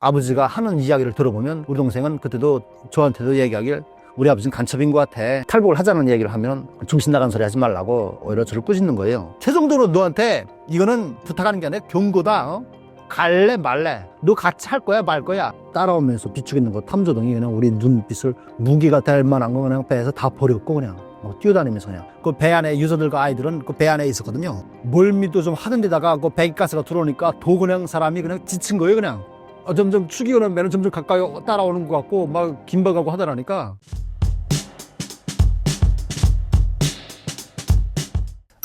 아버지가 하는 이야기를 들어보면 우리 동생은 그때도 저한테도 얘기하길 우리 아버지는 간첩인 것 같아. 탈북을 하자는 얘기를 하면 정신 나간 소리 하지 말라고 오히려 저를 꾸짖는 거예요. 최종적으로 너한테 이거는 부탁하는 게 아니라 경고다. 갈래 말래. 너 같이 할 거야 말 거야. 따라오면서 비추겠는 거 탐조동이 그냥 우리 눈빛을 무기가 될 만한 거 그냥 배에서 다 버렸고 그냥 뛰어다니면서 그냥 그 배 안에 유저들과 아이들은 그 배 안에 있었거든요. 멀미도 좀 하던 데다가 그 배기가스가 들어오니까 도 그냥 사람이 그냥 지친 거예요 그냥. 점점 죽이고 나면 점점 가까이 따라오는 것 같고 막 긴박하고 하더라니까.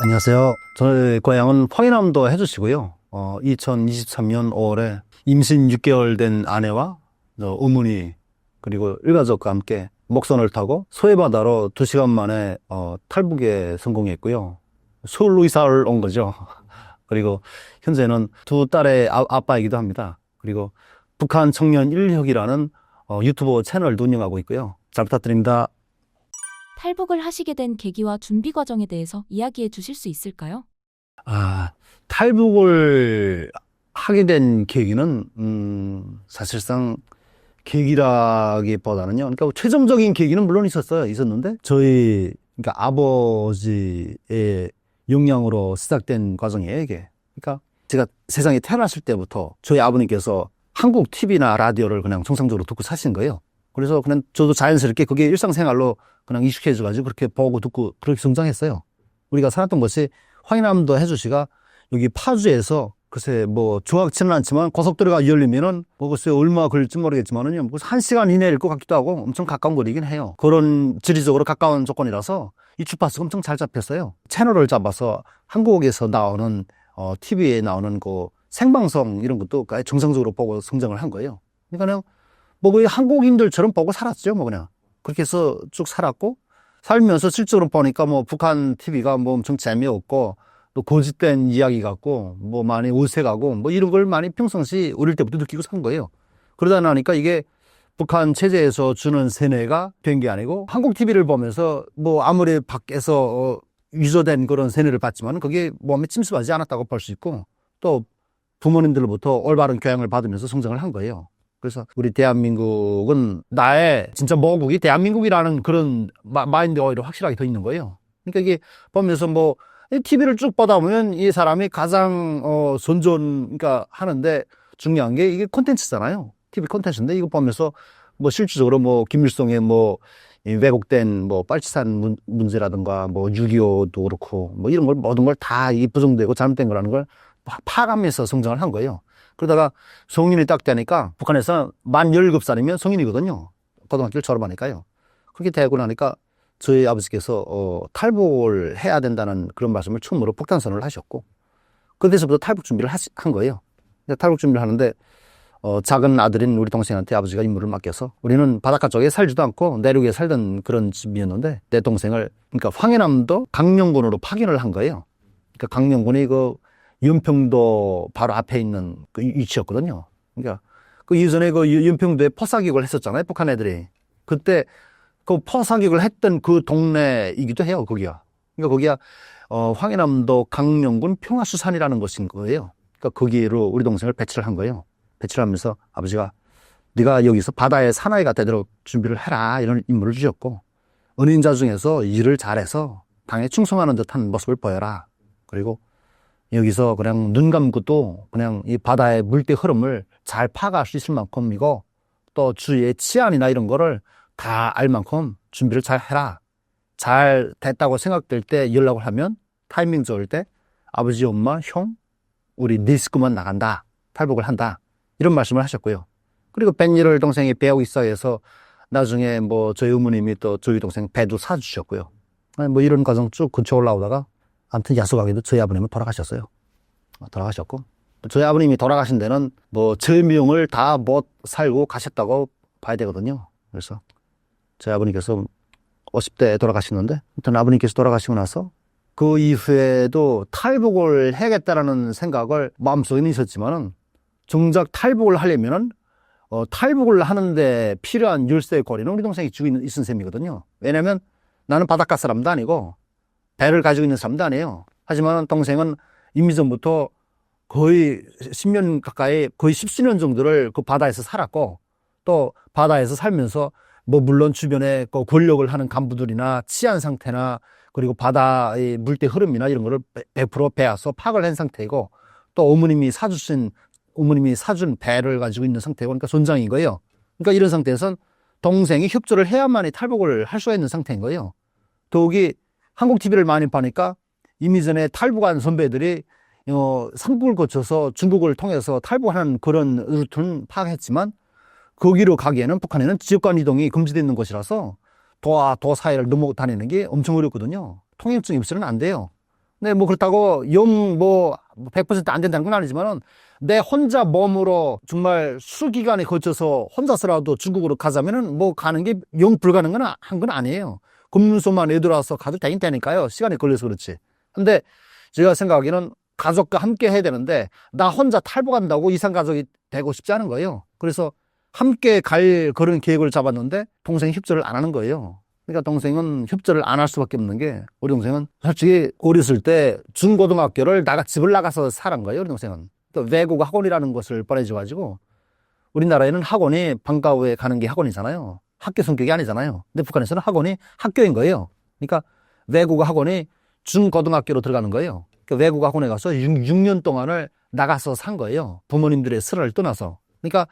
안녕하세요. 저의 고향은 황해남도 해주시고요. 2023년 5월에 임신 6개월 된 아내와 어머니 그리고 일가족과 함께 목선을 타고 소해바다로 2시간 만에 탈북에 성공했고요. 서울로 이사를 온 거죠. 그리고 현재는 두 딸의 아빠이기도 합니다. 그리고 북한 청년 1혁이라는 유튜브 채널도 운영하고 있고요. 잘 부탁드립니다. 탈북을 하시게 된 계기와 준비 과정에 대해서 이야기해 주실 수 있을까요? 탈북을 하게 된 계기는 사실상 계기라기보다는요. 그러니까 최종적인 계기는 물론 있었는데 저희 그러니까 아버지의 영향으로 시작된 과정이에요, 이게. 그러니까 제가 세상에 태어났을 때부터 저희 아버님께서 한국 TV나 라디오를 그냥 정상적으로 듣고 사신 거예요. 그래서 그냥 저도 자연스럽게 그게 일상생활로 그냥 익숙해져가지고 그렇게 보고 듣고 그렇게 성장했어요. 우리가 살았던 것이 황해남도 해주시가 여기 파주에서 글쎄 뭐 정확치는 않지만 고속도로가 열리면은 뭐 글쎄 얼마 걸릴지 모르겠지만은요. 뭐 1시간 이내일 것 같기도 하고 엄청 가까운 거리긴 해요. 그런 지리적으로 가까운 조건이라서 이 주파수가 엄청 잘 잡혔어요. 채널을 잡아서 한국에서 나오는 TV에 나오는 그 생방송 이런 것도 정상적으로 보고 성장을 한 거예요. 그러니까 뭐 거의 한국인들처럼 보고 살았죠. 뭐 그냥 그렇게 해서 쭉 살았고 살면서 실제로 보니까 뭐 북한 TV가 뭐 엄청 재미없고 또 거짓된 이야기 같고 뭐 많이 어색하고 뭐 이런 걸 많이 평상시 어릴 때부터 느끼고 산 거예요. 그러다 나니까 이게 북한 체제에서 주는 세뇌가 된 게 아니고 한국 TV를 보면서 뭐 아무리 밖에서 위조된 그런 세뇌를 받지만 그게 몸에 침습하지 않았다고 볼 수 있고 또 부모님들로부터 올바른 교양을 받으면서 성장을 한 거예요. 그래서 우리 대한민국은 나의 진짜 모국이 대한민국이라는 그런 마인드가 오히려 확실하게 더 있는 거예요. 그러니까 이게 보면서 뭐 TV를 쭉 보다 보면 이 사람이 가장 그러니까 하는데 중요한 게 이게 콘텐츠잖아요. TV 콘텐츠인데 이거 보면서 뭐 실질적으로 뭐 김일성의 뭐 왜곡된 뭐 빨치산 문제라든가 뭐 6.25도 그렇고 뭐 이런 걸 모든 걸 다 이 부정되고 잘못된 거라는 걸 파악하면서 성장을 한 거예요. 그러다가 성인이 딱 되니까 북한에서 만 17살이면 성인이거든요. 고등학교를 졸업하니까요. 그렇게 되고 나니까 저희 아버지께서 탈북을 해야 된다는 그런 말씀을 처음으로 폭탄선언을 하셨고 그때서부터 탈북 준비를 한 거예요. 탈북 준비를 하는데 작은 아들인 우리 동생한테 아버지가 임무를 맡겨서 우리는 바닷가 쪽에 살지도 않고 내륙에 살던 그런 집이었는데 내 동생을 그러니까 황해남도 강령군으로 파견을 한 거예요. 그러니까 강령군이 그 연평도 바로 앞에 있는 그 위치였거든요. 그러니까 그 이전에 그 연평도에 포사격을 했었잖아요. 북한 애들이. 그때 그 포사격을 했던 그 동네이기도 해요. 거기가. 그러니까 거기가 황해남도 강령군 평화수산이라는 것인 거예요. 그러니까 거기로 우리 동생을 배치를 한 거예요. 배치를 하면서 아버지가 네가 여기서 바다에 사나이가 되도록 준비를 해라 이런 임무를 주셨고 은인자 중에서 일을 잘해서 당에 충성하는 듯한 모습을 보여라. 그리고 여기서 그냥 눈 감고 또 그냥 이 바다의 물때 흐름을 잘 파악할 수 있을 만큼이고 또 주위의 치안이나 이런 거를 다 알 만큼 준비를 잘 해라. 잘 됐다고 생각될 때 연락을 하면 타이밍 좋을 때 아버지, 엄마, 형, 우리 네 식구만 나간다. 탈북을 한다. 이런 말씀을 하셨고요. 그리고 뱃일을 동생이 배우고 있어 해서 나중에 뭐 저희 어머님이 또 저희 동생 배도 사주셨고요. 뭐 이런 과정 쭉 거쳐 올라오다가 아무튼 야속하게도 저희 아버님은 돌아가셨어요. 돌아가셨고 저희 아버님이 돌아가신 데는 뭐 절명을 다 못 살고 가셨다고 봐야 되거든요. 그래서 저희 아버님께서 50대에 돌아가시는데 아무튼 아버님께서 돌아가시고 나서 그 이후에도 탈북을 해야겠다라는 생각을 마음속에는 있었지만은 정작 탈북을 하려면은 탈북을 하는데 필요한 열쇠고리는 우리 동생이 쥐고 있은 셈이거든요. 왜냐면 나는 바닷가 사람도 아니고 배를 가지고 있는 사람도 아니에요. 하지만 동생은 이미 전부터 거의 10년 가까이 거의 10수년 정도를 그 바다에서 살았고 또 바다에서 살면서 뭐 물론 주변에 그 권력을 하는 간부들이나 치안 상태나 그리고 바다의 물때 흐름이나 이런 거를 100% 배워서 파악을 한 상태이고 또 어머님이 사준 배를 가지고 있는 상태고 그러니까 손장인 거예요. 그러니까 이런 상태에선 동생이 협조를 해야만이 탈북을 할 수가 있는 상태인 거예요. 더욱이 한국 TV를 많이 보니까 이미 전에 탈북한 선배들이 삼국을 거쳐서 중국을 통해서 탈북하는 그런 루트는 파악했지만 거기로 가기에는 북한에는 지역간 이동이 금지되어 있는 곳이라서 도와 도 사이를 넘어 다니는 게 엄청 어렵거든요. 통행증이 없이는 안 돼요. 근데 뭐 그렇다고 100%안 된다는 건 아니지만은 내 혼자 몸으로 정말 수기간에 거쳐서 혼자서라도 중국으로 가자면은 뭐 가는 게 영 불가능한 건 아니에요. 검문소만 애들와서 가도 되긴 되니까요. 시간이 걸려서 그렇지. 근데 제가 생각하기에는 가족과 함께 해야 되는데 나 혼자 탈북한다고 이산가족이 되고 싶지 않은 거예요. 그래서 함께 갈 그런 계획을 잡았는데 동생이 협조를 안 하는 거예요. 그러니까 동생은 협조를 안 할 수밖에 없는 게 우리 동생은 솔직히 어렸을 때 중고등학교를 집을 나가서 살은 거예요. 우리 동생은. 또 외국 학원이라는 것을 보내줘가지고 우리나라에는 학원이 방과 후에 가는 게 학원이잖아요. 학교 성격이 아니잖아요. 근데 북한에서는 학원이 학교인 거예요. 그러니까 외국 학원이 중고등학교로 들어가는 거예요. 그러니까 외국 학원에 가서 6년 동안을 나가서 산 거예요. 부모님들의 슬을 떠나서. 그러니까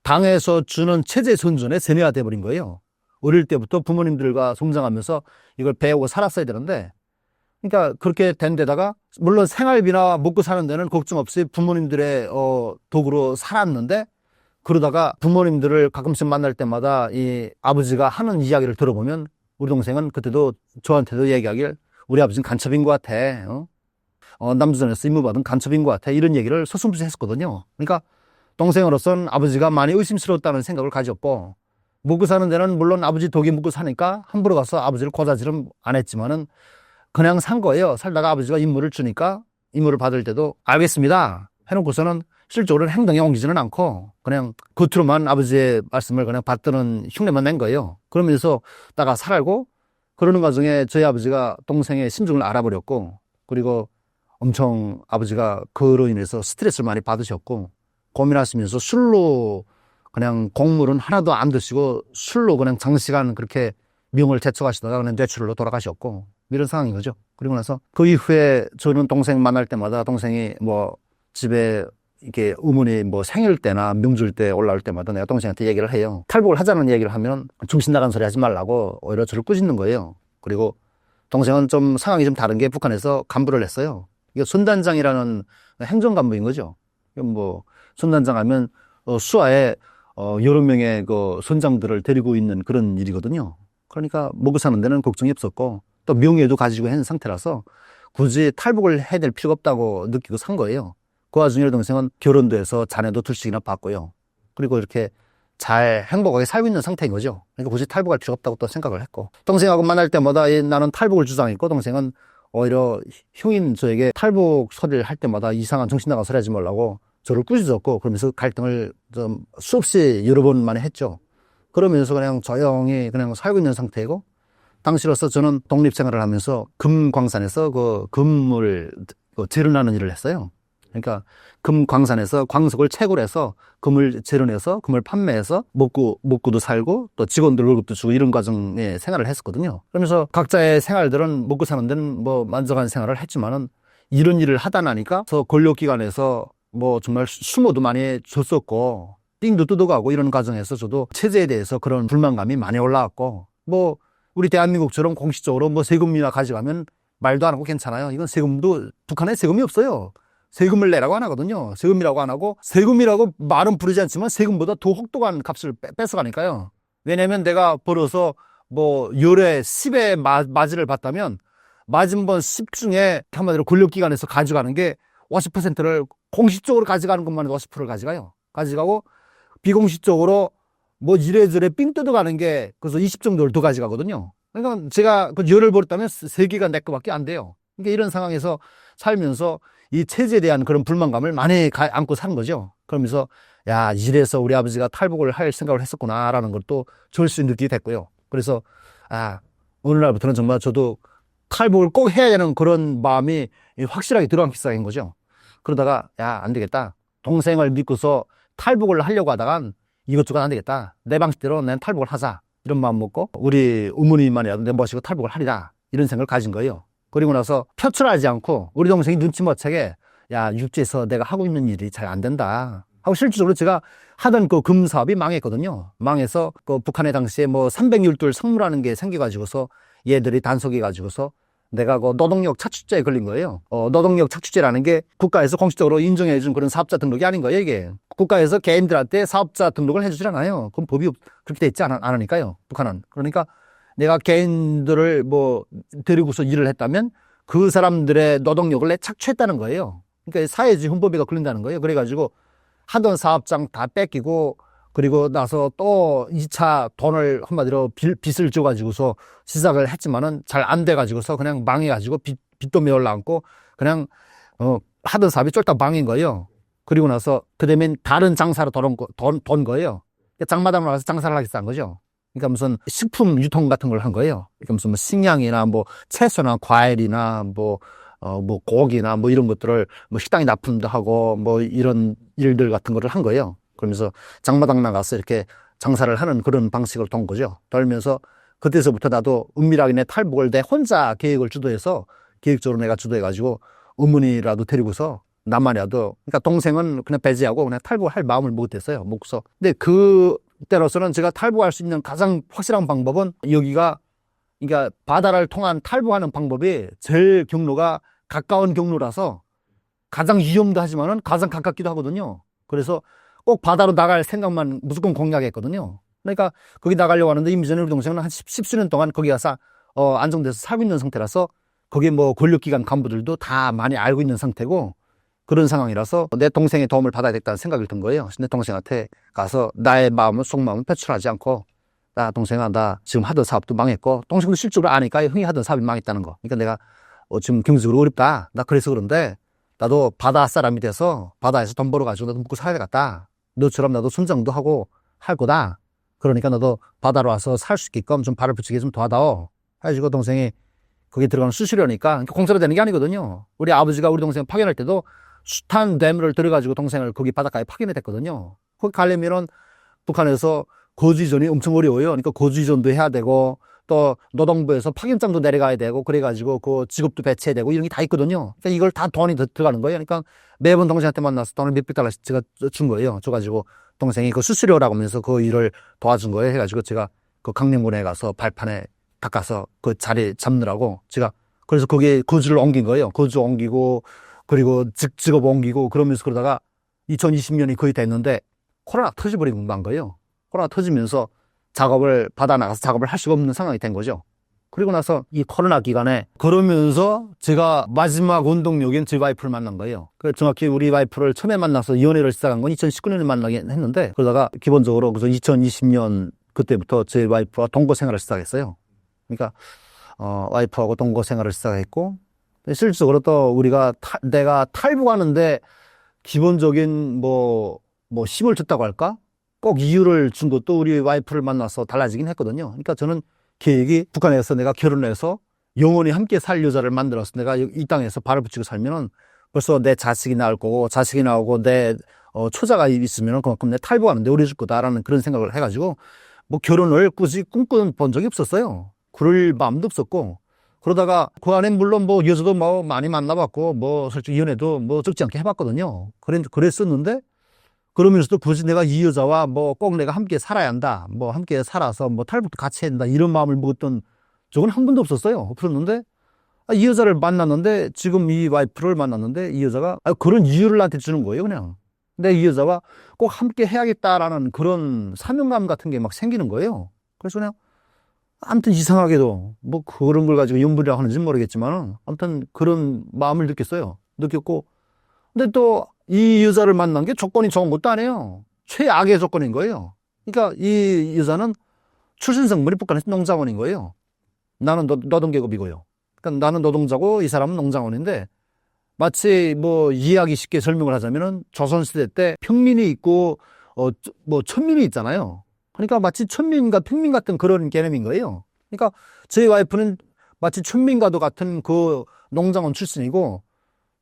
당에서 주는 체제 선전에 세뇌가 돼버린 거예요. 어릴 때부터 부모님들과 성장하면서 이걸 배우고 살았어야 되는데 그러니까 그렇게 된 데다가 물론 생활비나 먹고 사는 데는 걱정 없이 부모님들의 도구로 살았는데 그러다가 부모님들을 가끔씩 만날 때마다 이 아버지가 하는 이야기를 들어보면 우리 동생은 그때도 저한테도 얘기하길 우리 아버지는 간첩인 것 같아. 남조선에서 임무받은 간첩인 것 같아. 이런 얘기를 서슴없이 했었거든요. 그러니까 동생으로서는 아버지가 많이 의심스러웠다는 생각을 가졌고 먹고 사는 데는 물론 아버지 독이 먹고 사니까 함부로 가서 아버지를 고자질은 안 했지만은 그냥 산 거예요. 살다가 아버지가 임무를 주니까 임무를 받을 때도 알겠습니다 해놓고서는 실적으로는 행동에 옮기지는 않고 그냥 겉으로만 아버지의 말씀을 그냥 받드는 흉내만 낸 거예요. 그러면서 나가 살고 그러는 과정에 저희 아버지가 동생의 심정을 알아버렸고 그리고 엄청 아버지가 그로 인해서 스트레스를 많이 받으셨고 고민하시면서 술로 그냥 곡물은 하나도 안 드시고 술로 그냥 장시간 그렇게 명을 재촉하시다가 그냥 뇌출혈로 돌아가셨고 이런 상황인 거죠. 그리고 나서 그 이후에 저는 동생 만날 때마다 동생이 뭐 집에 이렇게 어머니 뭐 생일 때나 명절 때 올라올 때마다 내가 동생한테 얘기를 해요. 탈북을 하자는 얘기를 하면 정신 나간 소리 하지 말라고 오히려 저를 꾸짖는 거예요. 그리고 동생은 좀 상황이 좀 다른 게 북한에서 간부를 했어요. 이게 손단장이라는 행정간부인 거죠. 뭐 손단장 하면 수하에 여러 명의 그 선장들을 데리고 있는 그런 일이거든요. 그러니까 먹고 사는 데는 걱정이 없었고 또 명예도 가지고 있는 상태라서 굳이 탈북을 해야 될 필요가 없다고 느끼고 산 거예요. 그 와중에 동생은 결혼도 해서 자녀도 둘씩이나 봤고요. 그리고 이렇게 잘 행복하게 살고 있는 상태인 거죠. 그러니까 굳이 탈북할 필요가 없다고 또 생각을 했고 동생하고 만날 때마다 나는 탈북을 주장했고 동생은 오히려 형인 저에게 탈북 소리를 할 때마다 이상한 정신 나간 소리 하지 말라고 저를 꾸짖었고 그러면서 갈등을 좀 수없이 여러 번 많이 했죠. 그러면서 그냥 조용히 그냥 살고 있는 상태이고 당시로서 저는 독립생활을 하면서 금광산에서 그 금을 재련하는 일을 했어요. 그러니까 금광산에서 광석을 채굴 해서 금을 재련해서 금을 판매해서 먹고도 살고 또 직원들 월급도 주고 이런 과정의 생활을 했었거든요. 그러면서 각자의 생활들은 먹고 사는 데는 뭐 만족한 생활을 했지만은 이런 일을 하다 나니까 권력기관에서 뭐 정말 수모도 많이 줬었고 삥도 뜯어가고 이런 과정에서 저도 체제에 대해서 그런 불만감이 많이 올라왔고 뭐 우리 대한민국처럼 공식적으로 뭐 세금이나 가져가면 말도 안 하고 괜찮아요. 이건 세금도 북한에 세금이 없어요. 세금을 내라고 안 하거든요. 세금이라고 안 하고 세금이라고 말은 부르지 않지만 세금보다 더 혹독한 값을 뺏어가니까요. 왜냐면 내가 벌어서 뭐 열에 10의 맞이를 받다면 맞은 번 10 중에 한마디로 권력기관에서 가져가는 게 50%를 공식적으로 가져가는 것만 해도 50%를 가져가요. 가져가고 비공식적으로 뭐 이래저래 삥 뜯어가는 게 그래서 20 정도를 더 가져가거든요. 그러니까 제가 그 열을 벌였다면 3개가 내 거밖에 안 돼요. 그러니까 이런 상황에서 살면서 이 체제에 대한 그런 불만감을 많이 안고 사는 거죠. 그러면서 야, 이래서 우리 아버지가 탈북을 할 생각을 했었구나라는 걸 또 절실히 느끼게 됐고요. 그래서 어느 날부터는 정말 저도 탈북을 꼭 해야 되는 그런 마음이 확실하게 들어앉기 시작한 거죠. 그러다가 야, 안 되겠다. 동생을 믿고서 탈북을 하려고 하다간 이것저것 안 되겠다. 내 방식대로 난 탈북을 하자. 이런 마음 먹고 우리 어머니만이라도 내 모시고 탈북을 하리라. 이런 생각을 가진 거예요. 그리고 나서 표출하지 않고 우리 동생이 눈치 못 채게 야, 육지에서 내가 하고 있는 일이 잘 안 된다. 하고 실질적으로 제가 하던 그 금 사업이 망했거든요. 망해서 그 북한에 당시에 뭐 300율돌 상무라는 게 생겨가지고서 얘들이 단속해가지고서 내가 그 노동력 착취죄에 걸린 거예요. 노동력 착취죄라는 게 국가에서 공식적으로 인정해준 그런 사업자 등록이 아닌 거예요, 이게. 국가에서 개인들한테 사업자 등록을 해주질 않아요. 그건 법이 그렇게 돼 있지 않으니까요, 북한은. 그러니까 내가 개인들을 뭐 데리고서 일을 했다면 그 사람들의 노동력을 내 착취했다는 거예요. 그러니까 사회주의 hun법에가 걸린다는 거예요. 그래가지고 하던 사업장 다 뺏기고 그리고 나서 또 2차 돈을 한마디로 빚을 줘가지고서 시작을 했지만은 잘 안 돼가지고서 그냥 망해가지고 빚도 메올라 앉고 그냥 하던 사업이 쫄딱 망인 거예요. 그리고 나서 그다음에 다른 장사로 돈 거예요. 장마당으로 가서 장사를 하겠다 한 거죠. 그러니까 무슨 식품 유통 같은 걸 한 거예요. 그러니까 무슨 뭐 식량이나 뭐 채소나 과일이나 뭐 고기나 뭐 이런 것들을 뭐 식당에 납품도 하고 뭐 이런 일들 같은 거를 한 거예요. 그러면서 장마당 나가서 이렇게 장사를 하는 그런 방식을 돈 거죠. 돌면서 그때서부터 나도 은밀하게 내 탈북을 내 혼자 계획을 주도해서 계획적으로 내가 주도해가지고 어머니라도 데리고서 나만이라도 그러니까 동생은 그냥 배제하고 그냥 탈북할 마음을 못했어요. 먹고서. 근데 그때로서는 제가 탈북할 수 있는 가장 확실한 방법은 여기가 그러니까 바다를 통한 탈북하는 방법이 제일 경로가 가까운 경로라서 가장 위험도 하지만은 가장 가깝기도 하거든요. 그래서 꼭 바다로 나갈 생각만 무조건 공략했거든요. 그러니까 거기 나가려고 하는데 이미 전에 우리 동생은 한 10수년 동안 거기 가서 안정돼서 살고 있는 상태라서 거기 뭐 권력기관 간부들도 다 많이 알고 있는 상태고 그런 상황이라서 내 동생의 도움을 받아야겠다는 생각이 든 거예요. 내 동생한테 가서 나의 마음을 속마음을 표출하지 않고 나 동생아 나 지금 하던 사업도 망했고 동생도 실적으로 아니까 형이 하던 사업이 망했다는 거. 그러니까 내가 지금 경제적으로 어렵다. 나 그래서 그런데 나도 바다 사람이 돼서 바다에서 돈 벌어가지고 나도 먹고 살아야 되겠다. 너처럼 나도 순장도 하고 할 거다. 그러니까 너도 바다로 와서 살 수 있게끔 좀 발을 붙이게 좀 도와다오. 해가지고 동생이 거기 들어가는 수수료니까 공짜로 되는 게 아니거든요. 우리 아버지가 우리 동생 파견할 때도 숱한 댐을 들어가지고 동생을 거기 바닷가에 파견을 했거든요. 거기 가려면은 북한에서 거주이전이 엄청 어려워요. 그러니까 거주이전도 해야 되고 또 노동부에서 파견장도 내려가야 되고 그래가지고 그 직업도 배치해야 되고 이런 게 다 있거든요. 그러니까 이걸 다 돈이 들어가는 거예요. 그러니까 매번 동생한테 만나서 돈을 몇백 달러씩 제가 준 거예요. 줘가지고 동생이 그 수수료라고 하면서 그 일을 도와준 거예요. 해가지고 제가 그 강릉군에 가서 발판에 닦아서 그 자리 잡느라고 제가 그래서 거기에 거주를 옮긴 거예요. 거주 옮기고 그리고 직업 옮기고 그러면서 그러다가 2020년이 거의 됐는데 코로나 터져버리고 만 거예요. 코로나 터지면서 바다 나가서 작업을 할 수가 없는 상황이 된 거죠. 그리고 나서 이 코로나 기간에 그러면서 제가 마지막 원동력인 제 와이프를 만난 거예요. 그래서 정확히 우리 와이프를 처음에 만나서 연애를 시작한 건 2019년에 만나긴 했는데 그러다가 기본적으로 그래서 2020년 그때부터 제 와이프와 동거 생활을 시작했어요. 그러니까 와이프하고 동거 생활을 시작했고 실질적으로 또 내가 탈북하는데 기본적인 뭐 힘을 줬다고 할까? 꼭 이유를 준 것도 우리 와이프를 만나서 달라지긴 했거든요. 그러니까 저는 계획이 북한에서 내가 결혼해서 영원히 함께 살 여자를 만들어서 내가 이 땅에서 발을 붙이고 살면은 벌써 내 자식이 나올 거고 자식이 나오고 내 초자가 있으면은 그만큼 내 탈북하는데 어려질 거다라는 그런 생각을 해가지고 뭐 결혼을 굳이 꿈꿔본 적이 없었어요. 그럴 마음도 없었고 그러다가 그 안에 물론 뭐 여자도 뭐 많이 만나봤고 뭐 솔직히 연애도 뭐 적지 않게 해봤거든요. 그랬었는데 그러면서도 굳이 내가 이 여자와 뭐 꼭 내가 함께 살아야 한다. 뭐 함께 살아서 뭐 탈북도 같이 해야 된다. 이런 마음을 먹었던 적은 한 번도 없었어요. 없었는데 이 여자를 만났는데 지금 이 와이프를 만났는데 이 여자가 그런 이유를 나한테 주는 거예요. 그냥. 근데 이 여자와 꼭 함께 해야겠다라는 그런 사명감 같은 게 막 생기는 거예요. 그래서 그냥 아무튼 이상하게도 뭐 그런 걸 가지고 연분이라고 하는지 모르겠지만 아무튼 그런 마음을 느꼈고 근데 또 이 여자를 만난 게 조건이 좋은 것도 아니에요. 최악의 조건인 거예요. 그러니까 이 여자는 출신 성분이 북한에서 농장원인 거예요. 나는 노동계급이고요. 그러니까 나는 노동자고 이 사람은 농장원인데 마치 뭐 이해하기 쉽게 설명을 하자면은 조선시대 때 평민이 있고 뭐 천민이 있잖아요. 그러니까 마치 천민과 평민 같은 그런 개념인 거예요. 그러니까 제 와이프는 마치 천민과도 같은 그 농장원 출신이고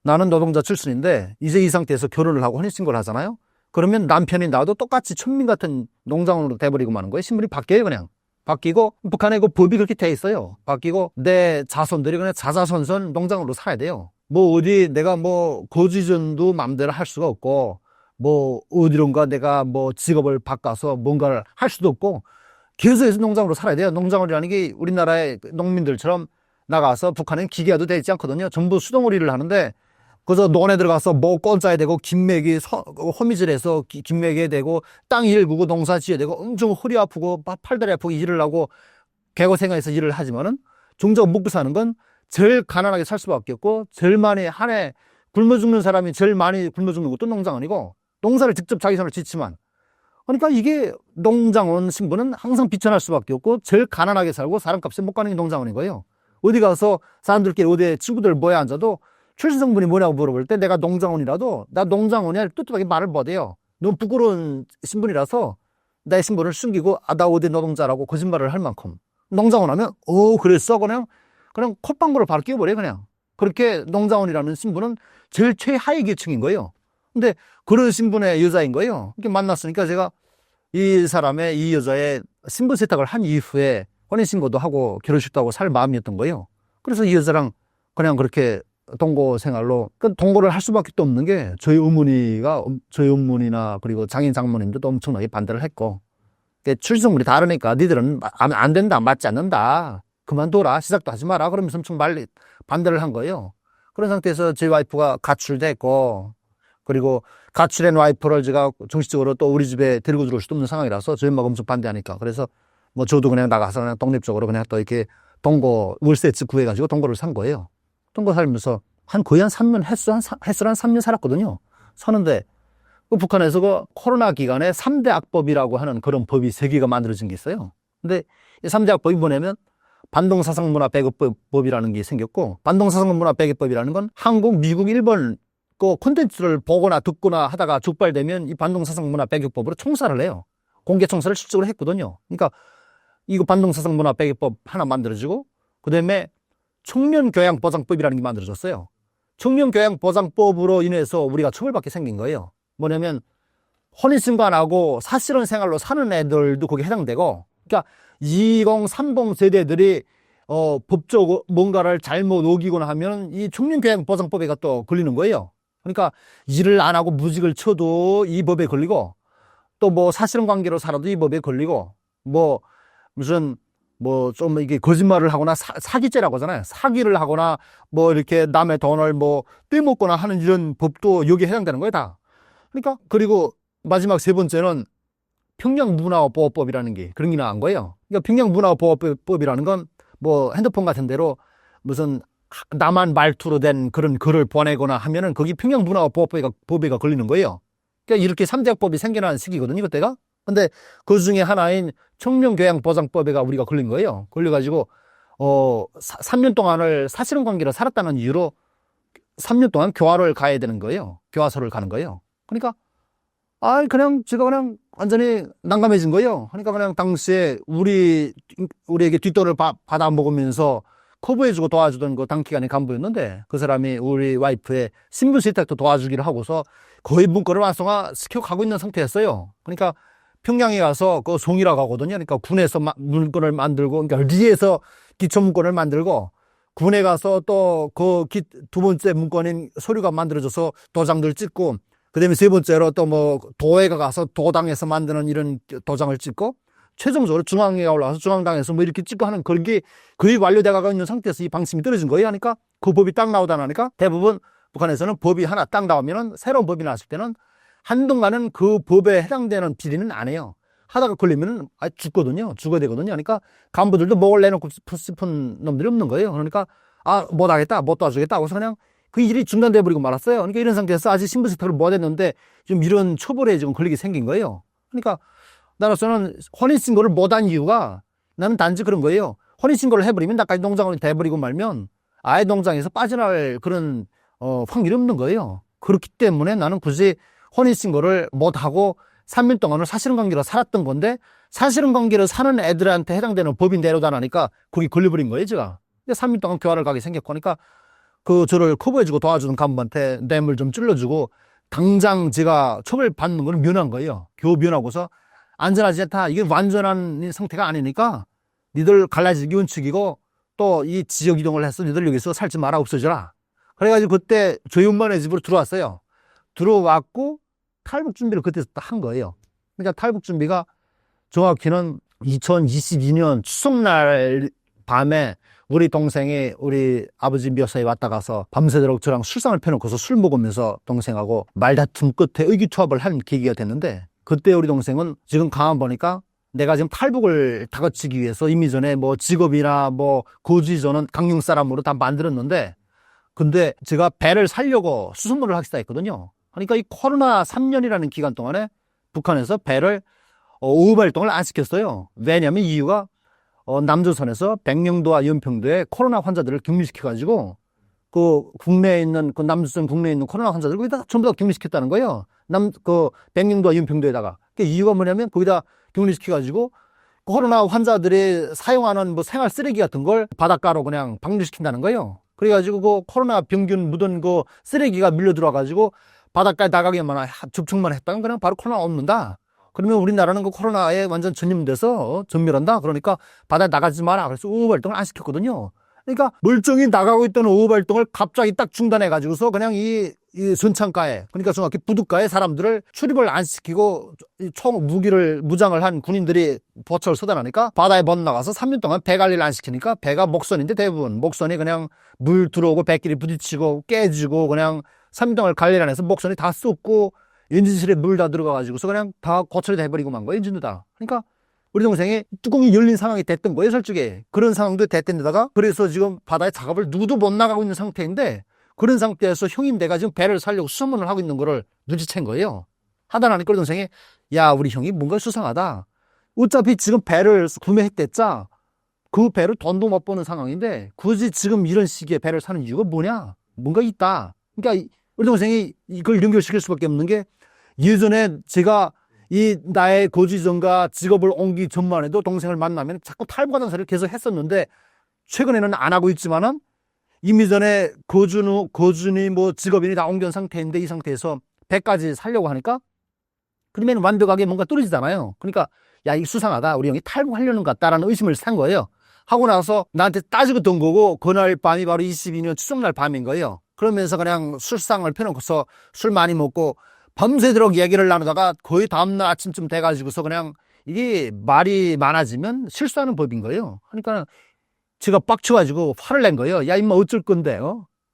나는 노동자 출신인데 이제 이 상태에서 결혼을 하고 혼인신고를 하잖아요. 그러면 남편이 나도 똑같이 천민 같은 농장원으로 돼버리고 마는 거예요. 신분이 바뀌어요, 그냥. 바뀌고 북한에 그 법이 그렇게 돼 있어요. 바뀌고 내 자손들이 그냥 자자손손 농장으로 살아야 돼요. 뭐 어디 내가 뭐 거주전도 마음대로 할 수가 없고 뭐 어디론가 내가 뭐 직업을 바꿔서 뭔가를 할 수도 없고 계속해서 농장으로 살아야 돼요. 농장원이라는 게 우리나라의 농민들처럼 나가서 북한은 기계화도 되지 않거든요. 전부 수동으로 일을 하는데 그래서 논에 들어가서 뭐 꼰짜야 되고 김매기 호미질해서 김매기야 되고 땅 일구고 농사 지어야 되고 엄청 허리 아프고 팔다리 아프고 일을 하고 개고생활해서 일을 하지만은 종자 먹고 사는 건 제일 가난하게 살 수밖에 없고 제일 많이 한 해 굶어 죽는 사람이 제일 많이 굶어 죽는 것도 농장원이고 농사를 직접 자기 손으로 짓지만 그러니까 이게 농장원 신분은 항상 비천할 수밖에 없고 제일 가난하게 살고 사람값에 못 가는 게 농장원인 거예요. 어디 가서 사람들끼리 어디 친구들 모여 앉아도 출신성분이 뭐냐고 물어볼 때 내가 농장원이라도 나 농장원이야 뚜뚜하게 말을 못해요. 너무 부끄러운 신분이라서 내 신분을 숨기고 나 어디 노동자라고 거짓말을 할 만큼 농장원 하면 그랬어 그냥 콧방구를 바로 끼워버려요 그냥. 그렇게 농장원이라는 신분은 제일 최하위 계층인 거예요. 근데 그런 신분의 여자인 거예요. 이렇게 만났으니까 제가 이 여자의 신분 세탁을 한 이후에 혼인신고도 하고 결혼식도 하고 살 마음이었던 거예요. 그래서 이 여자랑 그냥 그렇게 동거 생활로, 동거를 할 수밖에 없는 게 저희 어머니나 그리고 장인 장모님도 엄청나게 반대를 했고, 출생물이 다르니까 니들은 안 된다, 맞지 않는다, 그만둬라, 시작도 하지 마라, 그러면서 엄청 반대를 한 거예요. 그런 상태에서 저희 와이프가 가출됐고, 그리고 가출한 와이프를 제가 정식적으로 또 우리 집에 데리고 들어올 수도 없는 상황이라서 저희 엄마가 엄청 반대하니까, 그래서 뭐 저도 그냥 나가서 그냥 독립적으로 그냥 또 이렇게 동거 월세집 구해가지고 동거를 산 거예요. 동거 살면서 거의 한 3년 횟수 한 3년 살았거든요. 사는데 북한에서 그 코로나 기간에 3대 악법이라고 하는 그런 법이 3개가 만들어진 게 있어요. 근데 이 3대 악법이 뭐냐면 반동사상문화배급법이라는 게 생겼고, 반동사상문화배급법이라는 건 한국, 미국, 일본 그 콘텐츠를 보거나 듣거나 하다가 족발되면 이 반동사상문화배급법으로 총살을 해요. 공개 총살을 실적으로 했거든요. 그러니까 이거 반동사상문화배급법 하나 만들어지고, 그 다음에 청년교양보장법이라는 게 만들어졌어요. 청년교양보장법으로 인해서 우리가 처벌받게 생긴 거예요. 뭐냐면 혼인신고 안 하고 사실혼 생활로 사는 애들도 거기에 해당되고, 그러니까 20, 30 세대들이 법적 뭔가를 잘못 어기거나 하면 이 청년교양보장법에 또 걸리는 거예요. 그러니까 일을 안 하고 무직을 쳐도 이 법에 걸리고, 또 뭐 사실혼 관계로 살아도 이 법에 걸리고, 뭐 무슨 뭐 좀 이게 거짓말을 하거나 사기죄라고 하잖아요. 사기를 하거나 뭐 이렇게 남의 돈을 뭐 빼먹거나 하는 이런 법도 여기에 해당되는 거예요, 다. 그러니까 그리고 마지막 3번째는 평양문화보호법이라는 게 그런 게 나온 거예요. 그러니까 평양문화보호법이라는 건 뭐 핸드폰 같은 데로 무슨 남한 말투로 된 그런 글을 보내거나 하면은 거기 평양문화보호법에 걸리는 거예요. 그러니까 이렇게 3대 악법이 생겨난 시기거든요, 그때가. 근데 그 중에 하나인 청년교양보장법에 우리가 걸린 거예요. 걸려가지고 3년 동안을 사실혼 관계로 살았다는 이유로 3년 동안 교화를 가야 되는 거예요. 교화소를 가는 거예요. 그러니까 그냥 제가 그냥 완전히 난감해진 거예요. 그러니까 그냥 당시에 우리에게 뒷돈을 받아 먹으면서 커버해주고 도와주던 그 단기간의 간부였는데, 그 사람이 우리 와이프의 신분 세탁도 도와주기를 하고서 거의 문건을 완성화 시켜가고 있는 상태였어요. 그러니까 평양에 가서 그 송이라고 하거든요. 그러니까 군에서 문건을 만들고, 그러니까 리에서 기초문건을 만들고, 군에 가서 또 그 2번째 문건인 서류가 만들어져서 도장들 찍고, 그 다음에 3번째로 또 뭐 도에가 가서 도당에서 만드는 이런 도장을 찍고, 최종적으로 중앙에 올라가서 중앙당에서 뭐 이렇게 찍고 하는 그런 게 거의 완료돼 가고 있는 상태에서 이 방침이 떨어진 거예요. 하니까 그 법이 딱 나오다 나니까 대부분 북한에서는 법이 하나 딱 나오면은 새로운 법이 나왔을 때는 한동안은 그 법에 해당되는 비리는 안 해요. 하다가 걸리면은 죽거든요. 죽어야 되거든요. 그러니까 간부들도 목을 내놓고 싶은 놈들이 없는 거예요. 그러니까 못 하겠다, 못 도와주겠다 하고서 그냥 그 일이 중단돼 버리고 말았어요. 그러니까 이런 상태에서 아직 신분 세탁을 못 했는데 좀 이런 처벌에 지금 걸리게 생긴 거예요. 그러니까 나로서는 혼인신고를 못한 이유가, 나는 단지 그런 거예요. 혼인신고를 해버리면 나까지 농장원이 돼버리고 말면 아예 농장에서 빠져나갈 그런 확률이 없는 거예요. 그렇기 때문에 나는 굳이 혼인신고를 못하고 3년 동안을 사실혼관계로 살았던 건데, 사실혼관계로 사는 애들한테 해당되는 법이 내려다 나니까 거기 걸려버린 거예요, 제가. 근데 3년 동안 교화를 가게 생겼고, 하니까 저를 커버해주고 도와주는 간부한테 뇌물 좀 찔러주고 당장 제가 처벌받는 거는 면한 거예요. 겨우 면하고서 안전하지 않다. 이게 완전한 상태가 아니니까 니들 갈라지기 원칙이고 또 이 지역 이동을 해서 니들 여기서 살지 마라 없어져라. 그래가지고 그때 저희 엄마네 집으로 들어왔어요. 들어왔고 탈북 준비를 그때 한 거예요. 그러니까 탈북 준비가 정확히는 2022년 추석날 밤에 우리 동생이 우리 아버지 묘사에 왔다 가서 밤새도록 저랑 술상을 펴놓고서 술 먹으면서 동생하고 말다툼 끝에 의기투합을 한 계기가 됐는데 그때 우리 동생은 지금 가만 보니까 내가 지금 탈북을 다그치기 위해서 이미 전에 뭐 직업이나 뭐 거주지는 강릉 사람으로 다 만들었는데 근데 제가 배를 살려고 수소문을 하겠다 했거든요. 그러니까 이 코로나 3년이라는 기간 동안에 북한에서 배를 5일 활동을 안 시켰어요. 왜냐하면 이유가 남조선에서 백령도와 연평도에 코로나 환자들을 격리시켜가지고 그 국내에 있는 그 남조선 국내에 있는 코로나 환자들 거기다 전부 다 격리시켰다는 거예요. 백령도와 연평도에다가. 그 이유가 뭐냐면 거기다 격리시켜가지고 코로나 환자들이 사용하는 뭐 생활 쓰레기 같은 걸 바닷가로 그냥 방류시킨다는 거예요. 그래가지고 그 코로나 병균 묻은 그 쓰레기가 밀려 들어와가지고 바닷가에 나가기만 접촉만 했다면 그냥 바로 코로나 옵는다. 그러면 우리나라는 그 코로나에 완전 전염돼서 전멸한다. 그러니까 바다에 나가지 마라. 그래서 오후 활동을 안 시켰거든요. 그러니까 멀쩡히 나가고 있던 오후 활동을 갑자기 딱 중단해가지고서 그냥 이 선창가에 그러니까 정확히 부둣가에 사람들을 출입을 안 시키고 무장을 한 군인들이 보초를 서다하니까 바다에 못 나가서 3년 동안 배 관리를 안 시키니까 배가 목선인데 대부분 목선이 그냥 물 들어오고 배끼리 부딪히고 깨지고 그냥 3년 동안 관리를 안 해서 목선이 다 쏟고 엔진실에 물 다 들어가가지고서 그냥 다 고철이 돼버리고 만 거예요, 엔진도 다. 그러니까 우리 동생이 뚜껑이 열린 상황이 됐던 거예요, 솔직히. 그런 상황도 됐던 데다가 그래서 지금 바다에 작업을 누구도 못 나가고 있는 상태인데 그런 상태에서 형님 내가 지금 배를 살려고 수소문을 하고 있는 거를 눈치챈 거예요. 하다 나니까 우리 동생이 야, 우리 형이 뭔가 수상하다. 어차피 지금 배를 구매했댔자 그 배를 돈도 못 버는 상황인데 굳이 지금 이런 시기에 배를 사는 이유가 뭐냐? 뭔가 있다. 그러니까 우리 동생이 이걸 연결시킬 수밖에 없는 게 예전에 제가 이 나의 거주지정과 직업을 옮기 전만 해도 동생을 만나면 자꾸 탈북하다는 소리를 계속 했었는데 최근에는 안 하고 있지만은 이미 전에 거주니 뭐 직업인이 다 옮겨온 상태인데 이 상태에서 배까지 살려고 하니까 그러면 완벽하게 뭔가 떨어지잖아요. 그러니까 야, 이게 수상하다. 우리 형이 탈북하려는 것 같다라는 의심을 산 거예요. 하고 나서 나한테 따지고 던 거고 그날 밤이 바로 22년 추석날 밤인 거예요. 그러면서 그냥 술상을 펴놓고서 술 많이 먹고 밤새도록 얘기를 나누다가 거의 다음날 아침쯤 돼가지고서 그냥 이게 말이 많아지면 실수하는 법인 거예요. 그러니까 제가 빡쳐가지고 화를 낸 거예요. 야, 임마 어쩔 건데,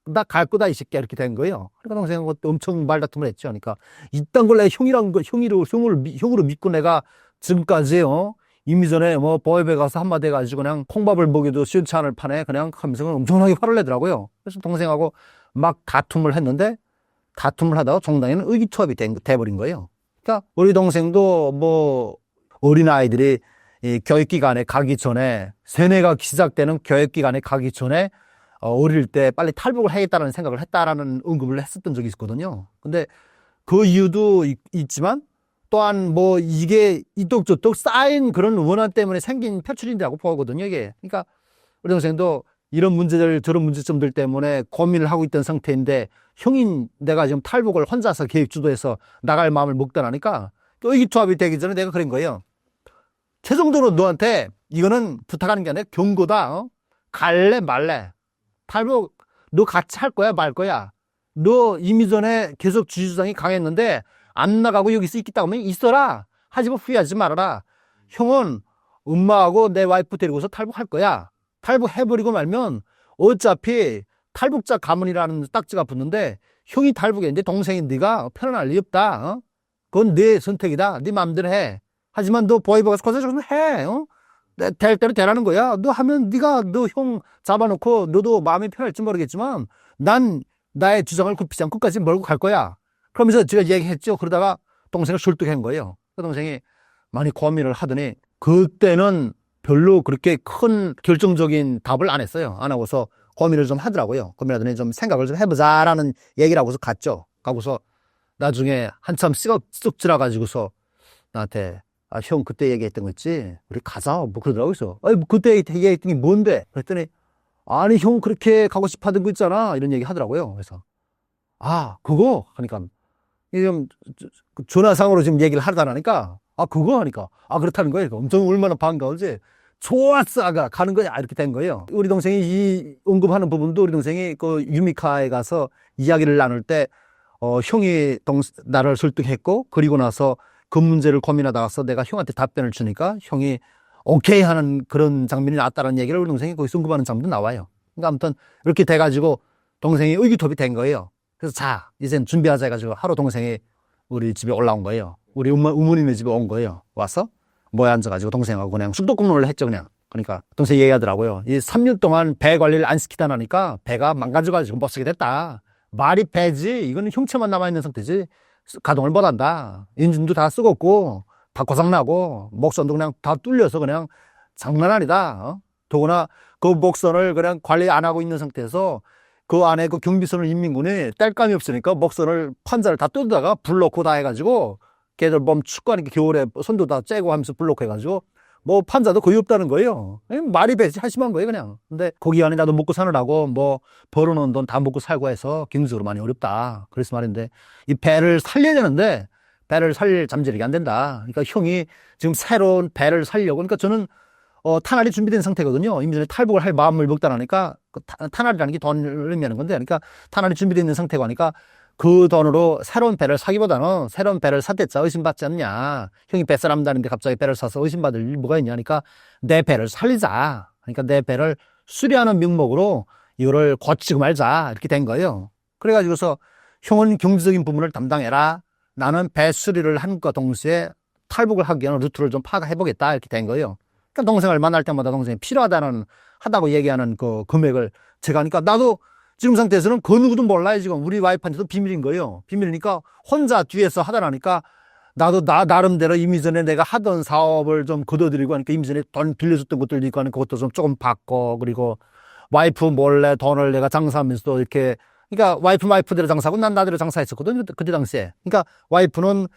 나 갈 거다, 이 새끼야. 이렇게 된 거예요. 그러니까 동생하고 엄청 말다툼을 했죠. 그러니까 이딴 걸 내 형이라는 거, 형으로 믿고 내가 지금까지, 이미 전에 뭐 보협에 가서 한마디 해가지고 그냥 콩밥을 먹여도 시원치 않을 판에 그냥 하면서 엄청나게 화를 내더라고요. 그래서 동생하고 막 다툼을 했는데 다툼을 하다가 종단에는 의기투합이 돼버린 거예요. 그러니까 우리 동생도 뭐 어린아이들이 이 교육기관에 가기 전에 세뇌가 시작되는 교육기관에 가기 전에 어릴 때 빨리 탈북을 하겠다는 생각을 했다라는 언급을 했었던 적이 있거든요. 근데 그 이유도 있지만 또한 뭐 이게 이똑저똑 쌓인 그런 원한 때문에 생긴 표출인다고 보거든요, 이게. 그러니까 우리 동생도 이런 문제들, 저런 문제점들 때문에 고민을 하고 있던 상태인데 형인 내가 지금 탈북을 혼자서 계획 주도해서 나갈 마음을 먹다라니까 의기투합이 되기 전에 내가 그런 거예요. 최종적으로 너한테 이거는 부탁하는 게 아니라 경고다. 갈래 말래. 탈북 너 같이 할 거야 말 거야. 너 이미 전에 계속 주주장이 강했는데 안 나가고 여기서 있겠다 하면 있어라. 하지만 후회하지 말아라. 형은 엄마하고 내 와이프 데리고서 탈북할 거야. 탈북해버리고 말면 어차피 탈북자 가문이라는 딱지가 붙는데 형이 탈북했는데 동생이 네가 편안할 리 없다. 그건 네 선택이다. 네 마음대로 해. 하지만 너 보이버 가서 거기서 해. 될 대로 되라는 거야. 너 하면 너 형 잡아놓고 너도 마음이 편할지 모르겠지만 난 나의 주장을 굽히지 않고 끝까지 몰고 갈 거야. 그러면서 제가 얘기했죠. 그러다가 동생을 설득한 거예요. 그 동생이 많이 고민을 하더니 그때는 별로 그렇게 큰 결정적인 답을 안 했어요. 안 하고서 고민을 좀 하더라고요. 고민하더니 좀 생각을 좀 해보자라는 얘기를 하고서 갔죠. 가고서 나중에 한참 쓱 지나가지고서 나한테 형 그때 얘기했던 거 있지? 우리 가자. 뭐 그러더라고요. 그래서 뭐 그때 얘기했던 게 뭔데? 그랬더니 아니, 형 그렇게 가고 싶어 하던 거 있잖아. 이런 얘기 하더라고요. 그래서, 아, 그거? 하니까, 이게 좀, 전화상으로 지금 얘기를 하다 나니까, 아, 그거? 하니까, 아, 그렇다는 거예요. 엄청 얼마나 반가운지, 좋았어, 아가, 가는 거야. 이렇게 된 거예요. 우리 동생이 이 언급하는 부분도 우리 동생이 그 유미카에 가서 이야기를 나눌 때, 형이 나를 설득했고, 그리고 나서 그 문제를 고민하다가서 내가 형한테 답변을 주니까 형이 오케이 하는 그런 장면이 나왔다는 얘기를 우리 동생이 거기서 언급하는 장면도 나와요. 그러니까 아무튼 이렇게 돼가지고 동생이 의기투합이 된 거예요. 그래서 자, 이젠 준비하자 해가지고 하루 동생이 우리 집에 올라온 거예요. 우리 어머님의 집에 온 거예요. 와서 모여 앉아가지고 동생하고 그냥 술독구문을 했죠, 그냥. 그러니까 동생이 얘기하더라고요. 이 3년 동안 배 관리를 안 시키다 나니까 배가 망가져가지고 못 쓰게 됐다. 말이 배지. 이거는 형체만 남아있는 상태지. 가동을 못 한다. 엔진도 다 썩었고, 다 고장나고, 목선도 그냥 다 뚫려서 그냥 장난 아니다. 더구나 그 목선을 그냥 관리 안 하고 있는 상태에서 그 안에 그 경비선을 인민군이 땔감이 없으니까 목선을 판자를 다 뜯다가 불 넣고 다 해가지고 걔들 몸 춥고하니까 겨울에 선도 다 째고 하면서 불 넣고 해가지고 뭐 판자도 거의 없다는 거예요. 말이 배지 한심한 거예요, 그냥. 근데 거기 안에 나도 먹고 사느라고 뭐 벌어놓은 돈 다 먹고 살고 해서 경제적으로 많이 어렵다. 그래서 말인데 이 배를 살려야 되는데 배를 살릴 잠재력이 안 된다. 그러니까 형이 지금 새로운 배를 살려고 그러니까 저는 탄알이 준비된 상태거든요. 이미 전에 탈북을 할 마음을 먹다 나니까 그 탄알이라는 게 돈을 의미하는 건데 그러니까 탄알이 준비되어 있는 상태고 하니까 그 돈으로 새로운 배를 사기보다는 새로운 배를 샀댔자 의심받지 않냐. 형이 뱃사람다는데 갑자기 배를 사서 의심받을 일 뭐가 있냐. 그러니까 내 배를 살리자. 그러니까 내 배를 수리하는 명목으로 이거를 고치고 말자. 이렇게 된 거예요. 그래가지고서 형은 경제적인 부분을 담당해라. 나는 배 수리를 한과 동시에 탈북을 하기 위한 루트를 좀 파악해보겠다. 이렇게 된 거예요. 그러니까 동생을 만날 때마다 동생이 하다고 얘기하는 그 금액을 제가 하니까 나도 지금 상태에서는 그 누구도 몰라요. 지금 우리 와이프한테도 비밀인 거예요. 비밀이니까 혼자 뒤에서 하다 나니까 나도 나름대로 이미 전에 내가 하던 사업을 좀 거둬들이고 하니까 이미 전에 돈 빌려줬던 것들도 있고 하니까 그것도 좀 조금 받고 그리고 와이프 몰래 돈을 내가 장사하면서도 이렇게 그러니까 와이프대로 장사하고 난 나대로 장사했었거든요. 그때 당시에. 그러니까 와이프는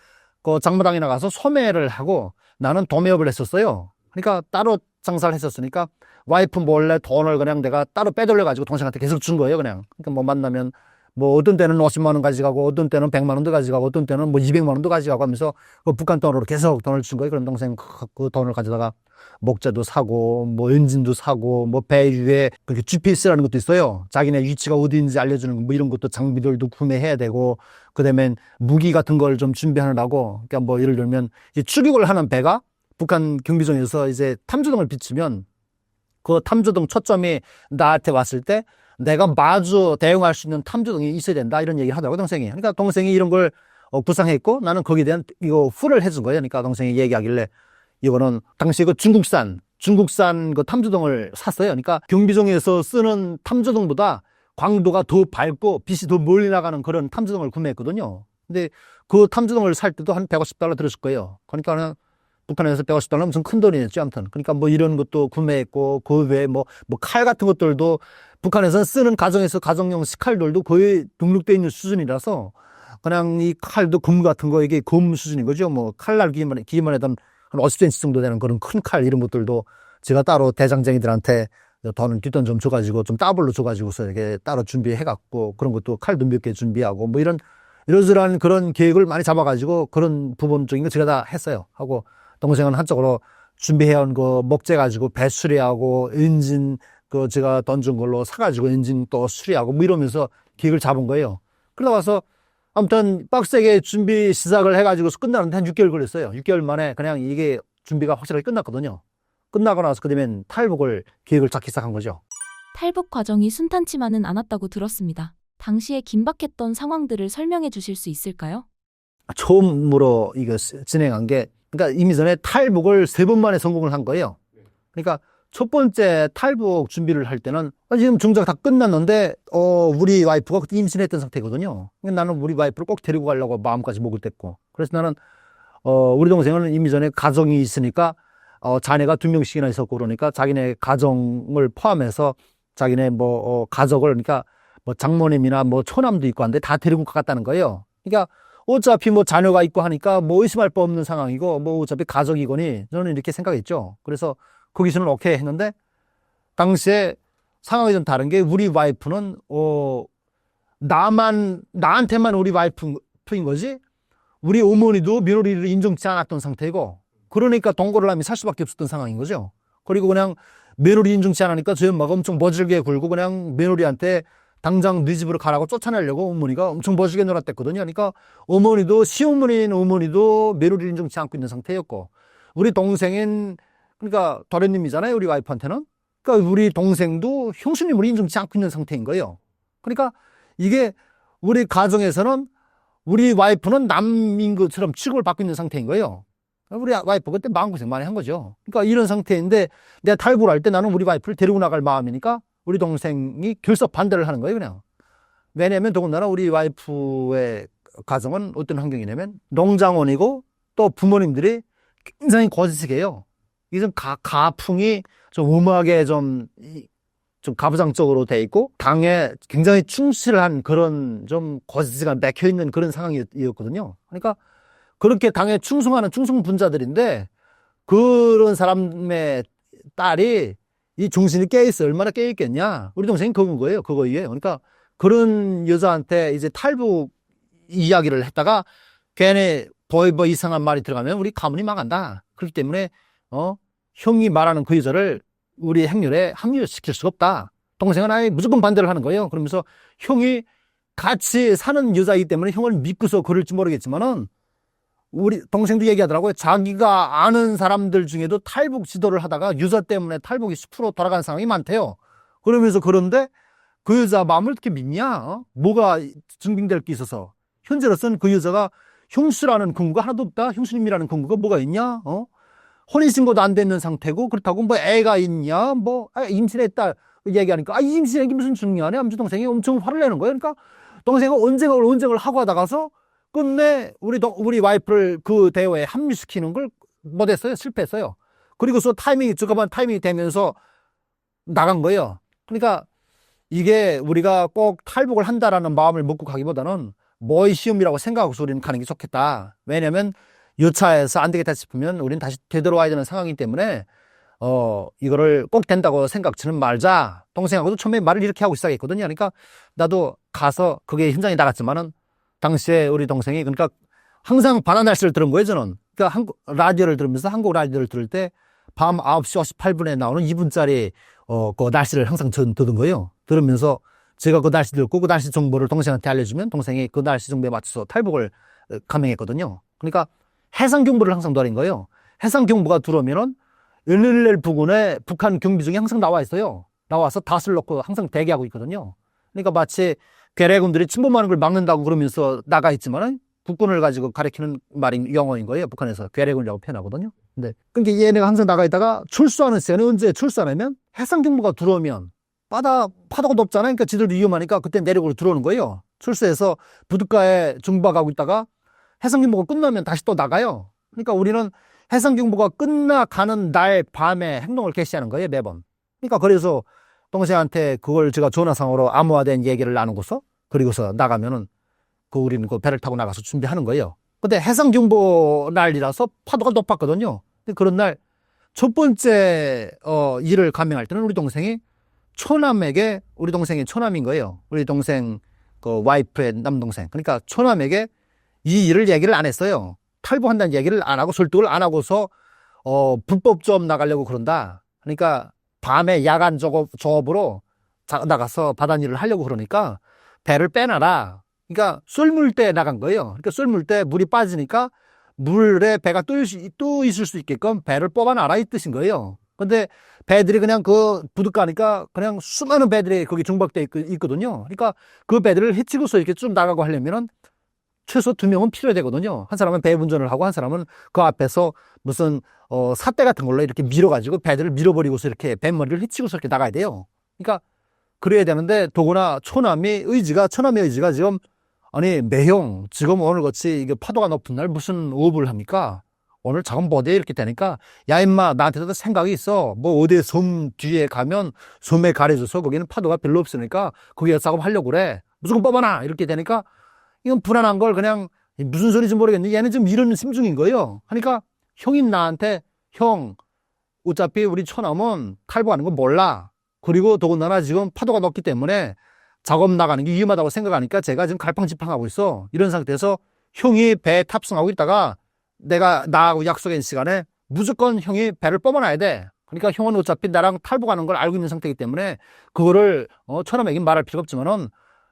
그 장마당에 나가서 소매를 하고 나는 도매업을 했었어요. 그러니까 따로 장사를 했었으니까 와이프 몰래 돈을 그냥 내가 따로 빼돌려가지고 동생한테 계속 준 거예요, 그냥. 그러니까 뭐 만나면 뭐 어떤 때는 50만 원 가져가고 어떤 때는 100만 원도 가져가고 어떤 때는 뭐 200만 원도 가져가고 하면서 그 북한 돈으로 계속 돈을 준 거예요. 그럼 동생 그 돈을 가져다가 목재도 사고 뭐 엔진도 사고 뭐 배 위에 그렇게 GPS라는 것도 있어요. 자기네 위치가 어디인지 알려주는 뭐 이런 것도 장비들도 구매해야 되고 그다음에 무기 같은 걸 좀 준비하느라고 그러니까 뭐 예를 들면 이제 추격을 하는 배가 북한 경비정에서 이제 탐조등을 비추면 그 탐조등 초점이 나한테 왔을 때 내가 마주 대응할 수 있는 탐조등이 있어야 된다 이런 얘기를 하더라고 동생이. 그러니까 동생이 이런 걸 구상했고 나는 거기에 대한 이거 후를 해준 거예요. 그러니까 동생이 얘기하길래 이거는 당시 그 중국산 그 탐조등을 샀어요. 그러니까 경비정에서 쓰는 탐조등보다 광도가 더 밝고 빛이 더 멀리 나가는 그런 탐조등을 구매했거든요. 근데 그 탐조등을 살 때도 한 $150 들었을 거예요. 그러니까 북한에서 $150는 무슨 큰 돈이었죠, 아무튼. 그러니까 뭐 이런 것도 구매했고, 그 외에 뭐 칼 같은 것들도 북한에서 쓰는 가정용 식칼들도 거의 등록되어 있는 수준이라서 그냥 이 칼도 금 같은 거 이게 금 수준인 거죠. 뭐 칼날 기만 해도 한 50cm 정도 되는 그런 큰 칼 이런 것들도 제가 따로 대장쟁이들한테 돈을 뒷돈 좀 줘가지고 좀 더블로 줘가지고서 이렇게 따로 준비해갖고 그런 것도 칼도 몇 개 준비하고 뭐 이러저러한 그런 계획을 많이 잡아가지고 그런 부분적인 거 제가 다 했어요. 하고 동생은 한쪽으로 준비해온 그 목재 가지고 배 수리하고 엔진 그 제가 돈 준 걸로 사가지고 엔진 또 수리하고 뭐 이러면서 계획을 잡은 거예요. 그러다 와서 아무튼 빡세게 준비 시작을 해가지고 끝나는데 한 6개월 걸렸어요. 6개월 만에 그냥 이게 준비가 확실하게 끝났거든요. 끝나고 나서 그다음엔 탈북을 계획을 잡기 시작한 거죠. 탈북 과정이 순탄치만은 않았다고 들었습니다. 당시에 긴박했던 상황들을 설명해 주실 수 있을까요? 처음으로 이거 진행한 게 그러니까 이미 전에 탈북을 3번 만에 성공을 한 거예요. 그러니까 첫 번째 탈북 준비를 할 때는 지금 중작 다 끝났는데 우리 와이프가 그때 임신했던 상태거든요. 나는 우리 와이프를 꼭 데리고 가려고 마음까지 먹을 뗐고 그래서 나는 우리 동생은 이미 전에 가정이 있으니까 자녀가 2명씩이나 있었고 그러니까 자기네 가정을 포함해서 자기네 뭐 가족을 그러니까 뭐 장모님이나 뭐 처남도 있고 한데 다 데리고 갔다는 거예요. 그러니까 어차피 뭐 자녀가 있고 하니까 뭐 의심할 바 없는 상황이고 뭐 어차피 가족이거니 저는 이렇게 생각했죠. 그래서 거기서는 오케이 했는데 당시에 상황이 좀 다른 게 우리 와이프는 나한테만 우리 와이프인 거지 우리 어머니도 며느리를 인정치 않았던 상태고 그러니까 동거를 하면 살 수밖에 없었던 상황인 거죠. 그리고 그냥 며느리 인정치 않으니까 저희 엄마가 엄청 머질게 굴고 그냥 며느리한테 당장 네 집으로 가라고 쫓아내려고 어머니가 엄청 머질게 놀았댔거든요. 그러니까 어머니도 시어머니인 어머니도 며느리 인정치 않고 있는 상태였고 우리 동생인 그러니까 도련님이잖아요. 우리 와이프한테는. 그러니까 우리 동생도 형수님을 인정치 않고 있는 상태인 거예요. 그러니까 이게 우리 가정에서는 우리 와이프는 남인 것처럼 취급을 받고 있는 상태인 거예요. 우리 와이프 그때 마음고생 많이 한 거죠. 그러니까 이런 상태인데 내가 탈북을 할 때 나는 우리 와이프를 데리고 나갈 마음이니까 우리 동생이 결석 반대를 하는 거예요, 그냥. 왜냐면 더군다나 우리 와이프의 가정은 어떤 환경이냐면 농장원이고 또 부모님들이 굉장히 거짓이에요. 이게 좀 가풍이 좀 음악에 좀 가부장적으로 돼 있고 당에 굉장히 충실한 그런 좀 거짓가 맥혀 있는 그런 상황이었거든요. 그러니까 그렇게 당에 충성하는 충성분자들인데 그런 사람의 딸이 이 정신이 깨있어 얼마나 깨있겠냐. 우리 동생이 그건 거예요. 그거예요. 그러니까 그런 여자한테 이제 탈북 이야기를 했다가 괜히 뭐 이상한 말이 들어가면 우리 가문이 망한다. 그렇기 때문에 형이 말하는 그 여자를 우리 행렬에 합류시킬 수가 없다. 동생은 아예 무조건 반대를 하는 거예요. 그러면서 형이 같이 사는 여자이기 때문에 형을 믿고서 그럴지 모르겠지만은 우리 동생도 얘기하더라고요. 자기가 아는 사람들 중에도 탈북 지도를 하다가 유자 때문에 탈북이 10% 돌아간 상황이 많대요. 그러면서 그런데 그 여자 마음을 어떻게 믿냐? 뭐가 증빙될 게 있어서. 현재로서는 그 여자가 형수라는 근거가 하나도 없다. 형수님이라는 근거가 뭐가 있냐? 혼인신고도 안 됐는 상태고 그렇다고 뭐 애가 있냐? 임신했다 얘기하니까 임신한 게 무슨 중요하냐? 아무튼 동생이 엄청 화를 내는 거예요. 그러니까 동생은 언쟁을 하고 하다가서 끝내 우리 와이프를 그 대회에 합류시키는 걸 못했어요. 실패했어요. 그리고서 조그만 타이밍이 되면서 나간 거예요. 그러니까 이게 우리가 꼭 탈북을 한다라는 마음을 먹고 가기보다는 뭐의 시험이라고 생각하고서 우리는 가는 게 좋겠다. 왜냐면 여차해서 안 되겠다 싶으면 우리는 다시 되돌아와야 되는 상황이기 때문에 이거를 꼭 된다고 생각치는 말자. 동생하고도 처음에 말을 이렇게 하고 시작했거든요. 그러니까 나도 가서 그게 현장에 나갔지만은 당시에 우리 동생이 그러니까 항상 바다 날씨를 들은 거예요, 저는. 그러니까 한국 라디오를 들으면서 한국 라디오를 들을 때 밤 9시 58분에 나오는 2분짜리 그 날씨를 항상 듣는 거예요. 들으면서 제가 그 날씨 듣고 그 날씨 정보를 동생한테 알려주면 동생이 그 날씨 정보에 맞춰서 탈북을 감행했거든요. 그러니까 해상 경보를 항상 노린 거예요. 해상 경보가 들어오면은 NLL 부근에 북한 경비 중에 항상 나와 있어요. 나와서 닷을 놓고 항상 대기하고 있거든요. 그러니까 마치 괴뢰군들이 침범하는 걸 막는다고 그러면서 나가 있지만은 국군을 가지고 가리키는 말인 영어인 거예요. 북한에서 괴뢰군이라고 표현하거든요. 근데 그러니까 얘네가 항상 나가 있다가 출소하는 시간에 언제 출소하냐면 해상 경보가 들어오면 파도가 높잖아요. 그러니까 지들도 위험하니까 그때 내륙으로 들어오는 거예요. 출소해서 부둣가에 중박하고 있다가 해상 경보가 끝나면 다시 또 나가요. 그러니까 우리는 해상 경보가 끝나가는 날 밤에 행동을 개시하는 거예요, 매번. 그러니까 그래서 동생한테 그걸 제가 전화상으로 암호화된 얘기를 나누고서 그리고서 나가면은 우리는 그 배를 타고 나가서 준비하는 거예요. 근데 해상 경보 날이라서 파도가 높았거든요. 근데 그런 날 첫 번째 일을 감행할 때는 우리 동생이 우리 동생이 초남인 거예요. 우리 동생 그 와이프의 남동생. 그러니까 초남에게 이 일을 얘기를 안 했어요. 탈북한다는 얘기를 안 하고 설득을 안 하고서 불법 조업 나가려고 그런다. 그러니까 밤에 야간 조업으로 나가서 바닷일을 하려고 그러니까 배를 빼놔라. 그러니까 쏠물 때 나간 거예요. 그러니까 쏠물 때 물이 빠지니까 물에 배가 또 있을 수 있게끔 배를 뽑아놔라 이 뜻인 거예요. 근데 배들이 그냥 그 부둣가니까 그냥 수많은 배들이 거기 중박돼 있거든요. 그러니까 그 배들을 헤치고서 이렇게 쭉 나가고 하려면은 최소 2명은 필요해야 되거든요. 한 사람은 배 운전을 하고 한 사람은 그 앞에서 무슨 삿대 같은 걸로 이렇게 밀어가지고 배들을 밀어버리고서 이렇게 뱃머리를 헤치고서 이렇게 나가야 돼요. 그러니까 그래야 되는데 더구나 초남의 의지가 지금 아니 매형 지금 오늘 같이 이게 파도가 높은 날 무슨 우업을 합니까? 오늘 작은 보대 이렇게 되니까 야 임마 나한테도 생각이 있어. 뭐 어디 섬 뒤에 가면 섬에 가려져서 거기는 파도가 별로 없으니까 거기에 작업하려고 그래. 무조건 뽑아놔 이렇게 되니까 이건 불안한 걸 그냥 무슨 소리인지 모르겠는데 얘는 좀 이런 심중인 거예요. 그러니까 형인 나한테 형 어차피 우리 처남은 탈북하는 거 몰라. 그리고 더군다나 지금 파도가 높기 때문에 작업 나가는 게 위험하다고 생각하니까 제가 지금 갈팡질팡하고 있어. 이런 상태에서 형이 배에 탑승하고 있다가 내가 나하고 약속한 시간에 무조건 형이 배를 뽑아놔야 돼. 그러니까 형은 어차피 나랑 탈북하는 걸 알고 있는 상태이기 때문에 그거를 처남에게 말할 필요가 없지만은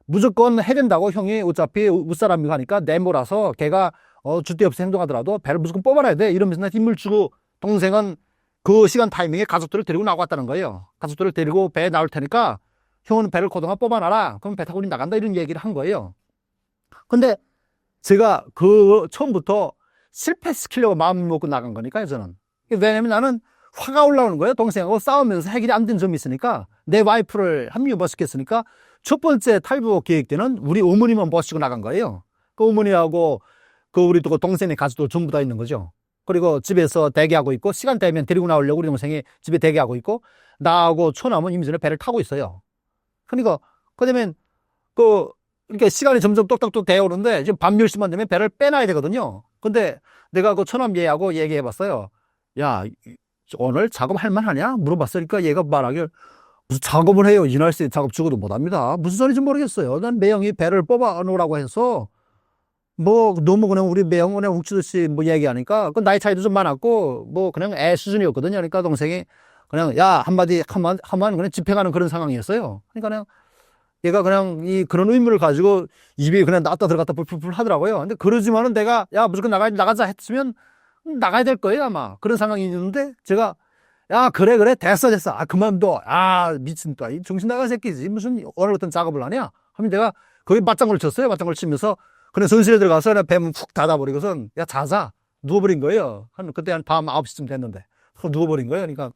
무조건 해야 된다고. 형이 어차피 웃사람이고 하니까 내모라서 걔가 주대 없이 행동하더라도 배를 무조건 뽑아놔야 돼. 이러면서 나 힘을 주고 동생은 그 시간 타이밍에 가족들을 데리고 나고 왔다는 거예요. 가족들을 데리고 배에 나올 테니까 형은 배를 그동안 뽑아놔라. 그럼 배 타고 우리 나간다. 이런 얘기를 한 거예요. 근데 제가 그 처음부터 실패시키려고 마음 먹고 나간 거니까요, 저는. 왜냐면 나는 화가 올라오는 거예요. 동생하고 싸우면서 해결이 안 된 점이 있으니까. 내 와이프를 합류 못 시켰으니까 첫 번째 탈북 계획 때는 우리 어머니만 모시고 나간 거예요. 그 어머니하고 그 우리 또 동생의 가족들 전부 다 있는 거죠. 그리고 집에서 대기하고 있고 시간 되면 데리고 나오려고 우리 동생이 집에 대기하고 있고 나하고 처남은 이미 전에 배를 타고 있어요. 그러니까 그다음에 그러니까 시간이 점점 똑딱똑 되어 오는데 지금 밤 10시만 되면 배를 빼놔야 되거든요. 근데 내가 그 처남 얘하고 얘기해 봤어요. 야, 오늘 작업할 만하냐? 물어봤으니까 얘가 말하길 무슨 작업을 해요. 이 날씨에 작업 죽어도 못합니다. 무슨 소리인지 모르겠어요. 난 매형이 배를 뽑아 놓으라고 해서 뭐 너무 그냥 우리 매형 그냥 욱치듯이 뭐 얘기하니까 그 나이 차이도 좀 많았고 뭐 그냥 애 수준이었거든요. 그러니까 동생이 그냥 야 한마디 하면 그냥 집행하는 그런 상황이었어요. 그러니까 그냥 얘가 그냥 그런 의무를 가지고 입에 그냥 나왔다 들어갔다 불풀 하더라고요. 근데 그러지만은 내가 야 무조건 나가자 했으면 나가야 될 거예요 아마. 그런 상황이 있는데 제가 야 그래 됐어 아 그만둬. 아 미친 또 정신 나간 새끼지. 무슨 오늘 어떤 작업을 하냐 하면 내가 거기 맞장구를 쳤어요. 맞장구를 치면서 그냥 선실에 들어가서 그냥 뱀 훅 닫아버리고선 야 자자 누워버린 거예요. 그때 한 밤 9시쯤 됐는데 누워버린 거예요. 그러니까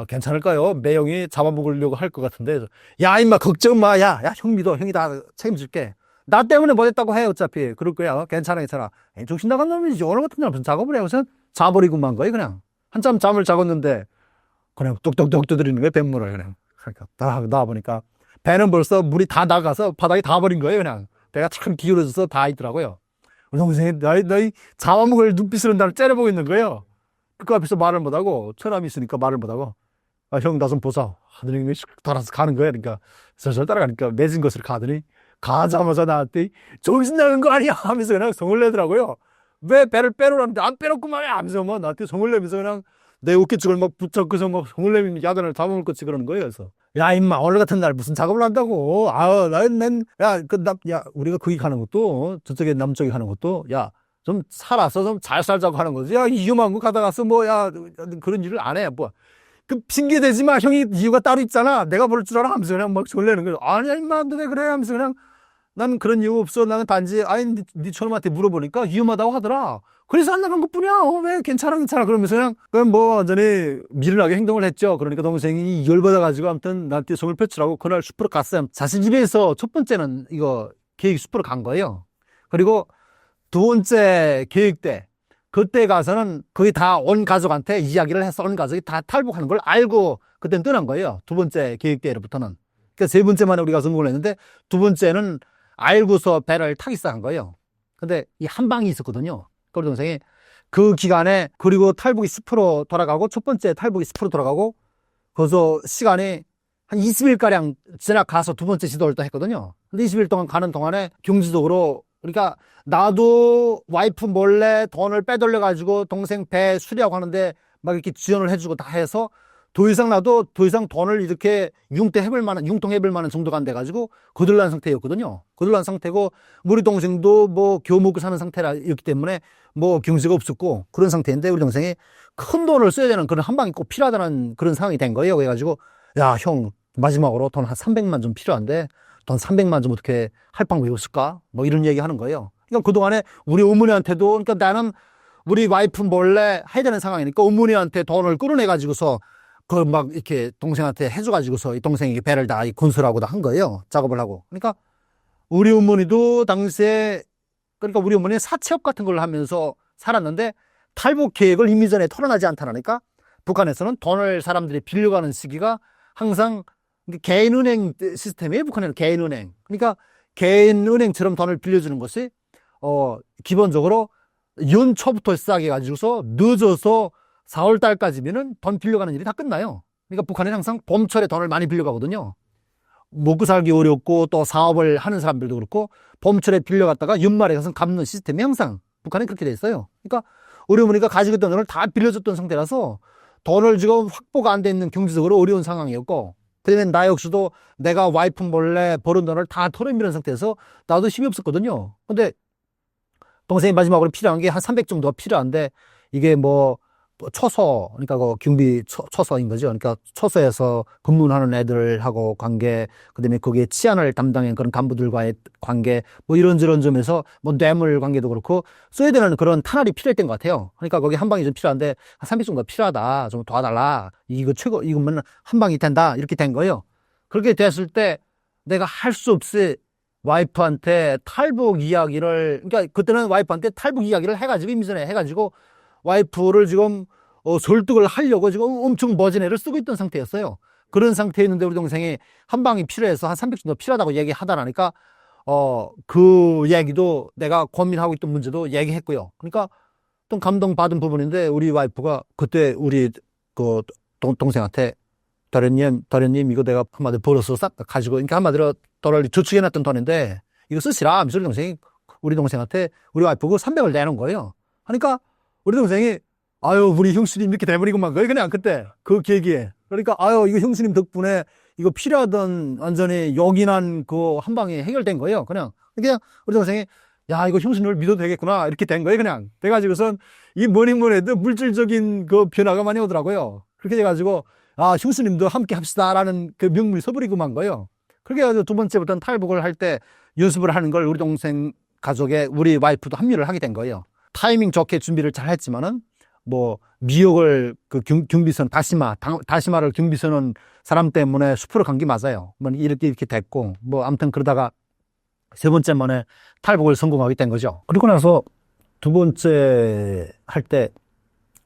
괜찮을까요? 매형이 잡아먹으려고 할 것 같은데 야 임마 걱정 마. 야 형 믿어. 형이 다 책임질게. 나 때문에 못했다고 해. 어차피 그럴 거야. 괜찮아. 정신 나간 놈이지. 오늘 같은 날 무슨 작업을 해. 우선 자버리고 만 거예요. 그냥 한참 잠을 자겠는데 그냥 뚝뚝뚝 두드리는 거예요. 뱃물을 그냥. 그러니까 딱 나와보니까 배는 벌써 물이 다 나가서 바닥에 다 버린 거예요. 그냥 배가 참 기울어져서 다 있더라고요. 우리 동생이 너희 잡아먹을 눈빛으로 나를 째려보고 있는 거예요. 그 앞에서 말을 못하고 처남이 있으니까 말을 못하고 형 나 좀 보자 하더니 돌아서 가는 거야. 그러니까 저절 따라가니까 매진 것을 가더니 가자마자 나한테 정신 나간 거 아니야 하면서 그냥 성을 내더라고요. 왜 배를 빼놓으라는데 안 빼놓고만 해 하면서 막 나한테 성을 내면서 그냥 내 어깨쪽을 막 붙잡고서 막 성을 내면 야단을 잡아먹을 것이 그러는 거예요. 그래서 야 임마 오늘 같은 날 무슨 작업을 한다고. 야 우리가 거기 가는 것도 저쪽에 남쪽에 가는 것도 야 좀 살아서 좀 잘 살자고 하는 거지. 야 위험한 거 가다 가서 뭐 야 그런 일을 안 해. 뭐 그 핑계 대지 마. 형이 이유가 따로 있잖아. 내가 볼 줄 알아 하면서 그냥 막 졸래는 거예요. 아니야 임마 너 왜 그래 하면서 그냥 난 그런 이유 없어. 나는 단지 네 처놈한테 물어보니까 위험하다고 하더라. 그래서 안 나간 것뿐이야. 왜 괜찮아 그러면서 그냥 뭐 완전히 미련하게 행동을 했죠. 그러니까 동생이 열받아가지고 아무튼 나한테 성을 펼치라고 그날 숲으로 갔어요. 자신 집에서 첫 번째는 이거 계획 숲으로 간 거예요. 그리고 두 번째 계획 때 그때 가서는 거의 다 온 가족한테 이야기를 해서 온 가족이 다 탈북하는 걸 알고 그때는 떠난 거예요. 두 번째 계획 때부터는. 그러니까 세 번째만에 우리가 성공을 했는데 두 번째는 알고서 배를 타기 시작한 거예요. 근데 이 한 방이 있었거든요. 우리 동생이 그 기간에 그리고 탈북이 10% 돌아가고 첫 번째 탈북이 10% 돌아가고 거기서 시간이 한 20일가량 지나가서 두 번째 시도를 또 했거든요. 근데 20일 동안 가는 동안에 경제적으로 그러니까 나도 와이프 몰래 돈을 빼돌려가지고 동생 배 수리하고 하는데 막 이렇게 지원을 해주고 다 해서 더 이상 돈을 이렇게 융통해볼 만한 정도가 안 돼가지고 거들난 상태였거든요. 거들난 상태고 우리 동생도 뭐 겨우 먹고 사는 상태였기 때문에 뭐 경제가 없었고 그런 상태인데 우리 동생이 큰 돈을 써야 되는 그런 한 방이 꼭 필요하다는 그런 상황이 된 거예요. 그래가지고 야, 형 마지막으로 돈 한 300만 좀 필요한데 돈 300만 좀 어떻게 할 방법이 없을까? 뭐 이런 얘기 하는 거예요. 그러니까 그동안에 우리 어머니한테도 그러니까 나는 우리 와이프 몰래 해야 되는 상황이니까 어머니한테 돈을 끌어내가지고서 그 막 이렇게 동생한테 해줘가지고서 이 동생이 배를 다 건설하고 다 한 거예요. 작업을 하고. 그러니까 우리 어머니도 당시에 그러니까 우리 어머니는 사채업 같은 걸 하면서 살았는데 탈북 계획을 이미 전에 털어나지 않다니까 북한에서는 돈을 사람들이 빌려가는 시기가 항상 개인은행 시스템이에요. 북한에는 개인은행. 그러니까 개인은행처럼 돈을 빌려주는 것이 기본적으로 연초부터 시작해가지고서 늦어서 4월 달까지면은 돈 빌려가는 일이 다 끝나요. 그러니까 북한은 항상 봄철에 돈을 많이 빌려가거든요. 먹고 살기 어렵고 또 사업을 하는 사람들도 그렇고 봄철에 빌려갔다가 연말에 가서 갚는 시스템이 항상 북한은 그렇게 돼 있어요. 그러니까 어려우니까 가지고 있던 돈을 다 빌려줬던 상태라서 돈을 지금 확보가 안 돼 있는 경제적으로 어려운 상황이었고, 그다음에 나 역시도 내가 와이프 몰래 버는 돈을 다 털어미는 상태에서 나도 힘이 없었거든요. 근데 동생이 마지막으로 필요한 게 한 300 정도가 필요한데, 이게 뭐 초소, 그러니까 그 경비 초소인 거죠. 그러니까 초소에서 근무하는 애들하고 관계, 그다음에 거기에 치안을 담당한 그런 간부들과의 관계, 뭐 이런저런 점에서 뭐 뇌물 관계도 그렇고 써야 되는 그런 탄알이 필요했던 것 같아요. 그러니까 거기 한 방이 좀 필요한데 한 300 정도 필요하다. 좀 도와달라. 이거 최고, 이거면 한 방이 된다. 이렇게 된 거예요. 그렇게 됐을 때 내가 할 수 없이 와이프한테 탈북 이야기를, 그러니까 그때는 와이프한테 탈북 이야기를 해가지고 임선에 해가지고 와이프를 지금 설득을 하려고 지금 엄청 멋진 애를 쓰고 있던 상태였어요. 그런 상태였는데 우리 동생이 한 방이 필요해서 한 300 정도 필요하다고 얘기하다라니까 그 얘기도 내가 고민하고 있던 문제도 얘기했고요. 그러니까 좀 감동받은 부분인데 우리 와이프가 그때 우리 그 동생한테 다련님 이거 내가 한마디로 벌어서 싹 가지고, 그러니까 한마디로 돈을 저축해놨던 돈인데 이거 쓰시라 하면서 우리 동생한테 우리 와이프가 300을 내놓은 거예요. 그러니까 우리 동생이 아유 우리 형수님 이렇게 돼버리고만 거예요. 그냥 그때 그 계기에. 그러니까 아유 이거 형수님 덕분에 이거 필요하던 완전히 요긴한 그 한 방에 해결된 거예요. 그냥 우리 동생이 야 이거 형수님을 믿어도 되겠구나 이렇게 된 거예요. 그냥 돼가지고선 이 뭐니 해도 물질적인 그 변화가 많이 오더라고요. 그렇게 돼가지고 아 형수님도 함께 합시다라는 그 명분이 서버리고만 거예요. 그렇게 해가지고 두 번째부터는 탈북을 할 때 연습을 하는 걸 우리 동생 가족에 우리 와이프도 합류를 하게 된 거예요. 타이밍 좋게 준비를 잘 했지만은 뭐 미역을 그 경비선 다시마를 경비선은 사람 때문에 숲으로 간 게 맞아요. 뭐 이렇게 됐고 뭐 아무튼 그러다가 세 번째 만에 탈북을 성공하게 된 거죠. 그리고 나서 두 번째 할 때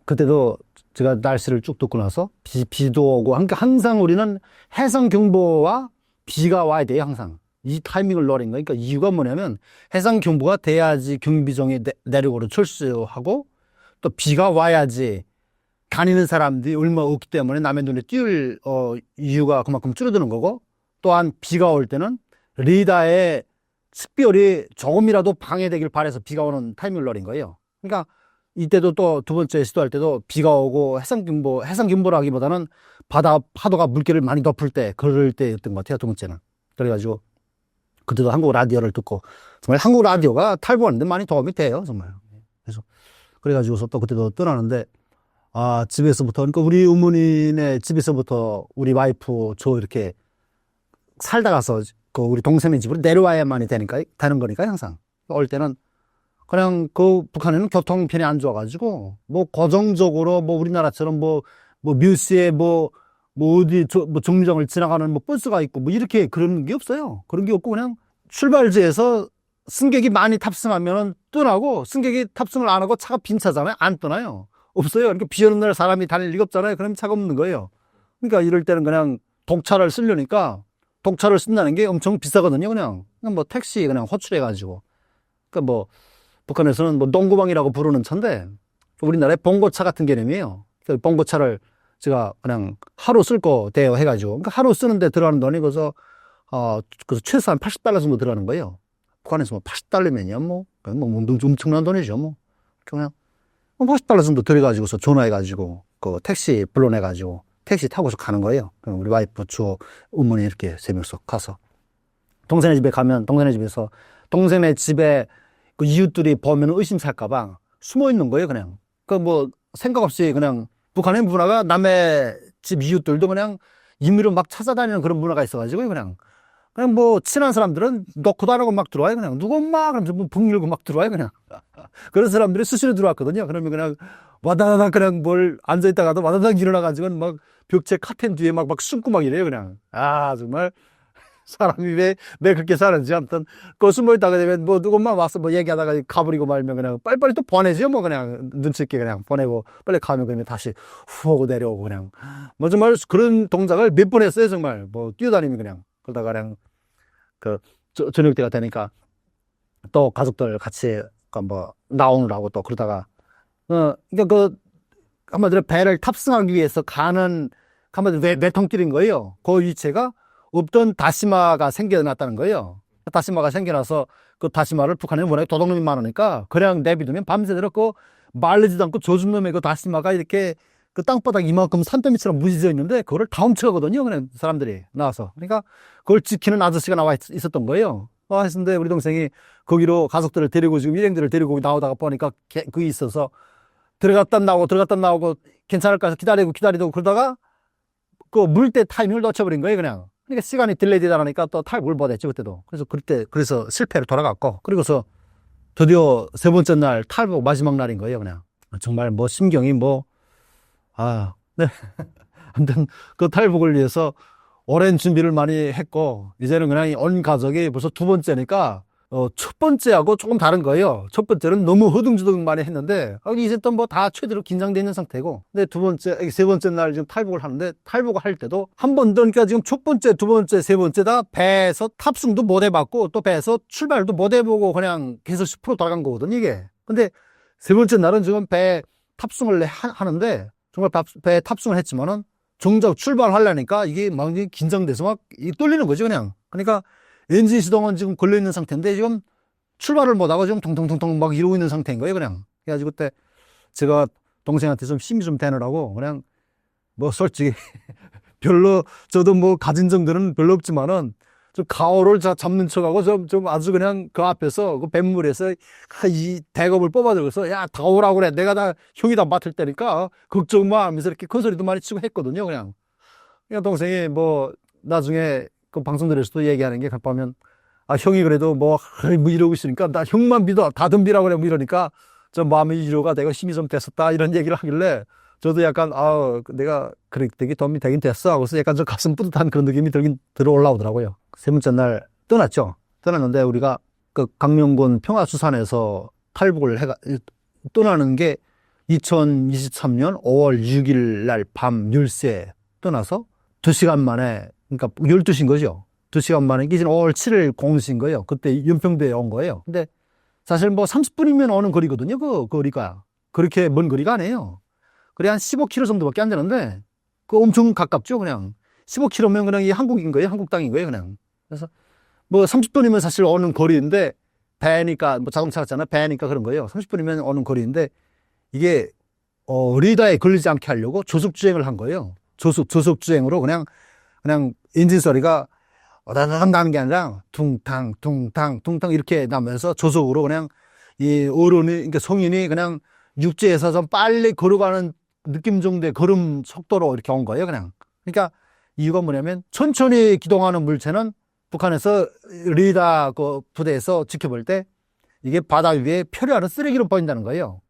그때도 제가 날씨를 쭉 듣고 나서 비도 오고 항상 우리는 해상 경보와 비가 와야 돼요. 항상 이 타이밍을 노린 거니까 이유가 뭐냐면 해상 경보가 돼야지 경비정이 내륙으로 철수하고 또 비가 와야지 다니는 사람들이 얼마 없기 때문에 남의 눈에 띄울 이유가 그만큼 줄어드는 거고, 또한 비가 올 때는 레이더에 습별이 조금이라도 방해되길 바라서 비가 오는 타이밍을 노린 거예요. 그러니까 이때도 또 두 번째 시도할 때도 비가 오고 해상 경보라기보다는 바다 파도가 물결을 많이 덮을 때 그럴 때였던 것 같아요. 두 번째는. 그래가지고 그때도 한국 라디오를 듣고 정말 한국 라디오가 탈북하는데 많이 도움이 돼요. 정말. 그래가지고서 또 그때도 떠나는데 집에서부터, 그러니까 우리 어머니네 집에서부터 우리 와이프 저 이렇게 살다 가서 그 우리 동생네 집으로 내려와야만이 되는 거니까 항상 올 때는 그냥 그 북한에는 교통편이 안 좋아가지고 뭐 고정적으로 뭐 우리나라처럼 뭐 뮤스에 뭐 어디 뭐 정류장을 지나가는 뭐 버스가 있고 뭐 이렇게 그런 게 없어요. 그런 게 없고 그냥 출발지에서 승객이 많이 탑승하면 떠나고, 승객이 탑승을 안 하고 차가 빈 차잖아요. 안 떠나요. 없어요. 그러니까 비 오는 날 사람이 다닐 리가 없잖아요. 그럼 차가 없는 거예요. 그러니까 이럴 때는 그냥 독차를 쓰려니까 독차를 쓴다는 게 엄청 비싸거든요. 그냥 뭐 택시 그냥 호출해가지고. 그러니까 뭐 북한에서는 뭐 농구방이라고 부르는 차인데 우리나라에 봉고차 같은 개념이에요. 그러니까 봉고차를 제가 그냥 하루 쓸 거 대여 해가지고, 그러니까 하루 쓰는데 들어가는 돈이 그래서 최소한 80달러 정도 들어가는 거예요. 북한에서 뭐 80달러면요, 뭐 엄청난 돈이죠, 뭐. 그냥 80달러 정도 들여가지고서 전화해가지고 그 택시 불러내가지고 택시 타고서 가는 거예요. 그럼 우리 와이프, 저 어머니 이렇게 세 명서 가서 동생네 집에 가면 동생네 집에서 동생네 집에 그 이웃들이 보면 의심살까봐 숨어 있는 거예요, 그냥. 그 뭐 생각 없이 그냥 북한의 문화가 남의 집 이웃들도 그냥 임의로 막 찾아다니는 그런 문화가 있어가지고 그냥 뭐 친한 사람들은 놓고도 안 하고 막 들어와요. 그냥 누구 엄마 그러면서 뭐 붕 열고 막 들어와요. 그냥 그런 사람들이 수시로 들어왔거든요. 그러면 그냥 와다다닥 그냥 뭘 앉아있다가도 와다다닥 일어나가지고 막 벽체 카텐 뒤에 막 숨고 막 이래요. 그냥 정말 사람이 왜 그렇게 사는지. 아무튼 그 숨어있다가 되면 뭐 누구 엄마 와서 뭐 얘기하다가 가버리고 말면 그냥 빨리빨리 또 보내죠. 뭐 그냥 눈치 있게 그냥 보내고 빨리 가면 그러면 다시 후 하고 내려오고 그냥 뭐 정말 그런 동작을 몇 번 했어요. 정말 뭐 뛰어다니면 그냥. 그러다가 그냥 저녁 때가 되니까 또 가족들 같이 뭐 나오느라고 또 그러다가 그러니까 한마디로 배를 탑승하기 위해서 가는 한마디로 외통길인 거예요. 그 위치가 없던 다시마가 생겨났다는 거예요. 다시마가 생겨나서 그 다시마를 북한에 워낙에 도둑놈이 많으니까 그냥 내비두면 밤새도록 그 말르지도 않고 조준놈의 그 다시마가 이렇게 그 땅바닥 이만큼 산더미처럼 무지져 있는데 그거를 다 훔쳐가거든요. 그냥 사람들이 나와서. 그러니까 그걸 지키는 아저씨가 나와 있었던 거예요. 와 했는데 우리 동생이 거기로 가족들을 데리고 지금 일행들을 데리고 나오다가 보니까 그게 있어서 들어갔다 나오고 괜찮을까 해서 기다리고 그러다가 그 물때 타이밍을 놓쳐버린 거예요, 그냥. 그러니까 시간이 딜레이되다 보니까 또 탈북을 못했죠, 그때도. 그래서 실패로 돌아갔고, 그리고서 드디어 세 번째 날 탈북 마지막 날인 거예요, 그냥. 정말 뭐 심경이 네. 아무튼 그 탈북을 위해서 오랜 준비를 많이 했고, 이제는 그냥 온 가족이 벌써 두 번째니까, 첫 번째하고 조금 다른 거예요. 첫 번째는 너무 허둥지둥 많이 했는데, 이제 또 뭐 다 최대로 긴장되어 있는 상태고, 근데 세 번째 날 지금 탈북을 하는데, 탈북을 할 때도 한 번 더, 그러니까 지금 첫 번째, 두 번째, 세 번째 다 배에서 탑승도 못 해봤고, 또 배에서 출발도 못 해보고 그냥 계속 10% 돌아간 거거든, 이게. 근데 세 번째 날은 지금 배 탑승을 하는데, 정말 배에 탑승을 했지만은, 정작 출발하려니까 이게 막 긴장돼서 막 떨리는 거죠, 그냥. 그러니까 엔진 시동은 지금 걸려있는 상태인데 지금 출발을 못하고 지금 통통통통 막 이러고 있는 상태인 거예요, 그냥. 그래가지고 그때 제가 동생한테 좀 힘이 좀 되느라고 그냥 뭐 솔직히 별로 저도 뭐 가진 정도는 별로 없지만은 좀 가오를 잡는 척하고 좀 아주 그냥 그 앞에서 그 뱃물에서 이 대검을 뽑아들고서 야, 다 오라고 그래. 내가 형이 다 맡을 테니까 걱정 마 하면서 이렇게 큰 소리도 많이 치고 했거든요, 그냥. 그러니까 동생이 뭐 나중에 그 방송들에서도 얘기하는 게 가보면 형이 그래도 뭐 이러고 있으니까 나 형만 믿어. 다 덤비라고 그래. 뭐 이러니까 좀 마음의 위로가 되고 힘이 좀 됐었다. 이런 얘기를 하길래 저도 약간 내가 그렇게 되긴 됐어 하고서 약간 좀 가슴 뿌듯한 그런 느낌이 들어 올라오더라고요. 세 번째 날 떠났죠. 떠났는데 우리가 그 강명군 평화수산에서 탈북을 떠나는 게 2023년 5월 6일 날 밤 10시에 떠나서 2시간 만에, 그러니까 12시인 거죠. 2시간 만에, 이게 5월 7일 공시인 거예요. 그때 연평도에 온 거예요. 근데 사실 뭐 30분이면 오는 거리거든요. 그 거리가. 그렇게 먼 거리가 아니에요. 그래, 한 15km 정도밖에 안 되는데, 엄청 가깝죠, 그냥. 15km면 그냥 이 한국인 거예요, 한국 땅인 거예요, 그냥. 그래서, 뭐 30분이면 사실 오는 거리인데, 배니까, 뭐 자동차 같잖아, 배니까 그런 거예요. 30분이면 오는 거리인데, 이게, 리더에 걸리지 않게 하려고 조속주행을 한 거예요. 조속주행으로 그냥 엔진 소리가 어다다닥 나는 게 아니라, 퉁탕, 퉁탕, 퉁탕 이렇게 나면서 조속으로 그냥, 그러니까 성인이 그냥 육지에서 좀 빨리 걸어가는 느낌 정도의 걸음 속도로 이렇게 온 거예요, 그냥. 그러니까 이유가 뭐냐면 천천히 기동하는 물체는 북한에서 리다 그 부대에서 지켜볼 때 이게 바다 위에 표류하는 쓰레기로 보인다는 거예요.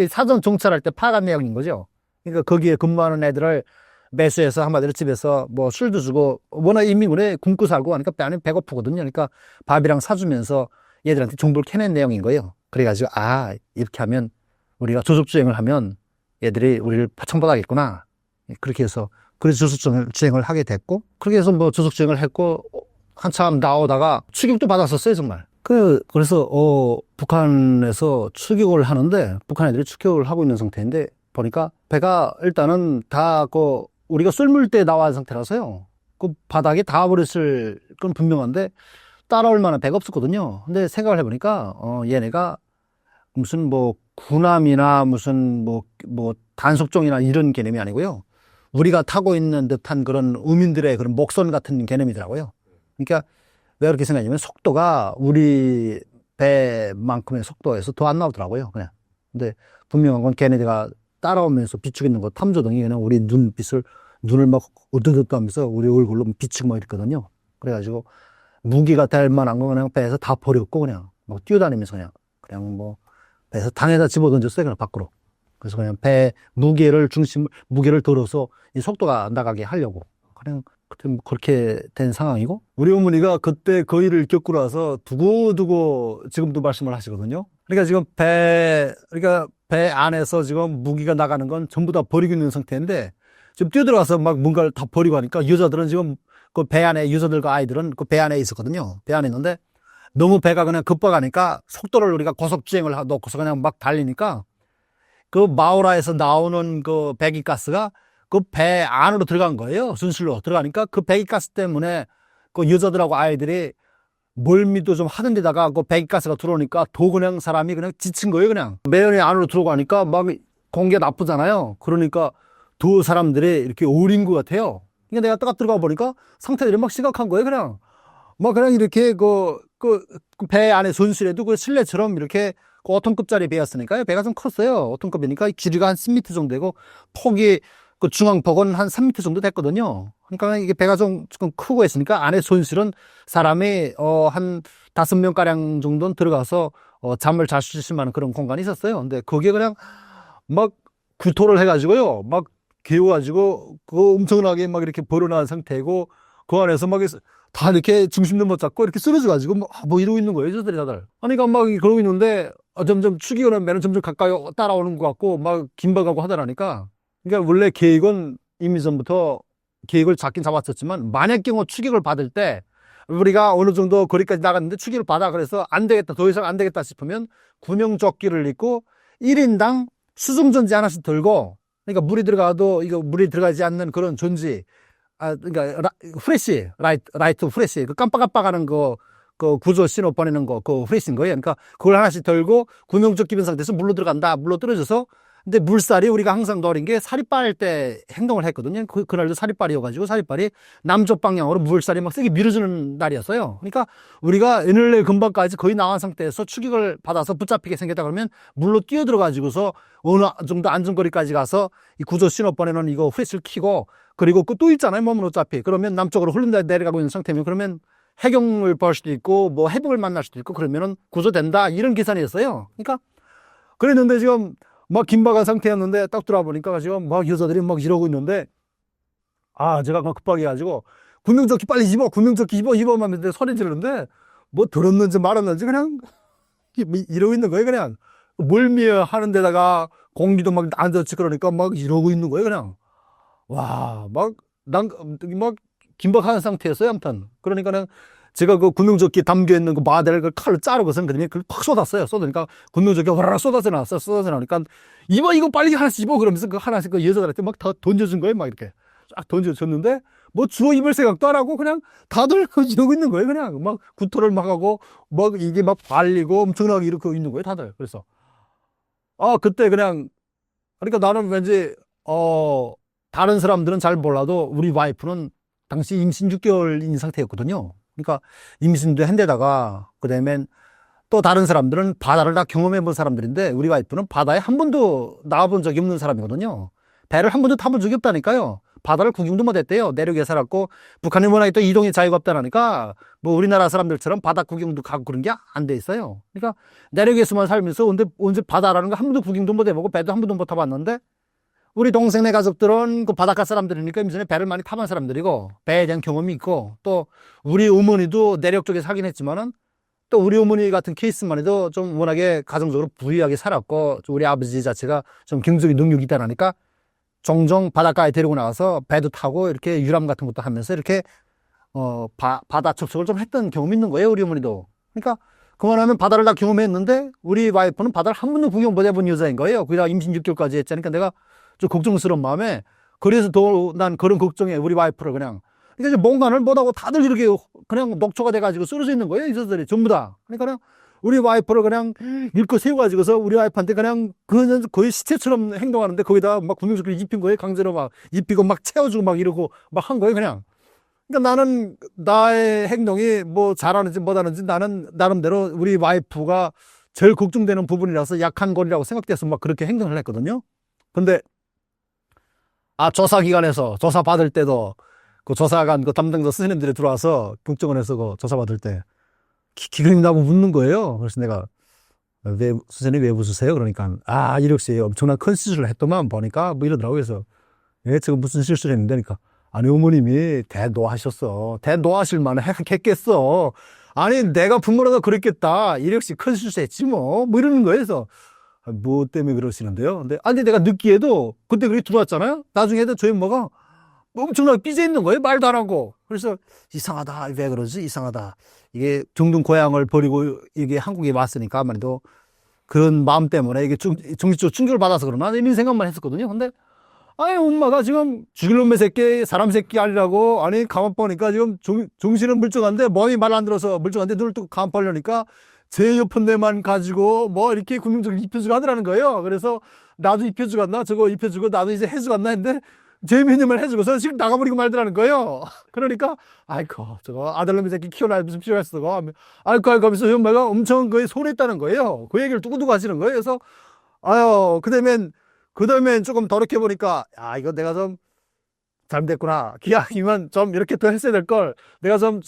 사전 정찰할 때 파악한 내용인 거죠. 그러니까 거기에 근무하는 애들을 매수해서 한마디로 집에서 뭐 술도 주고, 워낙 인민군에 굶고 살고 하니까 배안이 배고프거든요. 그러니까 밥이랑 사주면서 얘들한테 정보를 캐낸 내용인 거예요. 그래가지고 이렇게 하면 우리가 조속주행을 하면 얘들이 우리를 처벌하겠구나. 그렇게 해서 그래서 조속주행을 하게 됐고, 그렇게 해서 뭐 조속주행을 했고, 한참 나오다가 추격도 받았었어요, 정말. 그래서 북한에서 추격을 하는데, 북한 애들이 추격을 하고 있는 상태인데, 보니까 배가 일단은 다 우리가 쏠물 때 나와 있는 상태라서요. 그 바닥에 닿아버렸을 건 분명한데 따라올 만한 배가 없었거든요. 근데 생각을 해보니까 얘네가 무슨 뭐 군함이나 무슨 뭐 단속종이나 이런 개념이 아니고요. 우리가 타고 있는 듯한 그런 의민들의 그런 목선 같은 개념이더라고요. 그러니까 왜 그렇게 생각하냐면 속도가 우리 배만큼의 속도에서 더 안 나오더라고요, 그냥. 근데 분명한 건 걔네가 따라오면서 비추고 있는 거, 탐조등이 그냥 우리 눈을 막 어두둑 하면서 우리 얼굴로 비추고 막 이랬거든요. 그래가지고 무기가 될 만한 거 그냥 배에서 다 버렸고 그냥 막 뛰어다니면서 그냥 뭐 배에서 당에다 집어 던졌어요, 그냥 밖으로. 그래서 그냥 배 무게를 들어서 이 속도가 안 나가게 하려고. 그냥 그때 뭐 그렇게 된 상황이고, 우리 어머니가 그때 그 일을 겪고 나서 두고두고 지금도 말씀을 하시거든요. 그러니까 지금 배 안에서 지금 무기가 나가는 건 전부 다 버리고 있는 상태인데, 지금 뛰어들어가서 막 뭔가를 다 버리고 하니까 여자들은 지금 그 배 안에, 여자들과 아이들은 그 배 안에 있었거든요. 배 안에 있는데 너무 배가 그냥 급박하니까 속도를 우리가 고속주행을 놓고서 그냥 막 달리니까 그 마우라에서 나오는 그 배기가스가 그 배 안으로 들어간 거예요. 순실로 들어가니까 그 배기가스 때문에 그 여자들하고 아이들이 멀미도 좀 하는 데다가 그 배기가스가 들어오니까 도 그냥 사람이 그냥 지친 거예요. 그냥 매연이 안으로 들어가니까 막 공기가 나쁘잖아요. 그러니까 두 사람들이 이렇게 오린 것 같아요. 그러니까 내가 딱 들어가 보니까 상태들이 막 심각한 거예요. 그냥 막 그냥 이렇게 그 배 안에 손실에도 그 실내처럼 이렇게 그 5톤급짜리 배였으니까요. 배가 좀 컸어요. 5톤급이니까 길이가 한 10m 정도 되고 폭이 그 중앙폭은 한 3m 정도 됐거든요. 그러니까 이게 배가 좀 크고 했으니까 안에 손실은 사람이 한 5명 가량 정도는 들어가서 잠을 잘 수 있을 만한 그런 공간이 있었어요. 근데 거기에 그냥 막 구토를 해가지고요. 막 개워가지고 그 엄청나게 막 이렇게 벌어나간 상태고 그 안에서 막 다 이렇게 중심도 못 잡고 이렇게 쓰러져가지고 뭐 이러고 있는 거예요, 저들이 다들. 그러니까 막 그러고 있는데 점점 축이 오면 점점 가까이 따라오는 것 같고 막 긴박하고 하더라니까. 그러니까 원래 계획은 이미 전부터 계획을 잡긴 잡았었지만 만약 경우 추격을 받을 때 우리가 어느 정도 거리까지 나갔는데 추격을 받아 그래서 안 되겠다, 더 이상 안 되겠다 싶으면 구명조끼를 입고 1인당 수중전지 하나씩 들고, 그러니까 물이 들어가도 이거 물이 들어가지 않는 그런 전지, 그러니까 프레시 라이트 프레시 그 깜빡깜빡하는 그 구조 신호 보내는 그 프레시인 거예요. 그러니까 그걸 하나씩 들고 구명조끼 입은 상태에서 물로 들어간다. 물로 떨어져서 근데 물살이 우리가 항상 노린 게 살이 빠를 때 행동을 했거든요. 그날도 살이 빠리여가지고 살이빨이 남쪽 방향으로 물살이 막 세게 밀어주는 날이었어요. 그러니까 우리가 에너지 근방까지 거의 나간 상태에서 추격을 받아서 붙잡히게 생겼다 그러면 물로 뛰어들어가지고서 어느 정도 안전거리까지 가서 이 구조 신호 보내는 이거 프레시를 켜고 그리고 그 또 있잖아요. 몸은 어차피. 그러면 남쪽으로 흘러 내려가고 있는 상태면 그러면 해경을 볼 수도 있고 뭐 해북을 만날 수도 있고 그러면은 구조된다. 이런 계산이었어요. 그러니까 그랬는데 지금 막 긴박한 상태였는데 딱 들어와 보니까 지금 막 여자들이 막 이러고 있는데 제가 막 급하게 해가지고 구명조끼 빨리 입어, 구명조끼 입어 하면서 소리 지르는데 뭐 들었는지 말았는지 그냥 이러고 있는 거예요. 그냥 멀미에 하는 데다가 공기도 막 안 좋지 그러니까 막 이러고 있는 거예요. 그냥 와, 막 긴박한 상태였어요. 아무튼 그러니까는 제가 그 구명조끼 담겨 있는 그 마대를 그 칼로 자르고선 그다음에 그걸 팍 쏟았어요. 쏟으니까 구명조끼가 와라락 쏟아져 나왔어. 쏟아져 나오니까 이거 빨리 하나씩 입어 그러면서 그 하나씩 그 여자들한테 막 다 던져준 거예요. 막 이렇게 쫙 던져줬는데 뭐 주워 입을 생각도 안 하고 그냥 다들 이러고 있는 거예요. 그냥 막 구토를 막 하고 막 이게 막 발리고 엄청나게 이렇게 있는 거예요. 다들. 그래서 그때 그냥 그러니까 나는 왠지 다른 사람들은 잘 몰라도 우리 와이프는 당시 임신 6개월인 상태였거든요. 그러니까 임신도 한 데다가 그다음에 또 다른 사람들은 바다를 다 경험해 본 사람들인데 우리 와이프는 바다에 한 번도 나와본 적이 없는 사람이거든요. 배를 한 번도 타본 적이 없다니까요. 바다를 구경도 못 했대요. 내륙에 살았고 북한이 워낙에 또 이동의 자유가 없다니까 뭐 우리나라 사람들처럼 바다 구경도 가고 그런 게 안 돼 있어요. 그러니까 내륙에서만 살면서 언제 바다라는 거 한 번도 구경도 못 해보고 배도 한 번도 못 타봤는데 우리 동생네 가족들은 그 바닷가 사람들이니까 임전에 배를 많이 타본 사람들이고 배에 대한 경험이 있고 또 우리 어머니도 내륙 쪽에 살긴 했지만은 또 우리 어머니 같은 케이스만 해도 좀 워낙에 가정적으로 부유하게 살았고 우리 아버지 자체가 좀 경제적인 능력이 있다니까 종종 바닷가에 데리고 나가서 배도 타고 이렇게 유람 같은 것도 하면서 이렇게 바다 접촉을 좀 했던 경험이 있는 거예요. 우리 어머니도. 그러니까 그만하면 바다를 다 경험했는데 우리 와이프는 바다를 한 번도 구경 못 해본 여자인 거예요. 거기다 임신 6개월까지 했자니까 내가 좀 걱정스러운 마음에 그래서 더 난 그런 걱정에 우리 와이프를 그냥 그러니까 뭔가를 못하고 다들 이렇게 그냥 녹초가 돼가지고 쓰러져 있는 거예요. 이 여자들이 전부 다. 그러니까 그냥 우리 와이프를 그냥 일껏 세워가지고서 우리 와이프한테 그냥 거의 시체처럼 행동하는데 거기다 막 구명조끼를 입힌 거예요. 강제로 막 입히고 막 채워주고 막 이러고 막 한 거예요. 그냥. 그러니까 나는 나의 행동이 뭐 잘하는지 못하는지 나는 나름대로 우리 와이프가 제일 걱정되는 부분이라서 약한 거리라고 생각돼서 막 그렇게 행동을 했거든요. 근데 조사기관에서 조사 받을 때도 그 조사관 그 담당자 선생님들이 들어와서 국정원에서 그 조사 받을 때 기근이 나고 묻는 거예요. 그래서 내가 선생님 왜 웃으세요? 그러니까 이력서에 엄청난 큰 실수를 했더만 보니까 뭐 이러더라고요. 그래서 지금 무슨 실수를 했는데 그러니까 아니 어머님이 대노하셨어. 대노하실 만은 했겠어. 아니 내가 부모라도 그랬겠다. 이력시 큰 실수했지 뭐 이러는 거예요. 그래서 뭐 때문에 그러시는데요? 근데 아니 내가 느끼에도 그때 그렇게 들어왔잖아요. 나중에도 저희 엄마가 엄청나게 삐져 있는 거예요. 말도 안 하고. 그래서 이상하다. 왜 그러지? 이상하다. 이게 중동 고향을 버리고 이게 한국에 왔으니까 아무래도 그런 마음 때문에 이게 정신적으로 충격을 받아서 그러나 이런 생각만 했었거든요. 근데 아니, 엄마가 지금 죽일 놈의 새끼, 사람 새끼 아니라고. 아니, 가만 보니까 지금 정신은 멀쩡한데, 몸이 말 안 들어서 멀쩡한데, 눈을 뜨고 가만 보려니까, 제 옆은 데만 가지고, 뭐, 이렇게 군중적으로 입혀주고 하더라는 거예요. 그래서, 나도 입혀주고 갔나? 저거 입혀주고, 나도 이제 해주고 갔나? 했는데, 재미있는 해주고서 지금 나가버리고 말더라는 거예요. 그러니까, 아이고, 저거 아들놈의 새끼 키워놔야 무슨 필요했어. 아이고, 하면서 엄마가 엄청 거의 손했다는 거예요. 그 얘기를 두고두고 하시는 거예요. 그래서, 아유, 그 다음엔 조금 돌이켜보니까, 야, 이거 내가 좀 잘못됐구나. 기왕이면 좀 이렇게 더 했어야 될 걸. 내가 좀,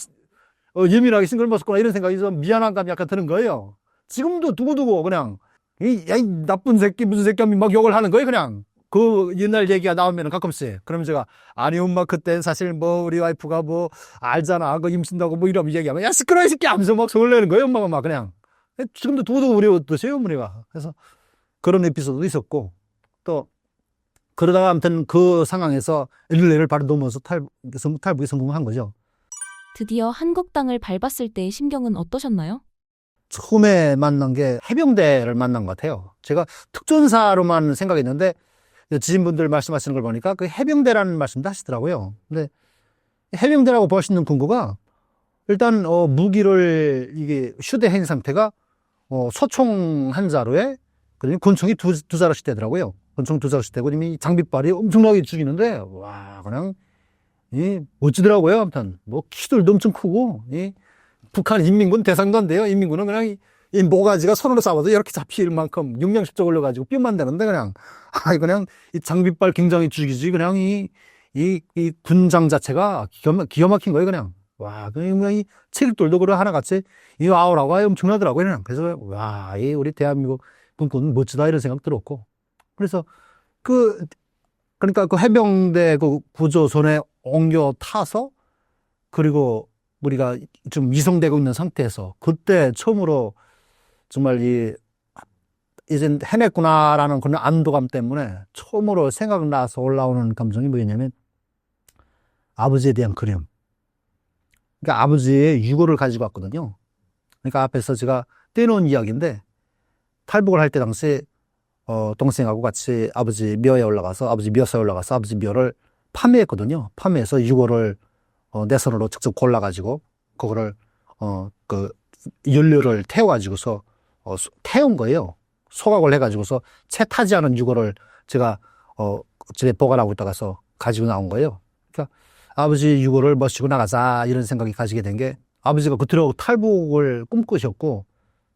예민하게 싱글머스구나. 이런 생각이 좀 미안한 감이 약간 드는 거예요. 지금도 두고두고 그냥, 야, 이 나쁜 새끼, 무슨 새끼 하면 막 욕을 하는 거예요, 그냥. 그 옛날 얘기가 나오면 가끔씩. 그러면 제가, 아니, 엄마, 그때 사실 뭐, 우리 와이프가 뭐, 알잖아. 그 임신다고 뭐 이러면 얘기하면, 야, 시끄러워, 이 새끼 하면서 막 속을 내는 거예요, 엄마가 막 그냥. 지금도 두고두고 우리 드세요, 어머니가. 그래서 그런 에피소드도 있었고, 또, 그러다가 아무튼 그 상황에서 일레를 바로 넘어서 탈북에 성공한 거죠. 드디어 한국 땅을 밟았을 때의 심경은 어떠셨나요? 처음에 만난 게 해병대를 만난 것 같아요. 제가 특전사로만 생각했는데, 지인분들 말씀하시는 걸 보니까 그 해병대라는 말씀도 하시더라고요. 근데 해병대라고 볼 수 있는 근거가 일단 무기를 이게 휴대한 상태가 소총 한 자루에 그다음에 권총이 두 자루씩 되더라고요. 권총 두 자루씩 되고 이미 장비빨이 엄청나게 죽이는데 와 그냥 멋지더라고요. 아무튼 뭐 키들도 엄청 크고 북한 인민군 대상도 안 돼요. 인민군은 그냥 이 모가지가 손으로 잡아도 이렇게 잡힐 만큼 육량십자 올려가지고 뼈만 되는데 그냥 그냥 이 장비빨 굉장히 죽이지 그냥 이 군장 자체가 기가 막힌 거예요 그냥. 와 그냥 이 체격들도 그래 하나같이 이 아우라고 엄청나더라고요 그냥. 그래서 와 이 우리 대한민국 군군 멋지다 이런 생각 들었고. 그래서 그러니까 그 해병대 그 구조선에 옮겨 타서 그리고 우리가 좀 위성되고 있는 상태에서 그때 처음으로 정말 이젠 해냈구나라는 그런 안도감 때문에 처음으로 생각나서 올라오는 감정이 뭐였냐면 아버지에 대한 그리움. 그러니까 아버지의 유고를 가지고 왔거든요. 그러니까 앞에서 제가 떼놓은 이야기인데 탈북을 할 때 당시 동생하고 같이 아버지 묘에 올라가서 아버지 묘사에 올라가서 아버지 묘를 파묘했거든요. 파묘해서 유고를 내 손으로 직접 골라가지고 그거를 그 연료를 태워가지고서 태운 거예요. 소각을 해가지고서 채 타지 않은 유고를 제가 집에 보관하고 있다가서 가지고 나온 거예요. 그러니까 아버지 유고를 모시고 나가자 이런 생각이 가지게 된 게 아버지가 그토록 탈북을 꿈꾸셨고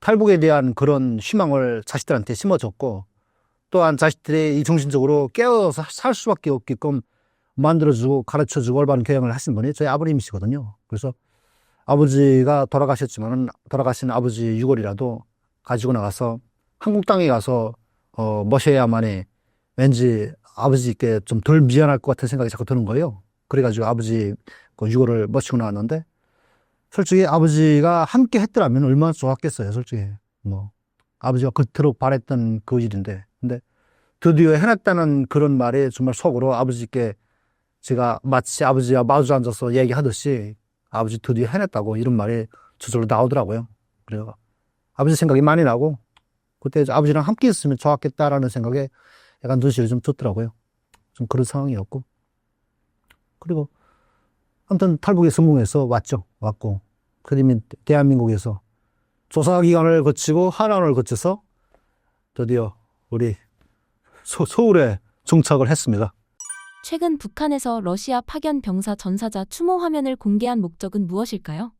탈북에 대한 그런 희망을 자식들한테 심어줬고 또한 자식들이 이 정신적으로 깨어서 살 수밖에 없게끔 만들어주고 가르쳐주고 올바른 교양을 하신 분이 저희 아버님이시거든요. 그래서 아버지가 돌아가셨지만은 돌아가신 아버지 유골이라도 가지고 나가서 한국 땅에 가서 모셔야만이 왠지 아버지께 좀 덜 미안할 것 같은 생각이 자꾸 드는 거예요. 그래가지고 아버지 그 유골을 모시고 나왔는데 솔직히 아버지가 함께 했더라면 얼마나 좋았겠어요. 솔직히 뭐 아버지가 그토록 바랬던 그 일인데 근데 드디어 해냈다는 그런 말에 정말 속으로 아버지께 제가 마치 아버지와 마주 앉아서 얘기하듯이 아버지 드디어 해냈다고 이런 말이 저절로 나오더라고요. 그래서 아버지 생각이 많이 나고 그때 아버지랑 함께 있으면 좋았겠다라는 생각에 약간 눈시울이 좀 떴더라고요. 좀 그런 상황이었고 그리고 아무튼 탈북에 성공해서 왔고 그러면 대한민국에서 조사기관을 거치고 한원을 거쳐서 드디어 우리 서울에 정착을 했습니다. 최근 북한에서 러시아 파견 병사 전사자 추모 화면을 공개한 목적은 무엇일까요?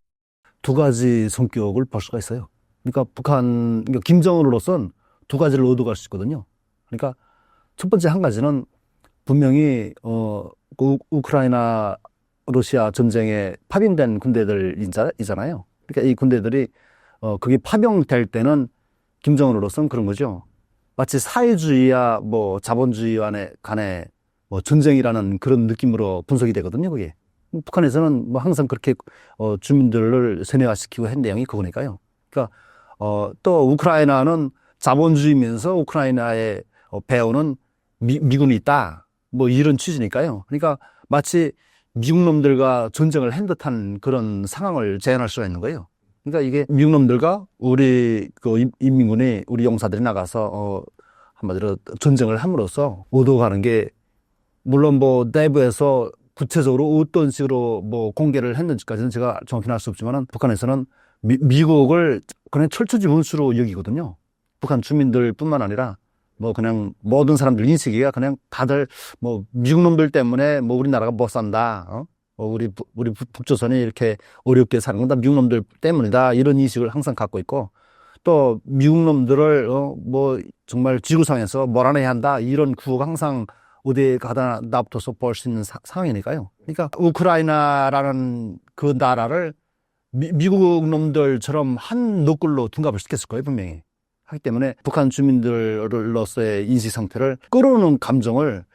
두 가지 성격을 볼 수가 있어요. 그러니까 그러니까 김정은으로서는 두 가지를 얻어갈 수 있거든요. 그러니까 첫 번째 한 가지는 분명히 우크라이나 러시아 전쟁에 파병된 군대들이잖아요. 그러니까 이 군대들이 그게 파병될 때는 김정은으로서는 그런 거죠. 마치 사회주의와 뭐 자본주의 간의 뭐 전쟁이라는 그런 느낌으로 분석이 되거든요. 그게 북한에서는 뭐 항상 그렇게 주민들을 세뇌화시키고 한 내용이 그거니까요. 그러니까 또 우크라이나는 자본주의면서 우크라이나에 배우는 미군이 있다. 뭐 이런 취지니까요. 그러니까 마치 미국 놈들과 전쟁을 한 듯한 그런 상황을 재현할 수가 있는 거예요. 그러니까 이게 미국 놈들과 우리 그 인민군이 우리 용사들이 나가서 한마디로 전쟁을 함으로써 얻어가는 게 물론 뭐 내부에서 구체적으로 어떤 식으로 뭐 공개를 했는지까지는 제가 정확히는 알 수 없지만은 북한에서는 미국을 그냥 철저히 원수로 여기거든요. 북한 주민들뿐만 아니라 뭐 그냥 모든 사람들 인식이가 그냥 다들 뭐 미국 놈들 때문에 뭐 우리나라가 못 산다. 뭐 우리 북조선이 이렇게 어렵게 사는 건 다 미국 놈들 때문이다. 이런 인식을 항상 갖고 있고 또 미국 놈들을 뭐 정말 지구상에서 몰아내야 한다. 이런 구호가 항상 어디에 가다 납둬서 볼 수 있는 상황이니까요. 그러니까 우크라이나라는 그 나라를 미국 놈들처럼 한 노끌로 둔갑을 시켰을 거예요, 분명히. 하기 때문에 북한 주민들로서의 인식 상태를 끌어오는 감정을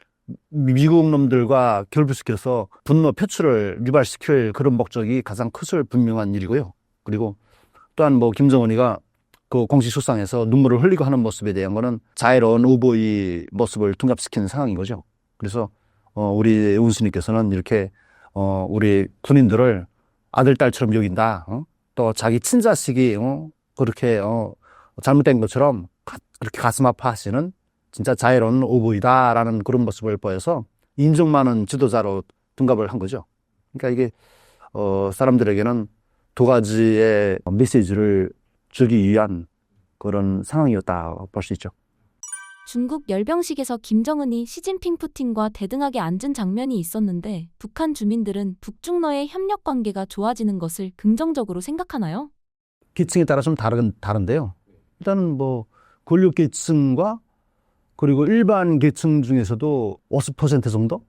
미국 놈들과 결부시켜서 분노 표출을 유발시킬 그런 목적이 가장 크실 분명한 일이고요. 그리고 또한 뭐 김정은이가 그 공식 수상에서 눈물을 흘리고 하는 모습에 대한 거는 자애로운 우보의 모습을 둔갑시키는 상황인 거죠. 그래서 우리 운수님께서는 이렇게 우리 군인들을 아들, 딸처럼 여긴다. 또 자기 친자식이 그렇게 잘못된 것처럼 그렇게 가슴 아파하시는 진짜 자애로운 오보이다라는 그런 모습을 보여서 인정 많은 지도자로 둔갑을 한 거죠. 그러니까 이게 사람들에게는 두 가지의 메시지를 주기 위한 그런 상황이었다 볼 수 있죠. 중국 열병식에서 김정은이 시진핑 푸틴과 대등하게 앉은 장면이 있었는데 북한 주민들은 북중러의 협력 관계가 좋아지는 것을 긍정적으로 생각하나요? 계층에 따라 좀 다른데요. 일단은 뭐 권력 계층과 그리고 일반 계층 중에서도 50% 정도?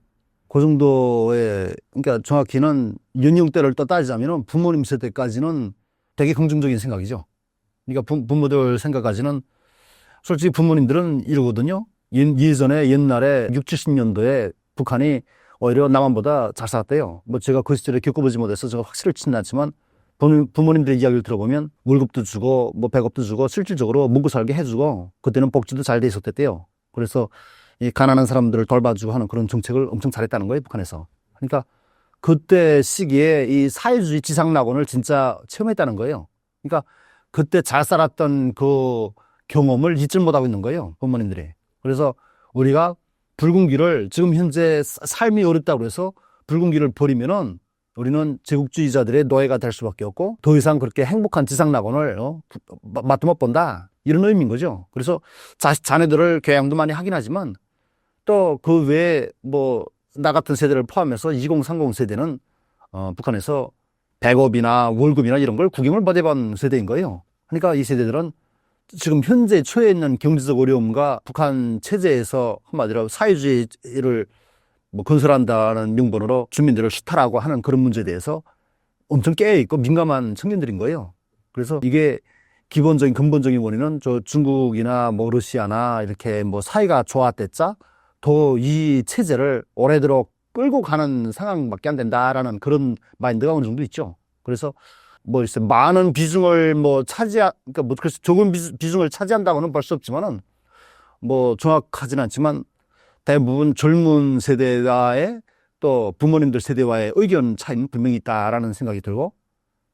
그 정도의, 그러니까 정확히는 연령대를 따지자면 부모님 세대까지는 되게 긍정적인 생각이죠. 그러니까 부모들 생각까지는 솔직히 부모님들은 이러거든요. 예전에 옛날에 6, 70년도에 북한이 오히려 남한보다 잘 살았대요. 뭐 제가 그 시절에 겪어보지 못해서 제가 확실히 않지만 부모님들의 이야기를 들어보면 월급도 주고 뭐 배급도 주고 실질적으로 먹고 살게 해주고 그때는 복지도 잘 돼 있었대요. 그래서 이 가난한 사람들을 돌봐주고 하는 그런 정책을 엄청 잘했다는 거예요, 북한에서. 그러니까 그때 시기에 이 사회주의 지상낙원을 진짜 체험했다는 거예요. 그러니까 그때 잘 살았던 그 경험을 잊질 못하고 있는 거예요, 부모님들이. 그래서 우리가 붉은 길을 지금 현재 삶이 어렵다고 해서 붉은 길을 버리면은 우리는 제국주의자들의 노예가 될 수밖에 없고 더 이상 그렇게 행복한 지상낙원을 맛도 못 본다. 이런 의미인 거죠. 그래서 자녀들을 교양도 많이 하긴 하지만 또 그 외에 뭐 나 같은 세대를 포함해서 2030 세대는 북한에서 배급이나 월급이나 이런 걸 구경을 못 해본 세대인 거예요. 그러니까 이 세대들은 지금 현재 처해 있는 경제적 어려움과 북한 체제에서 한마디로 사회주의를 뭐 건설한다는 명분으로 주민들을 수탈하고 하는 그런 문제에 대해서 엄청 깨어있고 민감한 청년들인 거예요. 그래서 이게 기본적인 근본적인 원인은 저 중국이나 뭐 러시아나 이렇게 뭐 사이가 좋았댔자 더 이 체제를 오래도록 끌고 가는 상황밖에 안 된다라는 그런 마인드가 어느 정도 있죠. 그래서 뭐 있어요. 많은 비중을 뭐 그러니까 뭐 그래서 적은 비중을 차지한다고는 볼 수 없지만은 뭐 정확하진 않지만 대부분 젊은 세대와의 또 부모님들 세대와의 의견 차이는 분명히 있다라는 생각이 들고,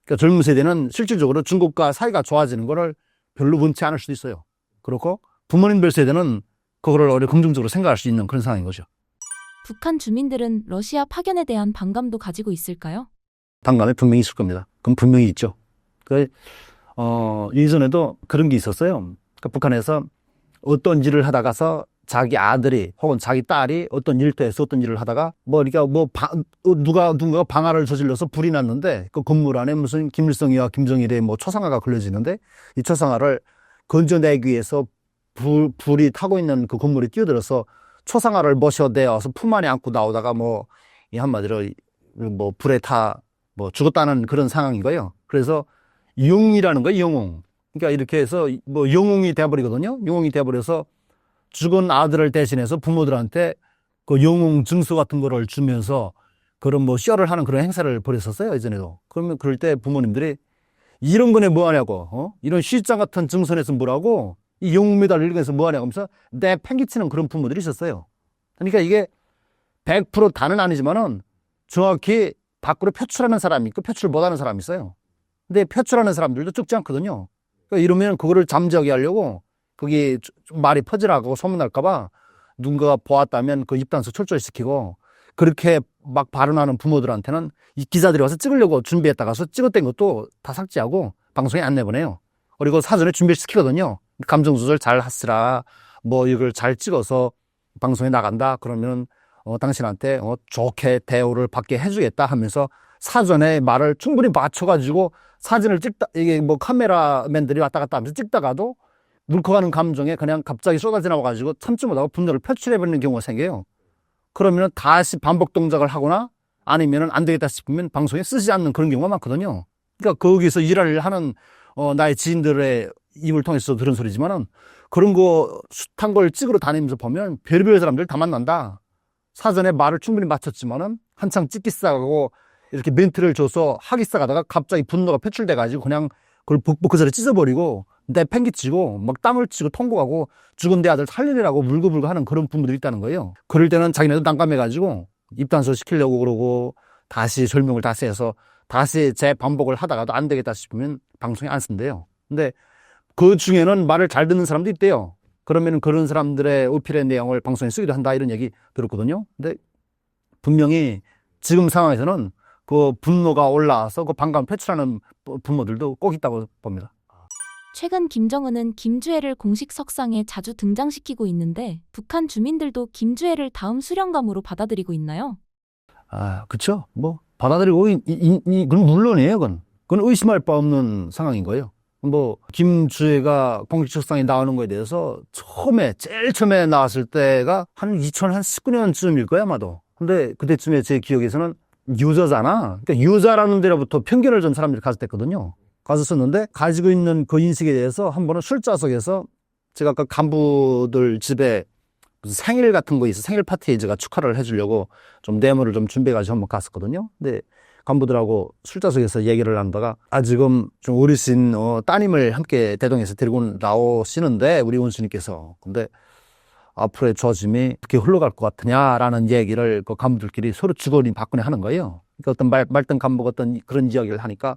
그러니까 젊은 세대는 실질적으로 중국과 사이가 좋아지는 거를 별로 원치 않을 수도 있어요. 그렇고 부모님들 세대는 그거를 오히려 긍정적으로 생각할 수 있는 그런 상황인 거죠. 북한 주민들은 러시아 파견에 대한 반감도 가지고 있을까요? 반감이 분명히 있을 겁니다. 그건 분명히 있죠. 예전에도 그런 게 있었어요. 그러니까 북한에서 어떤 일을 하다가서 자기 아들이 혹은 자기 딸이 어떤 일터에서 어떤 일을 하다가 누군가가 방화를 저질러서 불이 났는데 그 건물 안에 무슨 김일성이와 김정일의 뭐 초상화가 걸려지는데 이 초상화를 건져내기 위해서 불이 타고 있는 그 건물에 뛰어들어서 초상화를 모셔내어서 품 안에 안고 나오다가 이 한마디로 불에 죽었다는 그런 상황인 거예요. 그래서 영웅이라는 거예요, 영웅. 그러니까 이렇게 해서 영웅이 돼버리거든요. 영웅이 돼버려서 죽은 아들을 대신해서 부모들한테 그 영웅 증서 같은 거를 주면서 그런 쇼를 하는 그런 행사를 벌였었어요, 예전에도. 그러면 그럴 때 부모님들이 이런 거네 뭐 하냐고, 이런 시장 같은 증선에서 뭐라고, 이 영웅 메달을 이런 거에서 뭐 하냐고 하면서 팽개치는 그런 부모들이 있었어요. 그러니까 이게 100% 다는 아니지만은 정확히 밖으로 표출하는 사람이 있고 표출 못하는 사람이 있어요. 근데 표출하는 사람들도 적지 않거든요. 그러니까 이러면 그거를 잠재하게 하려고 그게 말이 퍼지라고 소문날까봐 누군가가 보았다면 그 입단서 철저시키고 그렇게 막 발언하는 부모들한테는 이 기자들이 와서 찍으려고 준비했다가서 찍었던 것도 다 삭제하고 방송에 안 내보내요. 그리고 사전에 준비시키거든요. 감정 조절 잘 하시라. 뭐 이걸 잘 찍어서 방송에 나간다. 그러면 당신한테 좋게 대우를 받게 해주겠다 하면서 사전에 말을 충분히 맞춰가지고 사진을 찍다, 이게 뭐 카메라맨들이 왔다 갔다 하면서 찍다가도 물커가는 감정에 그냥 갑자기 쏟아져 나와가지고 참지 못하고 분노를 표출해버리는 경우가 생겨요. 그러면 다시 반복 동작을 하거나 아니면 안 되겠다 싶으면 방송에 쓰지 않는 그런 경우가 많거든요. 그러니까 거기서 일을 하는 나의 지인들의 입을 통해서 들은 소리지만은 그런 거 숱한 걸 찍으러 다니면서 보면 별의별 사람들 다 만난다. 사전에 말을 충분히 맞췄지만은 한창 찍기 시작하고 이렇게 멘트를 줘서 하기 시작하다가 갑자기 분노가 표출돼가지고 그냥 그걸 복복 그 자리에 찢어버리고 내팽개치고 막 땀을 치고 통곡하고 죽은 내 아들 살리라고 울고불고 하는 그런 부모들이 있다는 거예요. 그럴 때는 자기네도 난감해가지고 입단서 시키려고 그러고 다시 설명을 다시 해서 다시 재반복을 하다가도 안 되겠다 싶으면 방송에 안 쓴대요. 근데 그 중에는 말을 잘 듣는 사람도 있대요. 그러면 그런 사람들의 어필의 내용을 방송에 쓰기도 한다 이런 얘기 들었거든요. 근데 분명히 지금 상황에서는 그 분노가 올라와서 그 반감을 표출하는 부모들도 꼭 있다고 봅니다. 최근 김정은은 김주애를 공식 석상에 자주 등장시키고 있는데 북한 주민들도 김주애를 다음 수령감으로 받아들이고 있나요? 그쵸. 뭐, 받아들이고, 그건 물론이에요, 그건 의심할 바 없는 상황인 거예요. 뭐, 김주애가 공식 석상에 나오는 거에 대해서 제일 처음에 나왔을 때가 한 2019년쯤일 거야, 아마도. 근데 그때쯤에 제 기억에서는 유저잖아. 그러니까 유자라는 데로부터 편견을 전 사람들이 가졌댔거든요 가서 썼는데 가지고 있는 그 인식에 대해서 한 번은 술자석에서 제가 아까 간부들 집에 무슨 생일 같은 거 있어 생일 파티에 제가 축하를 해주려고 좀 뇌물을 좀 준비해가지고 한번 갔었거든요. 근데 간부들하고 술자석에서 얘기를 나누다가 지금 좀 어르신 따님을 함께 대동해서 데리고 나오시는데 우리 원수님께서 근데 앞으로의 조짐이 어떻게 흘러갈 것 같으냐라는 얘기를 그 간부들끼리 서로 주거니 받거니 하는 거예요. 그러니까 어떤 말단 간부가 어떤 그런 이야기를 하니까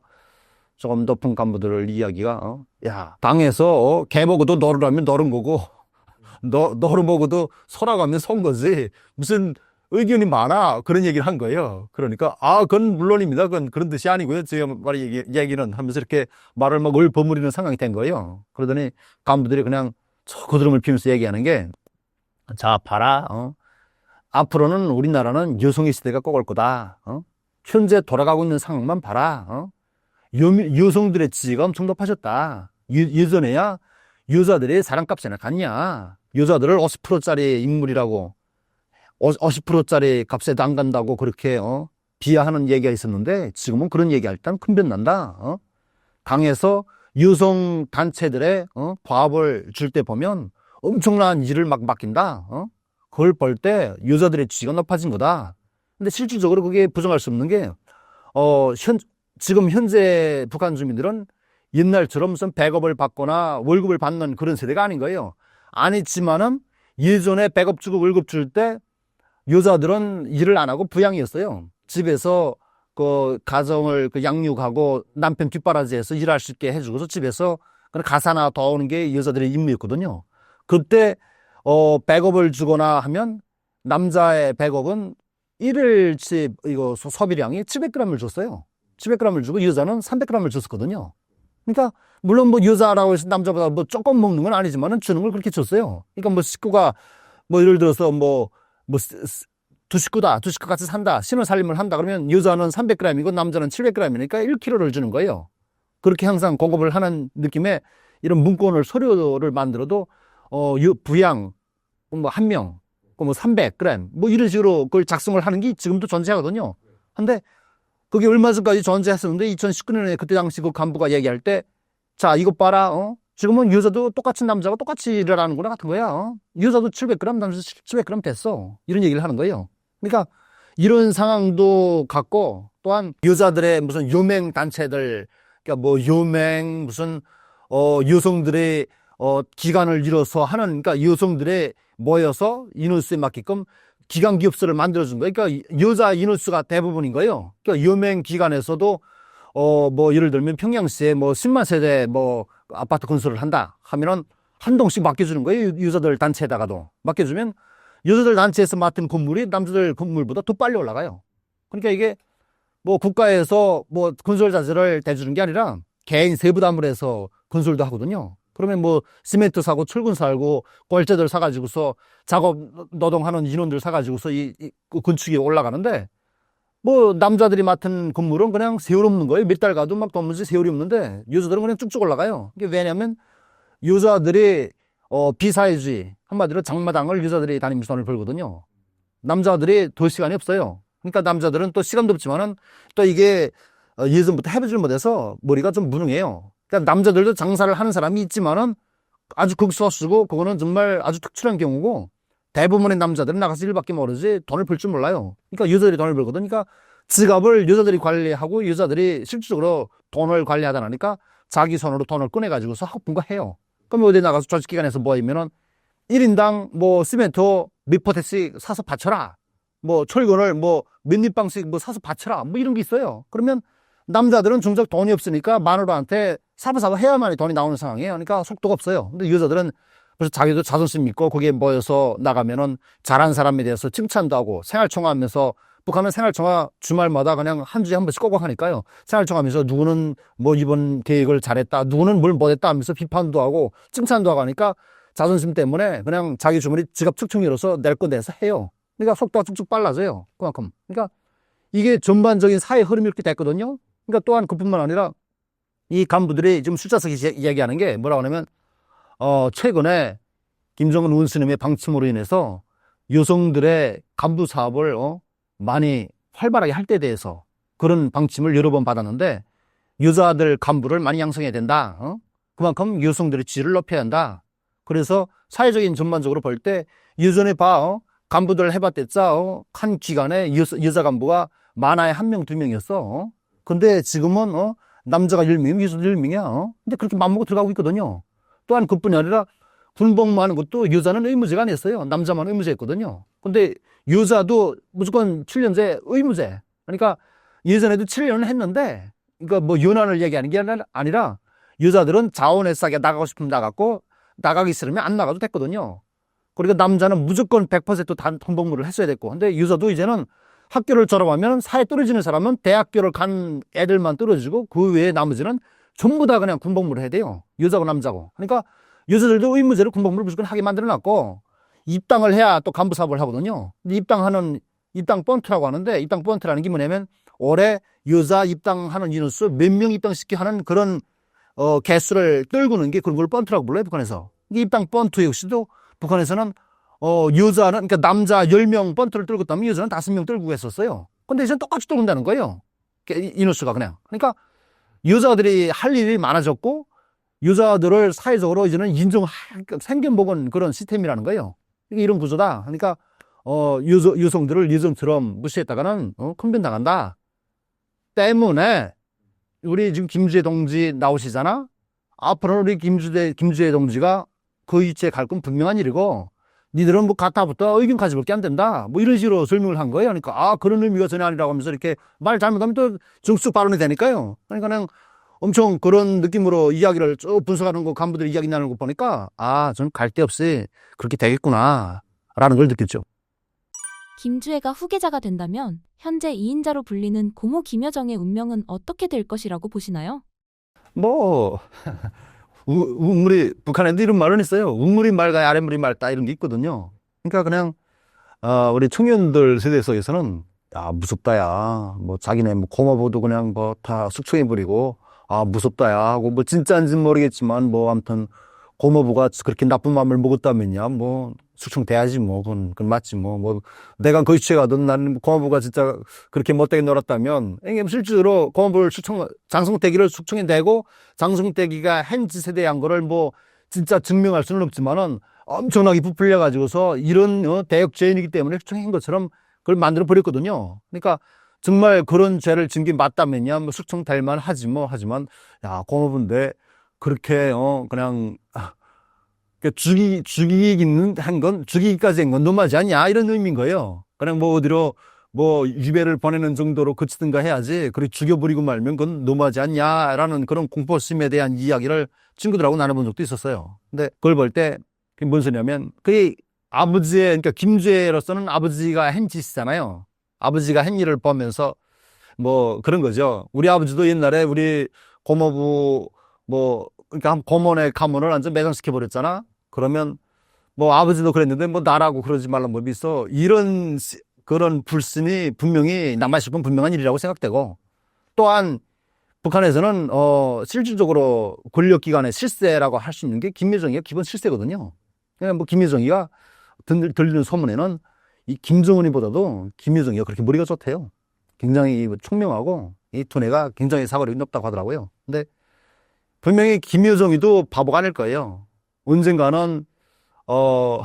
조금 높은 간부들 이야기가 야 당에서 개 먹어도 너를 하면 너른 거고 너를 먹어도 소라고 하면 선 거지 무슨 의견이 많아 그런 얘기를 한 거예요. 그러니까 그건 물론입니다. 그건 그런 뜻이 아니고요. 제가 말이 얘기는 하면서 이렇게 말을 막 얼버무리는 상황이 된 거예요. 그러더니 간부들이 그냥 고드름을 피우면서 얘기하는 게 자 봐라 앞으로는 우리나라는 여성의 시대가 꼭 올 거다. 현재 돌아가고 있는 상황만 봐라. 여성들의 지위가 엄청 높아졌다. 예전에야 여자들이 사람값이나 갔냐. 여자들을 50%짜리 인물이라고 50%짜리 값에도 안 간다고 그렇게 비하하는 얘기가 있었는데 지금은 그런 얘기할 때는 큰 변 난다. 당에서 여성 단체들의 과업을 줄 때 보면 엄청난 일을 막 맡긴다. 그걸 볼 때 여자들의 지위가 높아진 거다. 근데 실질적으로 그게 부정할 수 없는 게 지금 현재 북한 주민들은 옛날처럼 무슨 백업을 받거나 월급을 받는 그런 세대가 아닌 거예요. 아니지만은 예전에 백업 주고 월급 줄 때 여자들은 일을 안 하고 부양이었어요. 집에서 그 가정을 양육하고 남편 뒷바라지해서 일할 수 있게 해주고서 집에서 그냥 가사나 도우는 게 여자들의 임무였거든요. 그때 백업을 주거나 하면 남자의 백업은 일일치 이거 소비량이 700g을 줬어요. 700g을 주고 여자는 300g을 줬었거든요. 그러니까 물론 뭐 여자라고 해서 남자보다 뭐 조금 먹는 건 아니지만은 주는 걸 그렇게 줬어요. 그러니까 뭐 식구가 뭐 예를 들어서 두 식구다. 두 식구 같이 산다. 신혼살림을 한다. 그러면 여자는 300g이고 남자는 700g이니까 1kg를 주는 거예요. 그렇게 항상 공급을 하는 느낌의 이런 문구를 서류를 만들어도 부양 뭐 한 명, 뭐 300g 뭐 이런 식으로 그걸 작성을 하는 게 지금도 존재하거든요. 근데 그게 얼마 전까지 존재했었는데 2019년에 그때 당시 그 간부가 얘기할 때 자 이것 봐라 지금은 여자도 똑같은 남자가 똑같이 일을 하는구나 같은 거야. 여자도 700g 남자도 700g 됐어 이런 얘기를 하는 거예요. 그러니까 이런 상황도 갖고 또한 여자들의 무슨 요맹 단체들 그러니까 뭐 요맹 무슨 여성들의 기관을 이뤄서 하는 그러니까 여성들의 모여서 인원수에 맞게끔 기관 기업소를 만들어준 거예요. 그러니까 여자 인원수가 대부분인 거예요. 그러니까 여맹 기관에서도 뭐 예를 들면 평양시에 뭐 10만 세대 뭐 아파트 건설을 한다 하면은 한 동씩 맡겨주는 거예요. 여자들 단체에다가도 맡겨주면 여자들 단체에서 맡은 건물이 남자들 건물보다 더 빨리 올라가요. 그러니까 이게 뭐 국가에서 뭐 건설 자재를 대주는 게 아니라 개인 세부담을 해서 건설도 하거든요. 그러면 뭐 시멘트 사고 철근 사고 꼴재들 사가지고서 작업 노동하는 인원들 사가지고서 이 건축이 올라가는데 뭐 남자들이 맡은 건물은 그냥 세월 없는 거예요. 몇 달 가도 막 도무지 세월이 없는데 여자들은 그냥 쭉쭉 올라가요. 이게 왜냐면 여자들이 비사회주의 한마디로 장마당을 여자들이 다니면서 돈을 벌거든요. 남자들이 더 시간이 없어요. 그러니까 남자들은 또 시간도 없지만은 또 이게 예전부터 해보질 못해서 머리가 좀 무능해요. 그러니까 남자들도 장사를 하는 사람이 있지만은 아주 극소수고 그거는 정말 아주 특출한 경우고 대부분의 남자들은 나가서 일밖에 모르지 돈을 벌 줄 몰라요. 그러니까 여자들이 돈을 벌거든. 그러니까 지갑을 여자들이 관리하고 여자들이 실질적으로 돈을 관리하다 보니까 자기 손으로 돈을 꺼내가지고서 하고 분가해요. 그럼 어디 나가서 조직기관에서 모이면은 1인당 뭐 시멘트 몇 포대씩 사서 바쳐라. 뭐 철근을 뭐 몇 립방씩 뭐 사서 바쳐라. 뭐 이런 게 있어요. 그러면 남자들은 정작 돈이 없으니까 마누라한테 사바사바 해야만이 돈이 나오는 상황이에요. 그러니까 속도가 없어요. 근데 여자들은 그래서 자기도 자존심 있고 거기에 모여서 나가면은 잘한 사람에 대해서 칭찬도 하고 생활총화하면서 북한은 생활총화 주말마다 그냥 한 주에 한 번씩 꼭꼭 하니까요. 생활총화하면서 누구는 뭐 이번 계획을 잘했다, 누구는 뭘 못했다 하면서 비판도 하고 칭찬도 하고 하니까 자존심 때문에 그냥 자기 주머니 지갑 축축 열어서 낼 거 내서 해요. 그러니까 속도가 쭉쭉 빨라져요. 그만큼. 그러니까 이게 전반적인 사회 흐름이 이렇게 됐거든요. 그러니까 또한 그뿐만 아니라 이 간부들이 지금 숫자석이 이야기하는 게 뭐라고 하냐면 최근에 김정은 원수님의 방침으로 인해서 여성들의 간부 사업을 많이 활발하게 할 때에 대해서 그런 방침을 여러 번 받았는데 여자들 간부를 많이 양성해야 된다. 그만큼 여성들의 지위를 높여야 한다. 그래서 사회적인 전반적으로 볼 때 예전에 간부들 해봤댔자 한 기관에 여자 간부가 많아야 1명, 2명이었어. 근데 지금은 남자가 10명이면 여자도 10명이야. 근데 그렇게 맘먹고 들어가고 있거든요. 또한 그뿐이 아니라 군복무하는 것도 여자는 의무제가 아니었어요. 남자만 의무제였거든요. 근데 여자도 무조건 7년제 의무제. 그러니까 예전에도 7년을 했는데, 그러니까 뭐 연한을 얘기하는 게 아니라 여자들은 자원회사에 나가고 싶으면 나갔고 나가기 싫으면 안 나가도 됐거든요. 그러니까 남자는 무조건 100% 군복무를 했어야 됐고, 근데 여자도 이제는 학교를 졸업하면 사회 떨어지는 사람은 대학교를 간 애들만 떨어지고 그 외에 나머지는 전부 다 그냥 군복무를 해야 돼요. 여자고 남자고. 그러니까 여자들도 의무제로 군복무를 무조건 하게 만들어놨고 입당을 해야 또 간부 사업을 하거든요. 근데 입당 번트라고 하는데 입당 번트라는 게 뭐냐면 올해 여자 입당하는 인원수 몇 명 입당시켜 하는 그런 개수를 떨구는 게 그런 걸 번트라고 불러요. 북한에서. 이 입당 번트 역시도 북한에서는 여자는 그러니까 남자 10명 번트를 떨고 있다면 여자는 5명 떨고 했었어요. 근데 이제는 똑같이 떨군다는 거예요. 인원수가 그냥. 그러니까 여자들이 할 일이 많아졌고 여자들을 사회적으로 이제는 생겨먹은 그런 시스템이라는 거예요. 이런 구조다. 그러니까 여성들을 예전처럼 무시했다가는 큰변 당한다. 때문에 우리 지금 김주혜 동지 나오시잖아. 앞으로는 우리 김주혜 동지가 그 위치에 갈 건 분명한 일이고 니들은 뭐 가타부터 의견 가지고 게 안 된다. 뭐 이런 식으로 설명을 한 거예요. 그러니까 그런 의미가 전혀 아니라고 하면서 이렇게 말 잘못하면 또 정숙 발언이 되니까요. 그러니까 그냥 엄청 그런 느낌으로 이야기를 쭉 분석하는 거 간부들이 이야기 나누는 거 보니까 저는 갈 데 없이 그렇게 되겠구나 라는 걸 느꼈죠. 김주혜가 후계자가 된다면 현재 2인자로 불리는 고모 김여정의 운명은 어떻게 될 것이라고 보시나요? 뭐 우물이 북한에도 이런 말은 있어요. 우물이 맑아야 아랫물이 맑다 이런 게 있거든요. 그러니까 그냥 우리 청년들 세대 속에서는 무섭다 야 뭐 자기네 뭐 고모부도 그냥 뭐 다 숙청해버리고 무섭다 야 하고 뭐 진짜인지는 모르겠지만 뭐 아무튼 고모부가 그렇게 나쁜 마음을 먹었다면야 뭐 숙청돼야지 뭐 그건 맞지 뭐 내가 거기 취해가든 나는 고모부가 진짜 그렇게 못되게 놀았다면 이게 실제로 고모부를 장성택이를 숙청해내고 장성택이가 한 짓에 대한 거를 뭐 진짜 증명할 수는 없지만은 엄청나게 부풀려 가지고서 이런 대역 죄인이기 때문에 숙청한 것처럼 그걸 만들어 버렸거든요. 그러니까 정말 그런 죄를 진 게 맞다면야 뭐 숙청될 만하지 뭐 하지만 고모부인데 그렇게 그냥 죽이기까지 한 건 너무하지 않냐 이런 의미인 거예요. 그냥 뭐 어디로 뭐 유배를 보내는 정도로 그치든가 해야지 그렇게 죽여버리고 말면 그건 너무하지 않냐라는 그런 공포심에 대한 이야기를 친구들하고 나눠본 적도 있었어요. 근데 그걸 볼 때 그게 뭔 소리냐면 그게 아버지의, 그러니까 김주애로서는 아버지가 한 짓이잖아요. 아버지가 한 일을 보면서 뭐 그런 거죠. 우리 아버지도 옛날에 우리 고모부 그러니까 한 고모네 가문을 완전 매장시켜 버렸잖아. 그러면 뭐 아버지도 그랬는데 뭐 나라고 그러지 말란 법이 있어. 이런 그런 불신이 분명히 남아있을 건 분명한 일이라고 생각되고, 또한 북한에서는 실질적으로 권력기관의 실세라고 할 수 있는 게 김여정이가 기본 실세거든요. 그러니까 뭐 김여정이가 들리는 소문에는 이 김정은이보다도 김여정이가 그렇게 머리가 좋대요. 굉장히 총명하고 이 두뇌가 굉장히 사고력이 높다고 하더라고요. 근데 분명히 김여정이도 바보가 아닐 거예요. 언젠가는 어,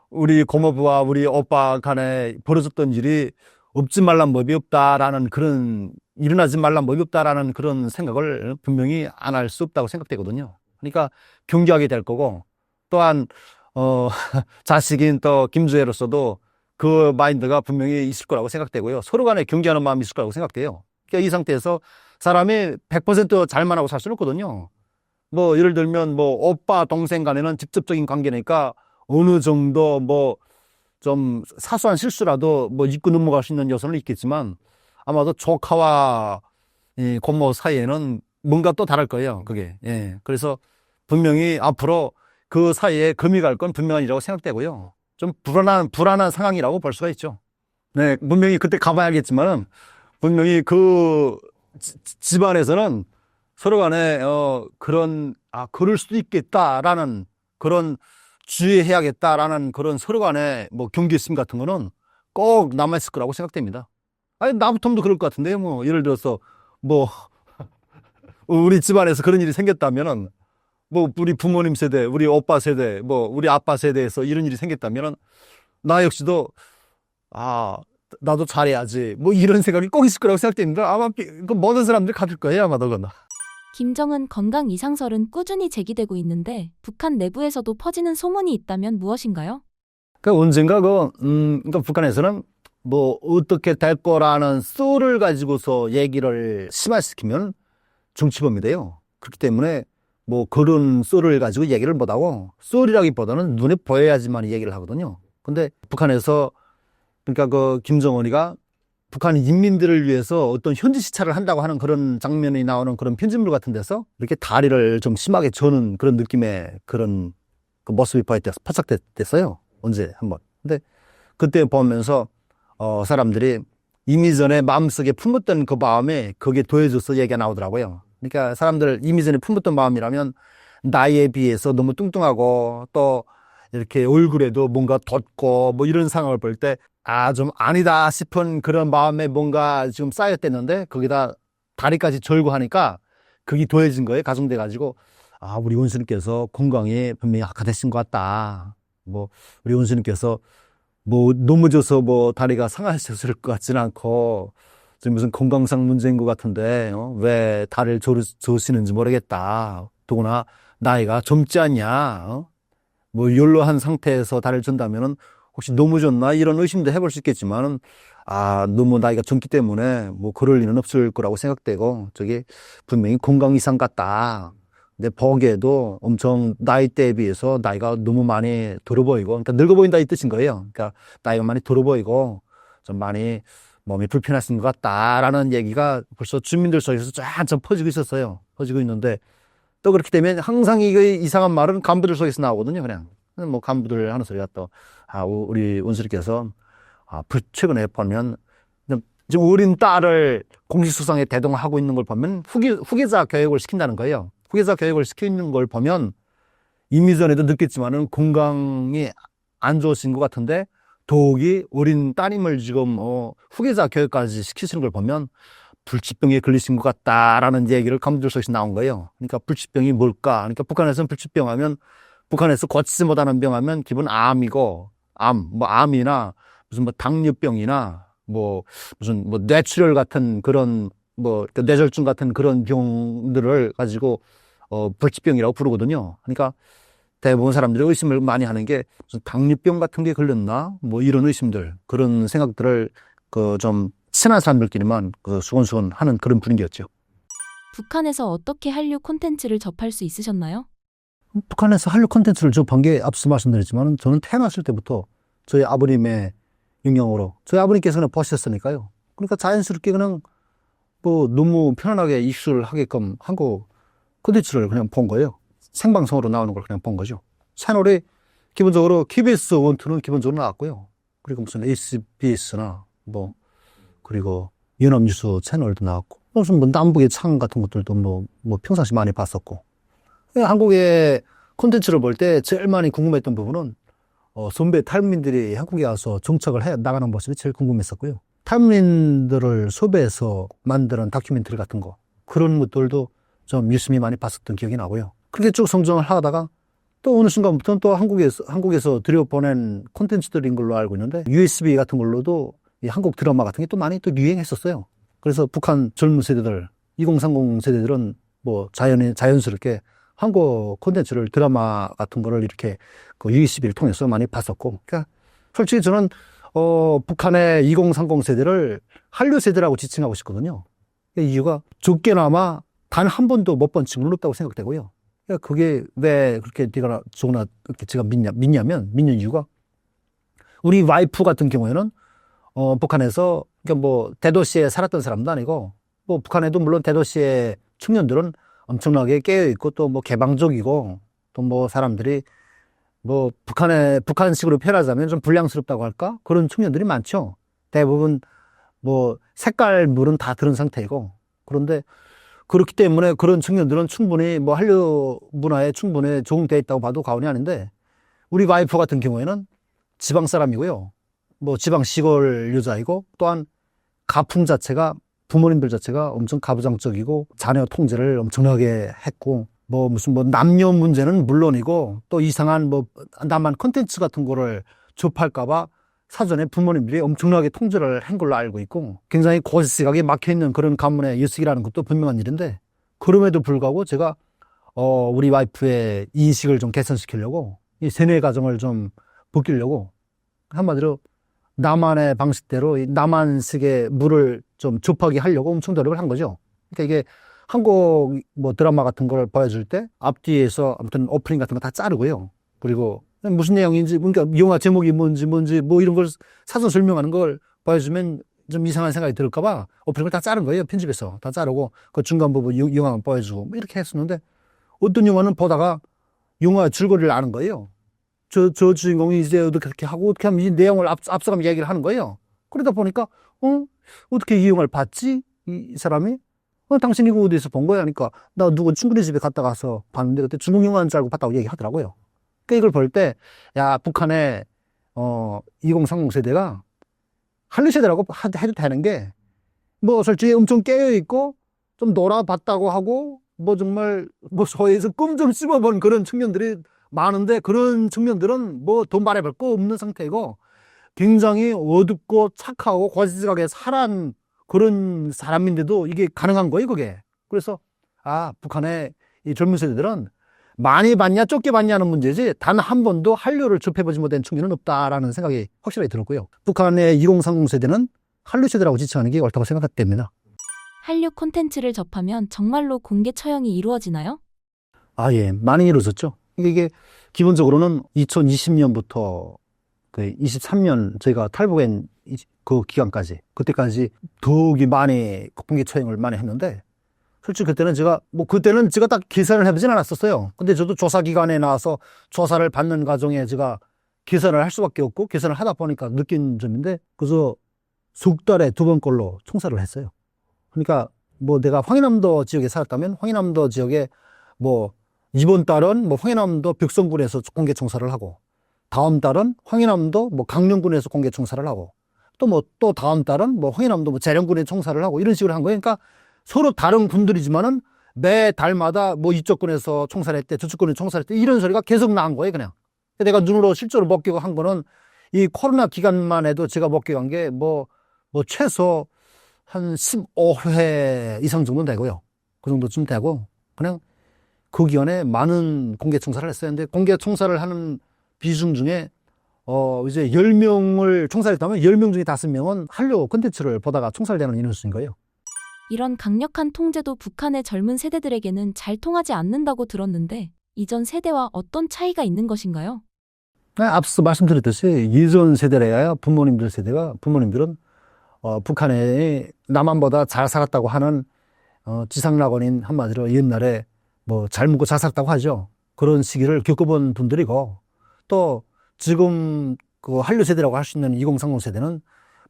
우리 고모부와 우리 오빠 간에 벌어졌던 일이 없지 말란 법이 없다라는 그런, 일어나지 말란 법이 없다라는 그런 생각을 분명히 안 할 수 없다고 생각되거든요. 그러니까 경계하게 될 거고, 또한 자식인 또 김주애로서도 그 마인드가 분명히 있을 거라고 생각되고요. 서로 간에 경계하는 마음이 있을 거라고 생각돼요. 그러니까 이 상태에서 사람이 100% 잘만 하고 살 수는 없거든요. 뭐 예를 들면 뭐 오빠 동생 간에는 직접적인 관계니까 어느 정도 뭐 좀 사소한 실수라도 뭐 잊고 넘어갈 수 있는 요소는 있겠지만, 아마도 조카와 이 고모 사이에는 뭔가 또 다를 거예요, 그게. 예. 그래서 분명히 앞으로 그 사이에 금이 갈 건 분명한 일이라고 생각되고요. 좀 불안한 상황이라고 볼 수가 있죠. 네, 분명히 그때 가봐야겠지만, 분명히 그 집안에서는 서로 간에, 그럴 수도 있겠다라는 그런, 주의해야겠다라는 그런 서로 간에 뭐 경계심 같은 거는 꼭 남아있을 거라고 생각됩니다. 아니, 나부터도 그럴 것 같은데요. 뭐, 예를 들어서, 뭐, 우리 집안에서 그런 일이 생겼다면은, 뭐, 우리 부모님 세대, 우리 오빠 세대, 뭐, 우리 아빠 세대에서 이런 일이 생겼다면은, 나 역시도, 나도 잘해야지. 뭐, 이런 생각이 꼭 있을 거라고 생각됩니다. 아마, 그 모든 사람들이 가질 거예요, 아마도 그건. 김정은 건강 이상설은 꾸준히 제기되고 있는데 북한 내부에서도 퍼지는 소문이 있다면 무엇인가요? 그러니까 언젠가 그러니까 북한에서는 뭐 어떻게 될 거라는 썰을 가지고서 얘기를 심화시키면 정치범이돼요. 그렇기 때문에 뭐 그런 썰을 가지고 얘기를 못하고, 썰이라기보다는 눈에 보여야지만 얘기를 하거든요. 근데 북한에서, 그러니까 그 김정은이가 북한 인민들을 위해서 어떤 현지 시찰을 한다고 하는 그런 장면이 나오는 그런 편집물 같은 데서 이렇게 다리를 좀 심하게 저는 그런 느낌의 그런 그 모습이 포착됐어요. 언제 한번. 근데 그때 보면서 사람들이 이미 전에 마음속에 품었던 그 마음에 거기에 더해져서 얘기가 나오더라고요. 그러니까 사람들 이미 전에 품었던 마음이라면 나이에 비해서 너무 뚱뚱하고 또 이렇게 얼굴에도 뭔가 돋고 뭐 이런 상황을 볼 때 좀 아니다 싶은 그런 마음에 뭔가 지금 쌓였댔는데, 거기다 다리까지 절고 하니까 그게 더해진 거예요. 가중돼가지고, 우리 원수님께서 건강이 분명히 악화되신 것 같다. 뭐, 우리 원수님께서 뭐 넘어져서 뭐 다리가 상하셨을 것 같지는 않고, 지금 무슨 건강상 문제인 것 같은데, 왜 다리를 저으시는지 모르겠다. 더구나 나이가 젊지 않냐. 뭐 연로한 상태에서 다리를 전다면은 혹시 넘어졌나 이런 의심도 해볼 수 있겠지만은, 너무 나이가 젊기 때문에 뭐 그럴 일은 없을 거라고 생각되고, 저게 분명히 건강 이상 같다. 근데 보기에도 엄청 나이대에 비해서 나이가 너무 많이 들어 보이고, 그러니까 늙어 보인다 이 뜻인 거예요. 그러니까 나이가 많이 들어 보이고 좀 많이 몸이 불편하신 것 같다라는 얘기가 벌써 주민들 속에서 쫙 퍼지고 있었어요. 퍼지고 있는데, 또 그렇게 되면 항상 이 이상한 말은 간부들 속에서 나오거든요. 그냥 뭐 간부들 하는 소리가 또, 우리 원수님께서 최근에 보면 지금 어린 딸을 공식수상에 대동하고 있는 걸 보면 후계자 교육을 시킨다는 거예요. 후계자 교육을 시키는 걸 보면 이미 전에도 느꼈지만은 건강이 안 좋으신 것 같은데, 더욱이 어린 따님을 지금 후계자 교육까지 시키시는 걸 보면 불치병에 걸리신 것 같다라는 얘기를 간부들 속에서 나온 거예요. 그러니까 불치병이 뭘까? 그러니까 북한에서는 불치병 하면, 북한에서 고치지 못하는 병 하면 기본 암이고, 암이나 무슨 뭐 당뇨병이나 뭐 무슨 뭐 뇌출혈 같은 그런 뭐 뇌졸중 같은 그런 병들을 가지고 불치병이라고 부르거든요. 그러니까 대부분 사람들이 의심을 많이 하는 게 무슨 당뇨병 같은 게 걸렸나? 뭐 이런 의심들, 그런 생각들을 좀 친한 사람들끼리만 수건수건 하는 그런 분위기였죠. 북한에서 어떻게 한류 콘텐츠를 접할 수 있으셨나요? 북한에서 한류 콘텐츠를 접한 게 앞서 말씀드렸지만 저는 태어났을 때부터 저희 아버님의 영향으로 저희 아버님께서는 버셨으니까요. 그러니까 자연스럽게 그냥 뭐 너무 편안하게 입수를 하게끔 한국 콘텐츠를 그냥 본 거예요. 생방송으로 나오는 걸 그냥 본 거죠. 채널이 기본적으로 KBS 1, 2는 기본적으로 나왔고요. 그리고 무슨 SBS나 뭐 그리고 연합뉴스 채널도 나왔고 무슨 뭐 남북의 창 같은 것들도 뭐 평상시 많이 봤었고 한국의 콘텐츠를 볼 때 제일 많이 궁금했던 부분은 선배 탈북민들이 한국에 와서 정착을 해 나가는 모습이 제일 궁금했었고요. 탈북민들을 섭외해서 만드는 다큐멘터리 같은 거 그런 것들도 좀 유심히 많이 봤었던 기억이 나고요. 그렇게 쭉 성장을 하다가 또 어느 순간부터는 또 한국에서 들여보낸 콘텐츠들인 걸로 알고 있는데 USB 같은 걸로도 이 한국 드라마 같은 게 또 많이 또 유행했었어요. 그래서 북한 젊은 세대들, 2030 세대들은 뭐 자연스럽게 한국 콘텐츠를 드라마 같은 거를 이렇게 그 USB를 통해서 많이 봤었고, 그러니까 솔직히 저는 북한의 2030 세대를 한류 세대라고 지칭하고 싶거든요. 이유가 적게나마 단 한 번도 못 본 친구는 없다고 생각되고요. 그러니까 그게 왜 그렇게 네가 저나 이렇게 제가 믿는 이유가 우리 와이프 같은 경우에는 북한에서 그러니까 뭐 대도시에 살았던 사람도 아니고 뭐 북한에도 물론 대도시의 청년들은 엄청나게 깨어 있고 또 뭐 개방적이고 또 뭐 사람들이 뭐 북한식으로 표현하자면 좀 불량스럽다고 할까 그런 청년들이 많죠. 대부분 뭐 색깔 물은 다 들은 상태이고 그런데 그렇기 때문에 그런 청년들은 충분히 뭐 한류 문화에 충분히 적응되어 있다고 봐도 과언이 아닌데 우리 와이프 같은 경우에는 지방 사람이고요. 뭐 지방 시골 여자이고 또한 가풍 자체가 부모님들 자체가 엄청 가부장적이고 자녀 통제를 엄청나게 했고 뭐 무슨 뭐 남녀 문제는 물론이고 또 이상한 뭐 남한 콘텐츠 같은 거를 접할까봐 사전에 부모님들이 엄청나게 통제를 한 걸로 알고 있고 굉장히 고지식하게 막혀있는 그런 가문의 여식이라는 것도 분명한 일인데 그럼에도 불구하고 제가 우리 와이프의 인식을 좀 개선시키려고 이 세뇌 과정을 좀 벗기려고 한마디로 남한의 방식대로 이 남한식의 물을 좀 접하게 하려고 엄청 노력을 한 거죠. 그러니까 이게 한국 뭐 드라마 같은 걸 보여줄 때 앞뒤에서 아무튼 오프닝 같은 거 다 자르고요. 그리고 무슨 내용인지 그러니까 영화 제목이 뭔지 뭐 이런 걸 사전 설명하는 걸 보여주면 좀 이상한 생각이 들을까봐 오프닝을 다 자른 거예요. 편집해서 다 자르고 그 중간 부분 영화만 보여주고 뭐 이렇게 했었는데 어떤 영화는 보다가 영화 줄거리를 아는 거예요. 저 주인공이 이제 어떻게 하고 어떻게 하면 이 내용을 앞서가면 얘기를 하는 거예요. 그러다 보니까 어떻게 이 영화를 봤지? 이 사람이 당신 이거 어디서 본 거야? 하니까 나 누구 친구네 집에 갔다 가서 봤는데 그때 중국 영화인 줄 알고 봤다고 얘기하더라고요. 그러니까 이걸 볼 때 야 북한의 2030 세대가 한류 세대라고 해도 되는 게 뭐 솔직히 엄청 깨어 있고 좀 놀아봤다고 하고 뭐 정말 뭐 소위에서 꿈 좀 씹어본 그런 청년들이 많은데 그런 청년들은 뭐 돈 말해볼 거 없는 상태이고 굉장히 어둡고 착하고 고지식하게 살아난 그런 사람인데도 이게 가능한 거예요, 그게. 그래서 북한의 이 젊은 세대들은 많이 봤냐 적게 봤냐는 문제지 단 한 번도 한류를 접해보지 못한 청년은 없다라는 생각이 확실하게 들었고요. 북한의 2030 세대는 한류 세대라고 지칭하는 게 옳다고 생각됩니다. 한류 콘텐츠를 접하면 정말로 공개 처형이 이루어지나요? 예, 많이 이루어졌죠. 이게 기본적으로는 2020년부터 그 23년 저희가 탈북한 그 기간까지 그때까지 더욱이 많이 공개 처형을 많이 했는데 솔직히 그때는 제가 딱 계산을 해보진 않았었어요. 근데 저도 조사기관에 나와서 조사를 받는 과정에 제가 계산을 할 수밖에 없고 계산을 하다 보니까 느낀 점인데 그래서 석 달에 2번꼴로 총살을 했어요. 그러니까 뭐 내가 황해남도 지역에 살았다면 황해남도 지역에 뭐 이번 달은 뭐 황해남도 벽성군에서 공개 총살을 하고 다음 달은 황해남도 뭐 강령군에서 공개 총살을 하고 또 다음 달은 뭐 황해남도 뭐 재령군에 총살을 하고 이런 식으로 한 거예요. 그러니까 서로 다른 군들이지만은 매 달마다 뭐 이쪽 군에서 총살했대 저쪽 군에서 총살했대 이런 소리가 계속 나온 거예요, 그냥. 내가 눈으로 실제로 목격한 거는 이 코로나 기간만 해도 제가 목격한 게 뭐 최소 한 15회 이상 정도 되고요. 그 정도쯤 되고 그냥 그 기간에 많은 공개 총살을 했어요. 근데 공개 총살을 하는 비중 중에 이제 10명을 총살했다면 10명 중에 5명은 한류 콘텐츠를 보다가 총살되는 인원수인 거예요. 이런 강력한 통제도 북한의 젊은 세대들에게는 잘 통하지 않는다고 들었는데 이전 세대와 어떤 차이가 있는 것인가요? 네, 앞서 말씀드렸듯이 이전 세대래야 부모님들은 북한에 남한보다 잘 살았다고 하는 지상낙원인 한마디로 옛날에 뭐 잘 먹고 잘 살았다고 하죠. 그런 시기를 겪어본 분들이고, 또 지금 그 한류 세대라고 할 수 있는 2030 세대는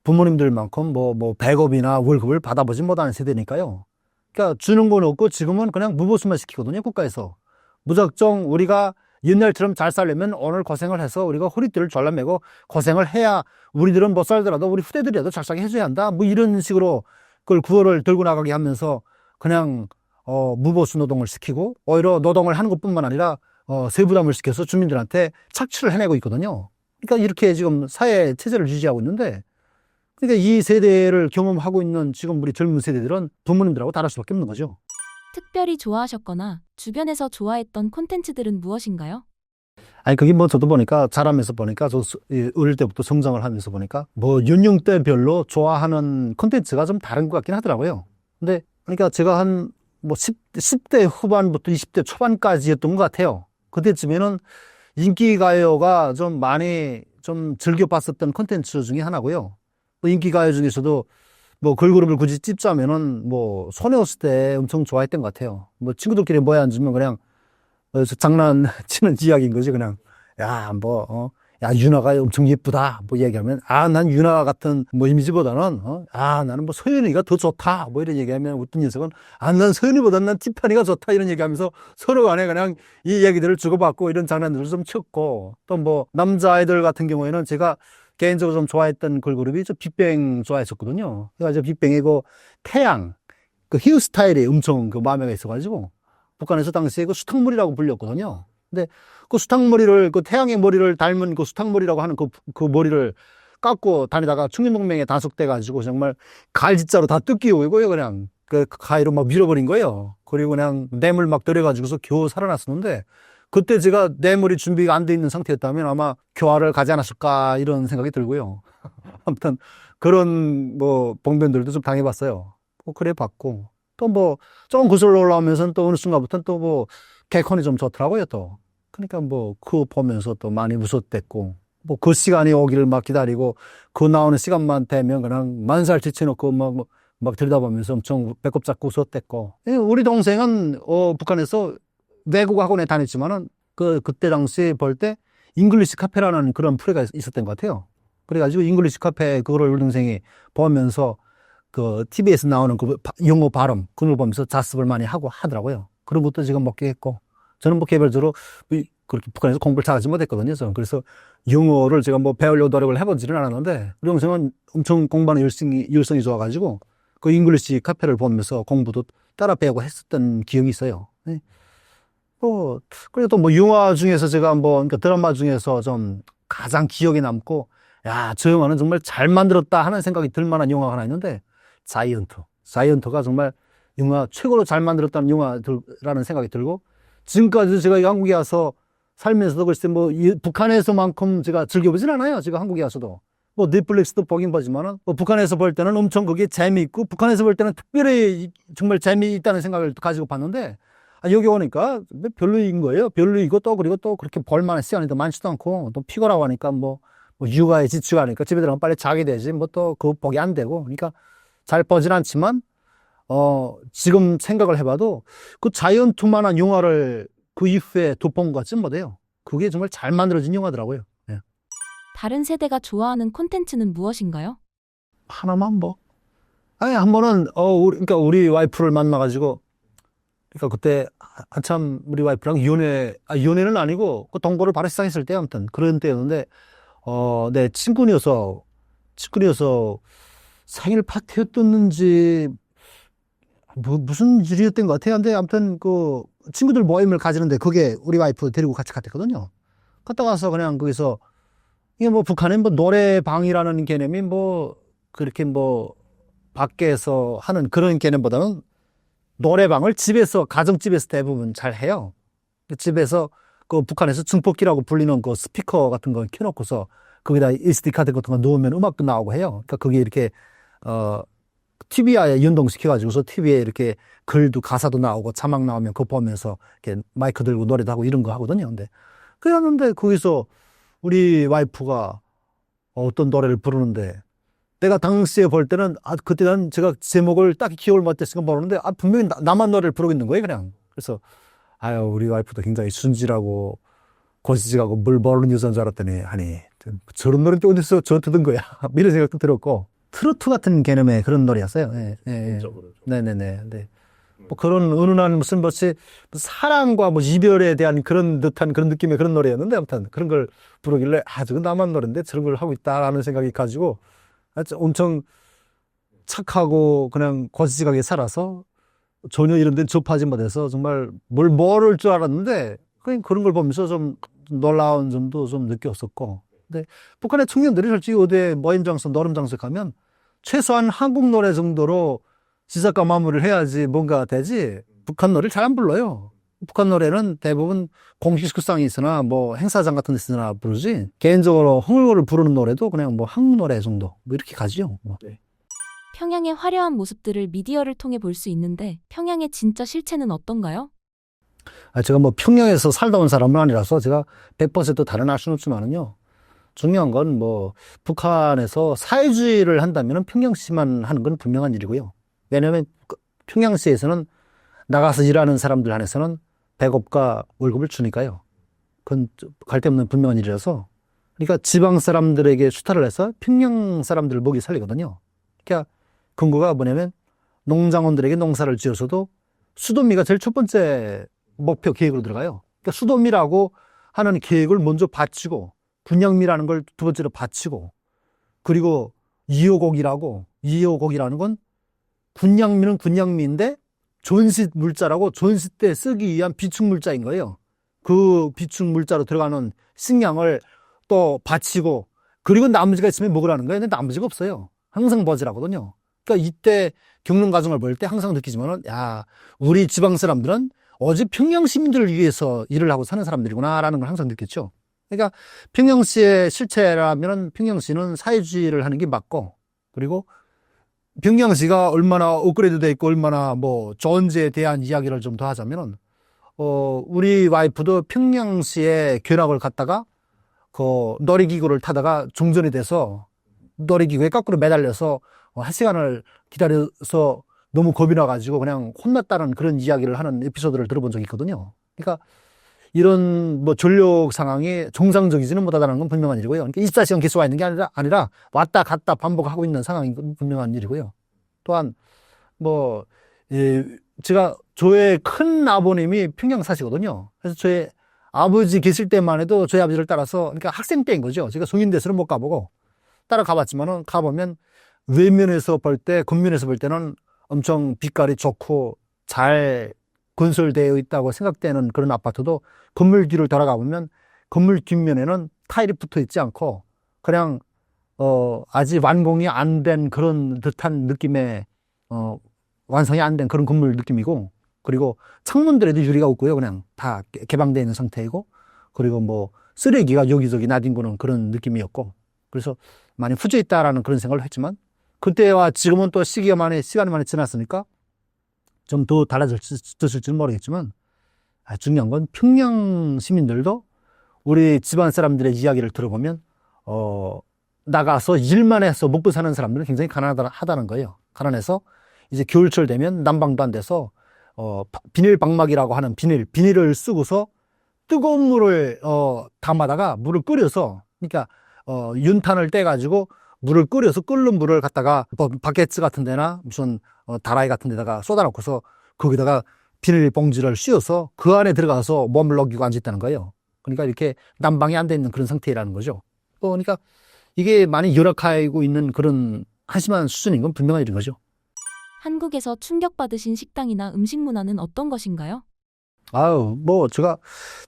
부모님들만큼 뭐 배급이나 월급을 받아보지 못하는 세대니까요. 그러니까 주는 건 없고 지금은 그냥 무보수만 시키거든요, 국가에서. 무작정 우리가 옛날처럼 잘 살려면 오늘 고생을 해서 우리가 허리띠를 잘라매고 고생을 해야 우리들은 못 살더라도 우리 후대들이라도 잘 살게 해줘야 한다. 뭐 이런 식으로 그걸 구호를 들고 나가게 하면서 그냥 무보수 노동을 시키고 오히려 노동을 하는 것뿐만 아니라 세부담을 시켜서 주민들한테 착취를 해내고 있거든요. 그러니까 이렇게 지금 사회 체제를 유지하고 있는데, 그러니까 이 세대를 경험하고 있는 지금 우리 젊은 세대들은 부모님들하고 다를 수밖에 없는 거죠. 특별히 좋아하셨거나 주변에서 좋아했던 콘텐츠들은 무엇인가요? 아니, 그게 뭐 저도 보니까 자라면서 보니까 어릴 때부터 성장을 하면서 보니까 뭐 연령대별로 좋아하는 콘텐츠가 좀 다른 것 같긴 하더라고요. 근데 그러니까 제가 한 뭐 10대 후반부터 20대 초반까지였던 것 같아요. 그때쯤에는 인기가요가 좀 많이 좀 즐겨봤었던 콘텐츠 중에 하나고요. 또 인기가요 중에서도 뭐 걸그룹을 굳이 찝자면은 뭐 소녀시대 엄청 좋아했던 것 같아요. 뭐 친구들끼리 모여 앉으면 그냥 장난치는 이야기인 거지. 그냥 야 유나가 엄청 예쁘다 뭐 얘기하면 난 유나 같은 뭐 이미지보다는 나는 뭐 서연이가 더 좋다 뭐 이런 얘기하면 어떤 녀석은 난 서연이보다는 난 티파니가 좋다 이런 얘기하면서 서로 간에 그냥 이 얘기들을 주고받고 이런 장난들을 좀 쳤고, 또 뭐 남자아이들 같은 경우에는 제가 개인적으로 좀 좋아했던 걸그룹이 저 빅뱅 좋아했었거든요. 그래서 빅뱅의 그 태양 그 헤어스타일이 엄청 그 마음에 있어가지고 북한에서 당시에 그 수탉머리라고 불렸거든요. 근데 그 수탉머리를, 그 태양의 머리를 닮은 그 수탉머리라고 하는 그 머리를 깎고 다니다가 충림동맹에 단속돼가지고 정말 갈짓자로 다 뜯기고요. 그냥 그 가위로 막 밀어버린 거예요. 그리고 그냥 뇌물 막 들여가지고서 겨우 살아났었는데, 그때 제가 뇌물이 준비가 안 돼 있는 상태였다면 아마 교화를 가지 않았을까 이런 생각이 들고요. 아무튼 그런 뭐 봉변들도 좀 당해봤어요. 뭐 그래 봤고, 또 뭐 조금 거슬러 올라오면서는 또 어느 순간부터는 또 뭐 개콘이 좀 좋더라고요 또. 그러니까 뭐 그거 보면서 또 많이 웃었댔고, 뭐 그 시간이 오기를 막 기다리고 그 나오는 시간만 되면 그냥 만살 지쳐놓고 막 들여다보면서 엄청 배꼽 잡고 웃었댔고. 우리 동생은 북한에서 외국 학원에 다녔지만은 그때 당시 볼 때 잉글리시 카페라는 그런 프로가 있었던 것 같아요. 그래가지고 잉글리시 카페 그거를 우리 동생이 보면서 그 TV에서 나오는 그 영어 발음 그걸 보면서 자습을 많이 하고 하더라고요. 그런 것도 지금 먹게 했고, 저는 뭐 개별적으로 그렇게 북한에서 공부를 잘하지 못했거든요. 저는. 그래서 영어를 제가 뭐 배우려고 노력을 해보지는 않았는데, 우리 동생은 엄청 공부하는 열성이 좋아가지고 그 잉글리시 카페를 보면서 공부도 따라 배우고 했었던 기억이 있어요. 네. 그리고 또 뭐 영화 중에서 제가 그러니까 드라마 중에서 좀 가장 기억에 남고, 저 영화는 정말 잘 만들었다 하는 생각이 들 만한 영화가 하나 있는데, 자이언트가 정말 영화 최고로 잘 만들었다는 영화라는 생각이 들고, 지금까지 제가 한국에 와서 살면서도 글쎄 뭐 북한에서만큼 제가 즐겨보진 않아요. 제가 한국에 와서도 뭐 넷플릭스도 보긴 보지만은 뭐 북한에서 볼 때는 엄청 그게 재미있고, 북한에서 볼 때는 특별히 정말 재미있다는 생각을 가지고 봤는데, 여기 오니까 별로인 거예요. 별로이고, 또 그리고 또 그렇게 볼만한 시간이 더 많지도 않고, 또 피곤하고 하니까 뭐 육아에 지치고 하니까 집에 들어가면 빨리 자게 되지 뭐 또 그거 보기 안 되고. 그러니까 잘 보진 않지만 지금 생각을 해봐도 그 자이언트만한 영화를 그 이후에 두 번 같진 못해요. 그게 정말 잘 만들어진 영화더라고요. 예. 다른 세대가 좋아하는 콘텐츠는 무엇인가요? 하나만 뭐. 한 번은 그러니까 우리 와이프를 만나가지고, 그러니까 그때 한참 우리 와이프랑 연애는 아니고 그 동거를 바로 시작했을 때 아무튼 그런 때였는데, 내 친구녀서 생일 파티였었는지 무슨 일이었던 것 같아요. 근데 아무튼 그 친구들 모임을 가지는데 그게 우리 와이프 데리고 같이 갔거든요. 갔다 와서 그냥 거기서 이게 뭐 북한은 뭐 노래방이라는 개념이 뭐 그렇게 뭐 밖에서 하는 그런 개념보다는 노래방을 가정집에서 대부분 잘 해요. 집에서 그 북한에서 증폭기라고 불리는 그 스피커 같은 거 켜놓고서 거기다 SD 카드 같은 거 넣으면 음악도 나오고 해요. 그러니까 그게 이렇게 TV에 연동시켜가지고서 TV에 이렇게 글도 가사도 나오고 자막 나오면 그거 보면서 이렇게 마이크 들고 노래도 하고 이런 거 하거든요. 근데 그랬는데 거기서 우리 와이프가 어떤 노래를 부르는데 내가 당시에 볼 때는 그때 난 제가 제목을 딱히 기억을 못했으니까 모르는데 분명히 나만 노래를 부르고 있는 거예요, 그냥. 그래서 아유, 우리 와이프도 굉장히 순진하고 고지식하고 뭘 모르는 여자인 줄 알았더니 아니 저런 노래는 또 어디서 저한테 든 거야 이런 생각도 들었고 트로트 같은 개념의 그런 노래였어요. 예, 예. 네네네. 네. 뭐 그런 은은한 무슨 사랑과 뭐 이별에 대한 그런 듯한 그런 느낌의 그런 노래였는데 아무튼 그런 걸 부르길래 저건 나만 노래인데 저런 걸 하고 있다라는 생각이 가지고 엄청 착하고 그냥 고지식하게 살아서 전혀 이런 데는 접하지 못해서 정말 뭘 모를 줄 알았는데 그냥 그런 걸 보면서 좀 놀라운 점도 좀 느꼈었고. 근데 북한의 청년들이 솔직히 어디 모임 장소, 노름 장소에 가면 최소한 한국 노래 정도로 시작과 마무리를 해야지 뭔가 되지 북한 노래를 잘 안 불러요. 북한 노래는 대부분 공식 식구상이 있으나 뭐 행사장 같은 데 있으나 부르지 개인적으로 흥얼거를 부르는 노래도 그냥 뭐 한국 노래 정도 뭐 이렇게 가지요. 뭐. 네. 평양의 화려한 모습들을 미디어를 통해 볼 수 있는데 평양의 진짜 실체는 어떤가요? 제가 뭐 평양에서 살다 온 사람은 아니라서 제가 100% 다른 알 수는 없지만은요. 중요한 건 뭐 북한에서 사회주의를 한다면은 평양시만 하는 건 분명한 일이고요. 왜냐하면 평양시에서는 나가서 일하는 사람들 한해서는 배급과 월급을 주니까요. 그건 갈데 없는 분명한 일이라서. 그러니까 지방 사람들에게 수탈을 해서 평양 사람들을 먹이 살리거든요. 그러니까 근거가 뭐냐면 농장원들에게 농사를 지어서도 수도미가 제일 첫 번째 목표 계획으로 들어가요. 그러니까 수도미라고 하는 계획을 먼저 바치고 군량미라는 걸 두 번째로 바치고 그리고 2호곡이라는 건 군량미는 군량미인데 존싯 물자라고 존싯 때 쓰기 위한 비축 물자인 거예요. 그 비축 물자로 들어가는 식량을 또 바치고 그리고 나머지가 있으면 먹으라는 거예요. 근데 나머지가 없어요. 항상 버즈라거든요. 그러니까 이때 겪는 과정을 볼 때 항상 느끼지만은 우리 지방 사람들은 오직 평양 시민들을 위해서 일을 하고 사는 사람들이구나라는 걸 항상 느꼈죠. 그러니까 평양시의 실체라면은 평양시는 사회주의를 하는 게 맞고 그리고 평양시가 얼마나 업그레이드 돼 있고 얼마나 뭐 좋은지에 대한 이야기를 좀 더 하자면은 우리 와이프도 평양시에 견학을 갔다가 그 놀이기구를 타다가 중전이 돼서 놀이기구에 거꾸로 매달려서 1시간을 기다려서 너무 겁이 나가지고 그냥 혼났다는 그런 이야기를 하는 에피소드를 들어본 적이 있거든요. 그러니까 이런 뭐 전력 상황이 정상적이지는 못하다는 건 분명한 일이고요. 그러니까 24시간 계속 와 있는 게 아니라 왔다 갔다 반복하고 있는 상황인 건 분명한 일이고요. 또한 뭐 제가 저의 큰 아버님이 평양 사시거든요. 그래서 저의 아버지 계실 때만 해도 저희 아버지를 따라서 그러니까 학생 때인 거죠. 제가 성인 돼서는 못 가보고 따라가봤지만은 가보면 외면에서 볼 때, 겉면에서 볼 때는 엄청 빛깔이 좋고 잘 건설되어 있다고 생각되는 그런 아파트도 건물 뒤를 돌아가 보면 건물 뒷면에는 타일이 붙어 있지 않고 그냥 아직 완공이 안 된 그런 듯한 느낌의 완성이 안 된 그런 건물 느낌이고 그리고 창문들에도 유리가 없고요. 그냥 다 개방되어 있는 상태이고 그리고 뭐 쓰레기가 여기저기 나뒹구는 그런 느낌이었고 그래서 많이 후져 있다라는 그런 생각을 했지만 그때와 지금은 또 시간이 많이 지났으니까 좀 더 달라졌을지는 모르겠지만 중요한 건 평양 시민들도 우리 집안 사람들의 이야기를 들어보면 나가서 일만 해서 먹고 사는 사람들은 굉장히 가난하다는 거예요. 가난해서 이제 겨울철 되면 난방도 안 돼서 비닐 방막이라고 하는 비닐을 쓰고서 뜨거운 물을 담아다가 물을 끓여서 그러니까 윤탄을 떼가지고 물을 끓여서 끓는 물을 갖다가 바게트 같은 데나 무슨 다라이 같은 데다가 쏟아놓고서 거기다가 비닐 봉지를 씌워서 그 안에 들어가서 몸을 녹이고 앉아있다는 거예요. 그러니까 이렇게 난방이 안 돼 있는 그런 상태라는 거죠. 그러니까 이게 많이 열악하고 있는 그런 한심한 수준인 건 분명한 일인 거죠. 한국에서 충격받으신 식당이나 음식 문화는 어떤 것인가요? 뭐 제가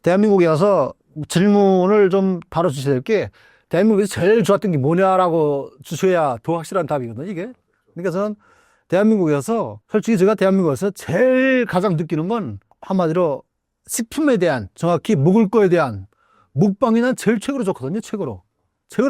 대한민국에 와서 질문을 좀 바로 주셔야 될 게 대한민국에서 제일 좋았던 게 뭐냐라고 주셔야 더 확실한 답이거든요, 이게. 그러니까 저는 대한민국에서 솔직히 제가 대한민국에서 제일 가장 느끼는 건 한마디로 식품에 대한 정확히 먹을 거에 대한 먹방이 난 제일 최고로 좋거든요, 최고로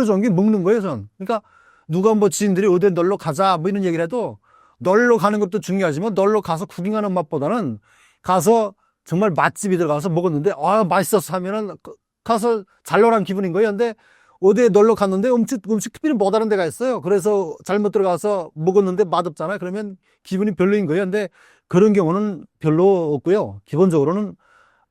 좋은 게 먹는 거예요, 전. 그러니까 누가 뭐 지인들이 어디 놀러 가자 뭐 이런 얘기를 해도 널로 가는 것도 중요하지만 널로 가서 구경하는 맛보다는 가서 정말 맛집이 들어가서 먹었는데 맛있었어 하면은 가서 잘 놀란 기분인 거예요. 근데 어디에 놀러 갔는데 음식 특별히 못하는 데가 있어요. 그래서 잘못 들어가서 먹었는데 맛없잖아요. 그러면 기분이 별로인 거예요. 근데 그런 경우는 별로 없고요. 기본적으로는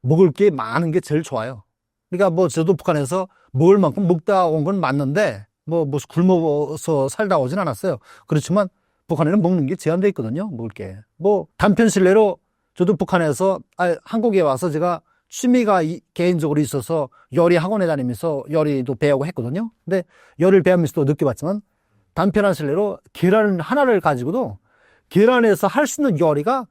먹을 게 많은 게 제일 좋아요. 그러니까 뭐 저도 북한에서 먹을 만큼 먹다 온 건 맞는데 뭐 굶어서 살다 오진 않았어요. 그렇지만 북한에는 먹는 게 제한되어 있거든요. 먹을 게. 뭐 단편 실례로 저도 북한에서 한국에 와서 제가 취미가 개인적으로 있어서 요리 학원에 다니면서 요리도 배우고 했거든요. 근데 요리를 배우면서도 느껴봤지만 단편한 실례로 계란 하나를 가지고도 계란에서 할 수 있는 요리가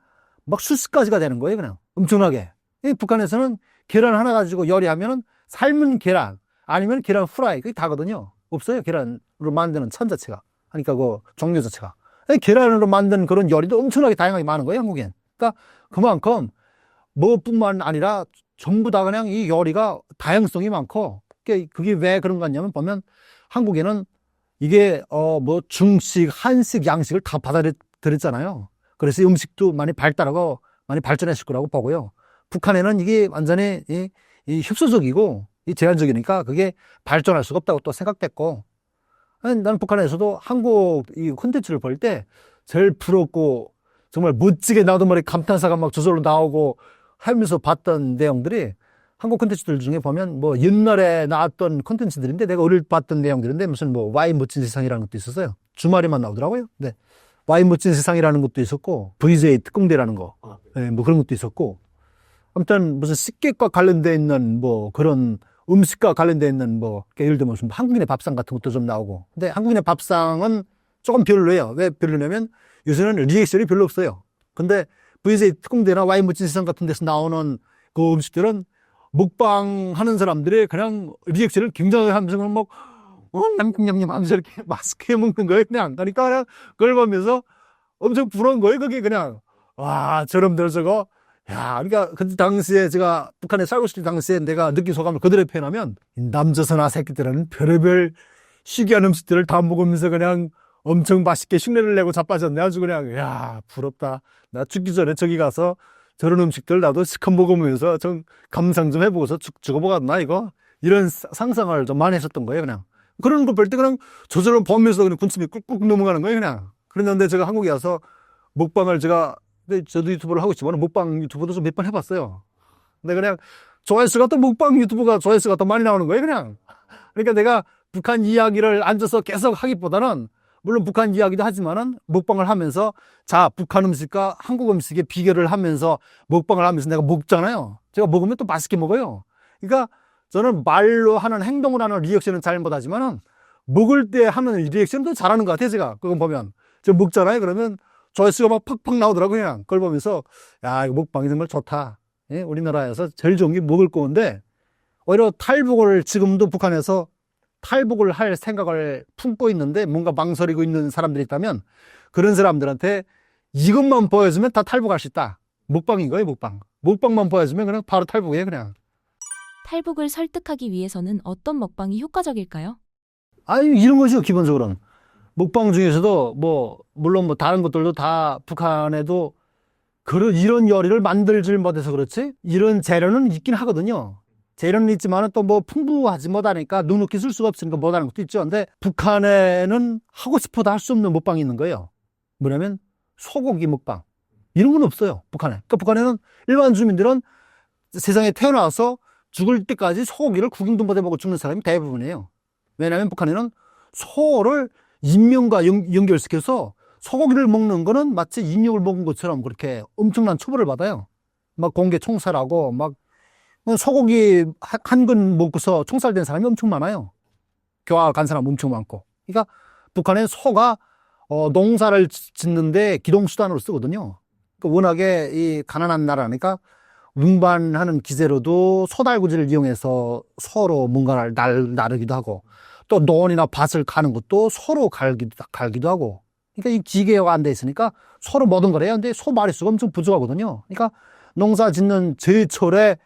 막 수십 가지가 되는 거예요. 그냥 엄청나게. 북한에서는 계란 하나 가지고 요리하면은 삶은 계란 아니면 계란 후라이 그게 다거든요. 없어요. 계란으로 만드는 천 자체가. 그러니까 그 종류 자체가. 계란으로 만든 그런 요리도 엄청나게 다양하게 많은 거예요. 한국엔. 그러니까 그만큼 뭐뿐만 아니라 전부 다 그냥 이 요리가 다양성이 많고 그게 왜 그런 거 같냐면 보면 한국에는 이게 뭐 중식, 한식, 양식을 다 받아들였잖아요. 그래서 음식도 많이 발달하고 많이 발전했을 거라고 보고요. 북한에는 이게 완전히 이 협소적이고 이 제한적이니까 그게 발전할 수가 없다고 또 생각됐고 나는 북한에서도 한국 이 콘텐츠를 볼 때 제일 부럽고 정말 멋지게 나도 모르게 감탄사가 막 저절로 나오고 하면서 봤던 내용들이 한국 콘텐츠들 중에 보면 뭐 옛날에 나왔던 콘텐츠들인데 내가 어릴 때 봤던 내용들인데 무슨 뭐 와인 멋진 세상이라는 것도 있었어요. 주말에만 나오더라고요. 네. 와인 멋진 세상이라는 것도 있었고 VJ 특공대라는 거, 네, 뭐 그런 것도 있었고 아무튼 무슨 식객과 관련돼 있는 뭐 그런 음식과 관련돼 있는 뭐 예를 들면 무슨 한국인의 밥상 같은 것도 좀 나오고 근데 한국인의 밥상은 조금 별로예요. 왜 별로냐면 요새는 리액션이 별로 없어요. 근데 VJ 특공대나 와인 멋진 세상 같은 데서 나오는 그 음식들은 먹방 하는 사람들이 그냥 리액션을 굉장히 하면서 막 냠냠냠 하면서 이렇게 맛있게 먹는 거예요. 그러니까 그냥 그걸 보면서 엄청 부러운 거예요. 그게 그냥 와 저놈들 저거 야 그러니까 그 당시에 제가 북한에 살고 있을 당시에 내가 느낀 소감을 그대로 표현하면 남조선아 새끼들은 별의별 희귀한 음식들을 다 먹으면서 그냥 엄청 맛있게 흉내를 내고 자빠졌네. 아주 그냥 야 부럽다. 나 죽기 전에 저기 가서 저런 음식들 나도 시커 먹으면서 좀 감상 좀 해보고서 죽어보겠나 이거 이런 상상을 좀 많이 했었던 거예요. 그냥 그런 거 볼 때 그냥 저절로 보면서 그냥 군침이 꾹꾹 넘어가는 거예요. 그냥 그랬는데 제가 한국에 와서 먹방을 제가 저도 유튜브를 하고 있지만 먹방 유튜브도 좀 몇 번 해봤어요. 근데 그냥 조회수가 또 먹방 유튜브가 조회수가 더 많이 나오는 거예요. 그냥 그러니까 내가 북한 이야기를 앉아서 계속 하기보다는 물론 북한 이야기도 하지만은 먹방을 하면서 자 북한 음식과 한국 음식의 비교를 하면서 먹방을 하면서 내가 먹잖아요. 제가 먹으면 또 맛있게 먹어요. 그러니까 저는 말로 하는 행동을 하는 리액션은 잘 못하지만은 먹을 때 하는 리액션도 잘하는 것 같아요. 제가 그거 보면 제가 먹잖아요. 그러면 조회수가 막 팍팍 나오더라고요. 그냥 그걸 보면서 야 이거 먹방이 정말 좋다. 예? 우리나라에서 제일 좋은 게 먹을 거인데 오히려 탈북을 지금도 북한에서 탈북을 할 생각을 품고 있는데 뭔가 망설이고 있는 사람들이 있다면 그런 사람들한테 이것만 보여주면 다 탈북할 수 있다. 먹방인 거예요. 먹방만 보여주면 그냥 바로 탈북이에요. 그냥. 탈북을 설득하기 위해서는 어떤 먹방이 효과적일까요? 이런 거죠. 기본적으로는 먹방 중에서도 뭐 물론 뭐 다른 것들도 다 북한에도 이런 요리를 만들질 못해서 그렇지 이런 재료는 있긴 하거든요. 재료는 있지만 또 뭐 풍부하지 못하니까 눅눅히 쓸 수가 없으니까 못하는 것도 있죠. 근데 북한에는 하고 싶어도 할 수 없는 먹방이 있는 거예요. 뭐냐면 소고기 먹방. 이런 건 없어요. 북한에. 그러니까 북한에는 일반 주민들은 세상에 태어나서 죽을 때까지 소고기를 구경도 못 해보고 죽는 사람이 대부분이에요. 왜냐하면 북한에는 소를 인명과 연결시켜서 소고기를 먹는 거는 마치 인육을 먹은 것처럼 그렇게 엄청난 처벌을 받아요. 막 공개 총살하고 막 소고기 한 근 먹고서 총살된 사람이 엄청 많아요. 교화 간 사람 엄청 많고. 그러니까 북한의 소가 농사를 짓는데 기동수단으로 쓰거든요. 그러니까 워낙에 이 가난한 나라니까 운반하는 기재로도 소달구지를 이용해서 소로 뭔가를 나르기도 하고 또 논이나 밭을 가는 것도 소로 갈기도 하고 그러니까 이 기계가 안 돼 있으니까 소로 모든 걸 해야 하는데 소 마리수가 엄청 부족하거든요. 그러니까 농사 짓는 제철에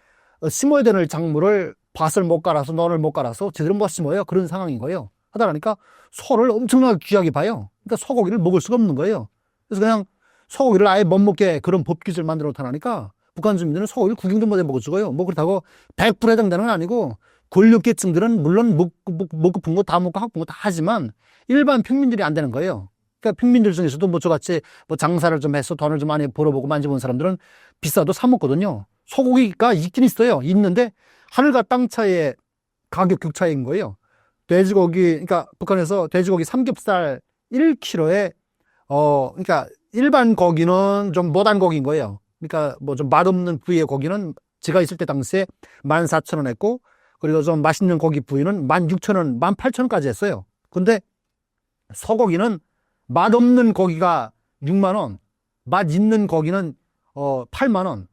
심어야 되는 작물을 밭을 못 갈아서 논을 못 갈아서 제대로 못 심어요. 그런 상황인 거예요. 하다 보니까 소를 엄청나게 귀하게 봐요. 그러니까 소고기를 먹을 수가 없는 거예요. 그래서 그냥 소고기를 아예 못 먹게 그런 법 규제를 만들어 놓다니까 북한 주민들은 소고기를 구경도 못 해보고 죽어요. 뭐 그렇다고 100% 해당되는 건 아니고 권력계층들은 물론 먹고 푼 거 다 먹고 하고 푼 거 다 하지만 일반 평민들이 안 되는 거예요. 그러니까 평민들 중에서도 뭐 저같이 뭐 장사를 좀 해서 돈을 좀 많이 벌어보고 만져본 사람들은 비싸도 사 먹거든요. 소고기가 있긴 있어요. 있는데 하늘과 땅 차이의 가격 격차인 거예요. 돼지고기, 그러니까 북한에서 돼지고기 삼겹살 1kg에 그러니까 일반 고기는 좀 못한 고기인 거예요. 그러니까 뭐 좀 맛없는 부위의 고기는 제가 있을 때 당시에 14,000원 했고, 그리고 좀 맛있는 고기 부위는 16,000원, 18,000원까지 했어요. 근데 소고기는 맛없는 고기가 6만 원, 맛 있는 고기는 8만 원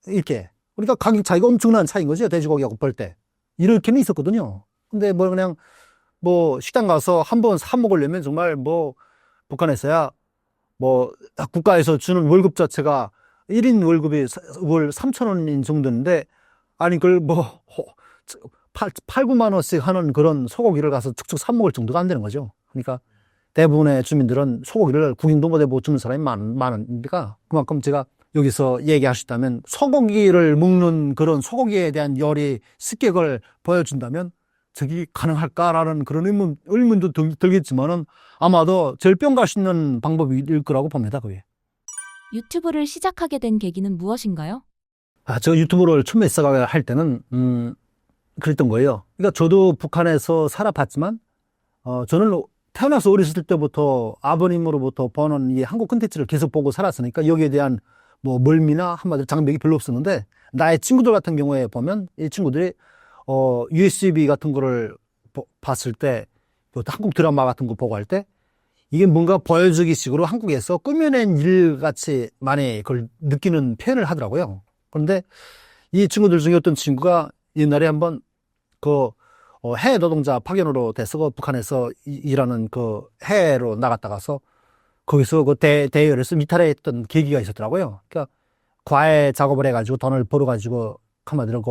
이렇게. 그러니까 가격 차이가 엄청난 차이인 거죠. 돼지고기하고 볼 때. 이렇게는 있었거든요. 근데 뭐 그냥 뭐 식당 가서 한번 사 먹으려면 정말 뭐 북한에서야 뭐 국가에서 주는 월급 자체가 1인 월급이 월 3,000원인 정도인데 아니 그걸 뭐 8, 9만 원씩 하는 그런 소고기를 가서 축축 사 먹을 정도가 안 되는 거죠. 그러니까 대부분의 주민들은 소고기를 구경도 못 해보고 주는 사람이 많으니까 그만큼 제가 여기서 얘기할 수 있다면 소고기를 먹는 그런 소고기에 대한 요리 습격을 보여준다면 저기 가능할까라는 그런 의문도 들겠지만은 아마도 절병 갈 수 있는 방법일 거라고 봅니다. 그게. 유튜브를 시작하게 된 계기는 무엇인가요? 저 유튜브를 처음에 시작할 때는 그랬던 거예요. 그러니까 저도 북한에서 살아봤지만 저는 태어나서 어렸을 때부터 아버님으로부터 보는 이 한국 콘텐츠를 계속 보고 살았으니까 여기에 대한 뭐 멀미나 한마디로 장벽이 별로 없었는데 나의 친구들 같은 경우에 보면 이 친구들이 USB 같은 거를 봤을 때 또 한국 드라마 같은 거 보고 할 때 이게 뭔가 보여주기 식으로 한국에서 꾸며낸 일 같이 많이 그걸 느끼는 표현을 하더라고요. 그런데 이 친구들 중에 어떤 친구가 옛날에 한번 그 해외 노동자 파견으로 돼서 북한에서 일하는 그 해외로 나갔다가서 거기서 그 대열에서 미탈했던 계기가 있었더라고요. 그러니까 과외 작업을 해가지고 돈을 벌어가지고 한마디로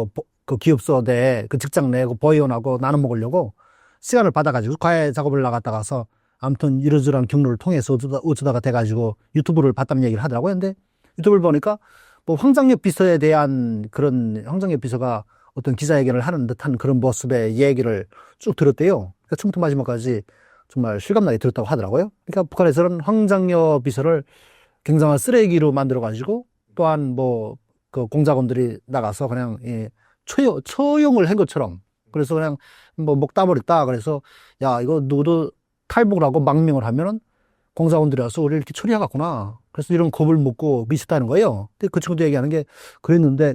그 기업소 내 그 직장 내에 그 보이원하고 나눠 먹으려고 시간을 받아가지고 과외 작업을 나갔다가서 아무튼 이러저러한 경로를 통해서 어쩌다가 돼가지고 유튜브를 봤다는 얘기를 하더라고요. 근데 유튜브를 보니까 뭐 황장엽 비서에 대한 그런 황장엽 비서가 어떤 기자회견을 하는 듯한 그런 모습의 얘기를 쭉 들었대요. 그러니까 처음부터 마지막까지 정말 실감나게 들었다고 하더라고요. 그러니까 북한에서는 황장엽 비서를 굉장한 쓰레기로 만들어가지고 또한 뭐 그 공작원들이 나가서 그냥 처용을 한 것처럼 그래서 그냥 뭐 목 따버렸다. 그래서 야 이거 누구도 탈북을 하고 망명을 하면은 공작원들이 와서 우리를 이렇게 처리하겠구나. 그래서 이런 겁을 먹고 미쳤다는 거예요. 근데 그 친구도 얘기하는 게 그랬는데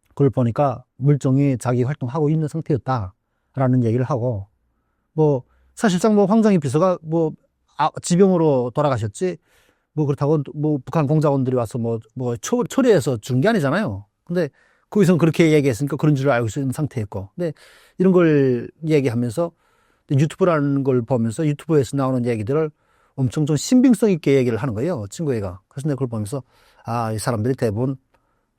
그걸 보니까 물정이 자기 활동하고 있는 상태였다라는 얘기를 하고 뭐 사실상 뭐 황장엽 비서가 뭐 지병으로 돌아가셨지 뭐 그렇다고 뭐 북한 공작원들이 와서 뭐 처리해서 준 게 아니잖아요. 근데 거기서는 그렇게 얘기했으니까 그런 줄 알고 있는 상태였고. 근데 이런 걸 얘기하면서 유튜브라는 걸 보면서 유튜브에서 나오는 얘기들을 엄청 좀 신빙성 있게 얘기를 하는 거예요. 친구애가. 그래서 내가 그걸 보면서 이 사람들이 대부분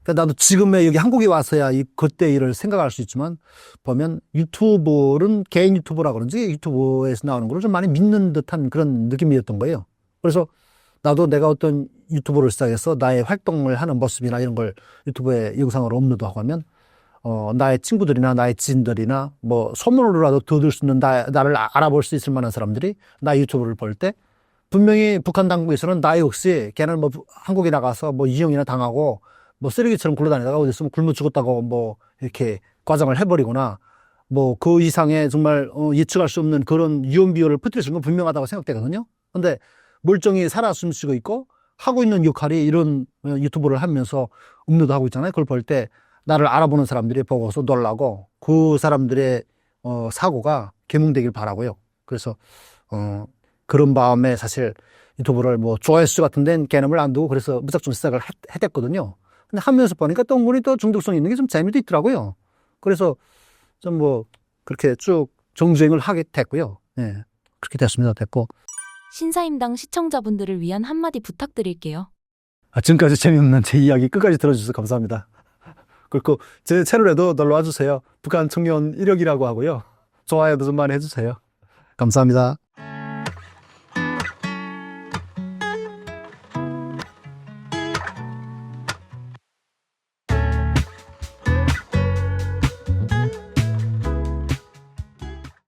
그러니까 나도 지금의 여기 한국에 와서야 그때 일을 생각할 수 있지만 보면 유튜버는 개인 유튜버라 그런지 유튜브에서 나오는 걸 좀 많이 믿는 듯한 그런 느낌이었던 거예요. 그래서 나도 내가 어떤 유튜브를 시작해서 나의 활동을 하는 모습이나 이런 걸 유튜브에 영상으로 업로드하고 하면 나의 친구들이나 나의 지인들이나 뭐 소문으로라도 더 수 있는 나를 알아볼 수 있을 만한 사람들이 나 유튜브를 볼 때 분명히 북한 당국에서는 나 역시 걔는 뭐 한국에 나가서 뭐 이용이나 당하고 뭐 쓰레기처럼 굴러다니다가 어디서 뭐 굶어 죽었다고 뭐 이렇게 과장을 해버리거나 뭐 그 이상의 정말 예측할 수 없는 그런 유언 비어를 퍼뜨릴 수 있는 건 분명하다고 생각되거든요. 근데 멀쩡히 살아 숨쉬고 있고 하고 있는 역할이 이런 유튜브를 하면서 업로드하고 있잖아요. 그걸 볼 때 나를 알아보는 사람들이 보고서 놀라고 그 사람들의 사고가 계몽되길 바라고요. 그래서 그런 마음에 사실 유튜브를 뭐 조회수 같은 데는 개념을 안 두고 그래서 무작정 시작을 했댔거든요. 근데 하면서 보니까 또 은근히 또 중독성 있는 게 좀 재미도 있더라고요. 그래서 좀 뭐 그렇게 쭉 정주행을 하게 됐고요. 예. 그렇게 됐습니다. 됐고. 신사임당 시청자분들을 위한 한마디 부탁드릴게요. 지금까지 재미없는 제 이야기 끝까지 들어주셔서 감사합니다. 그리고 제 채널에도 놀러와 주세요. 북한 청년 1역이라고 하고요. 좋아요도 좀 많이 해주세요. 감사합니다.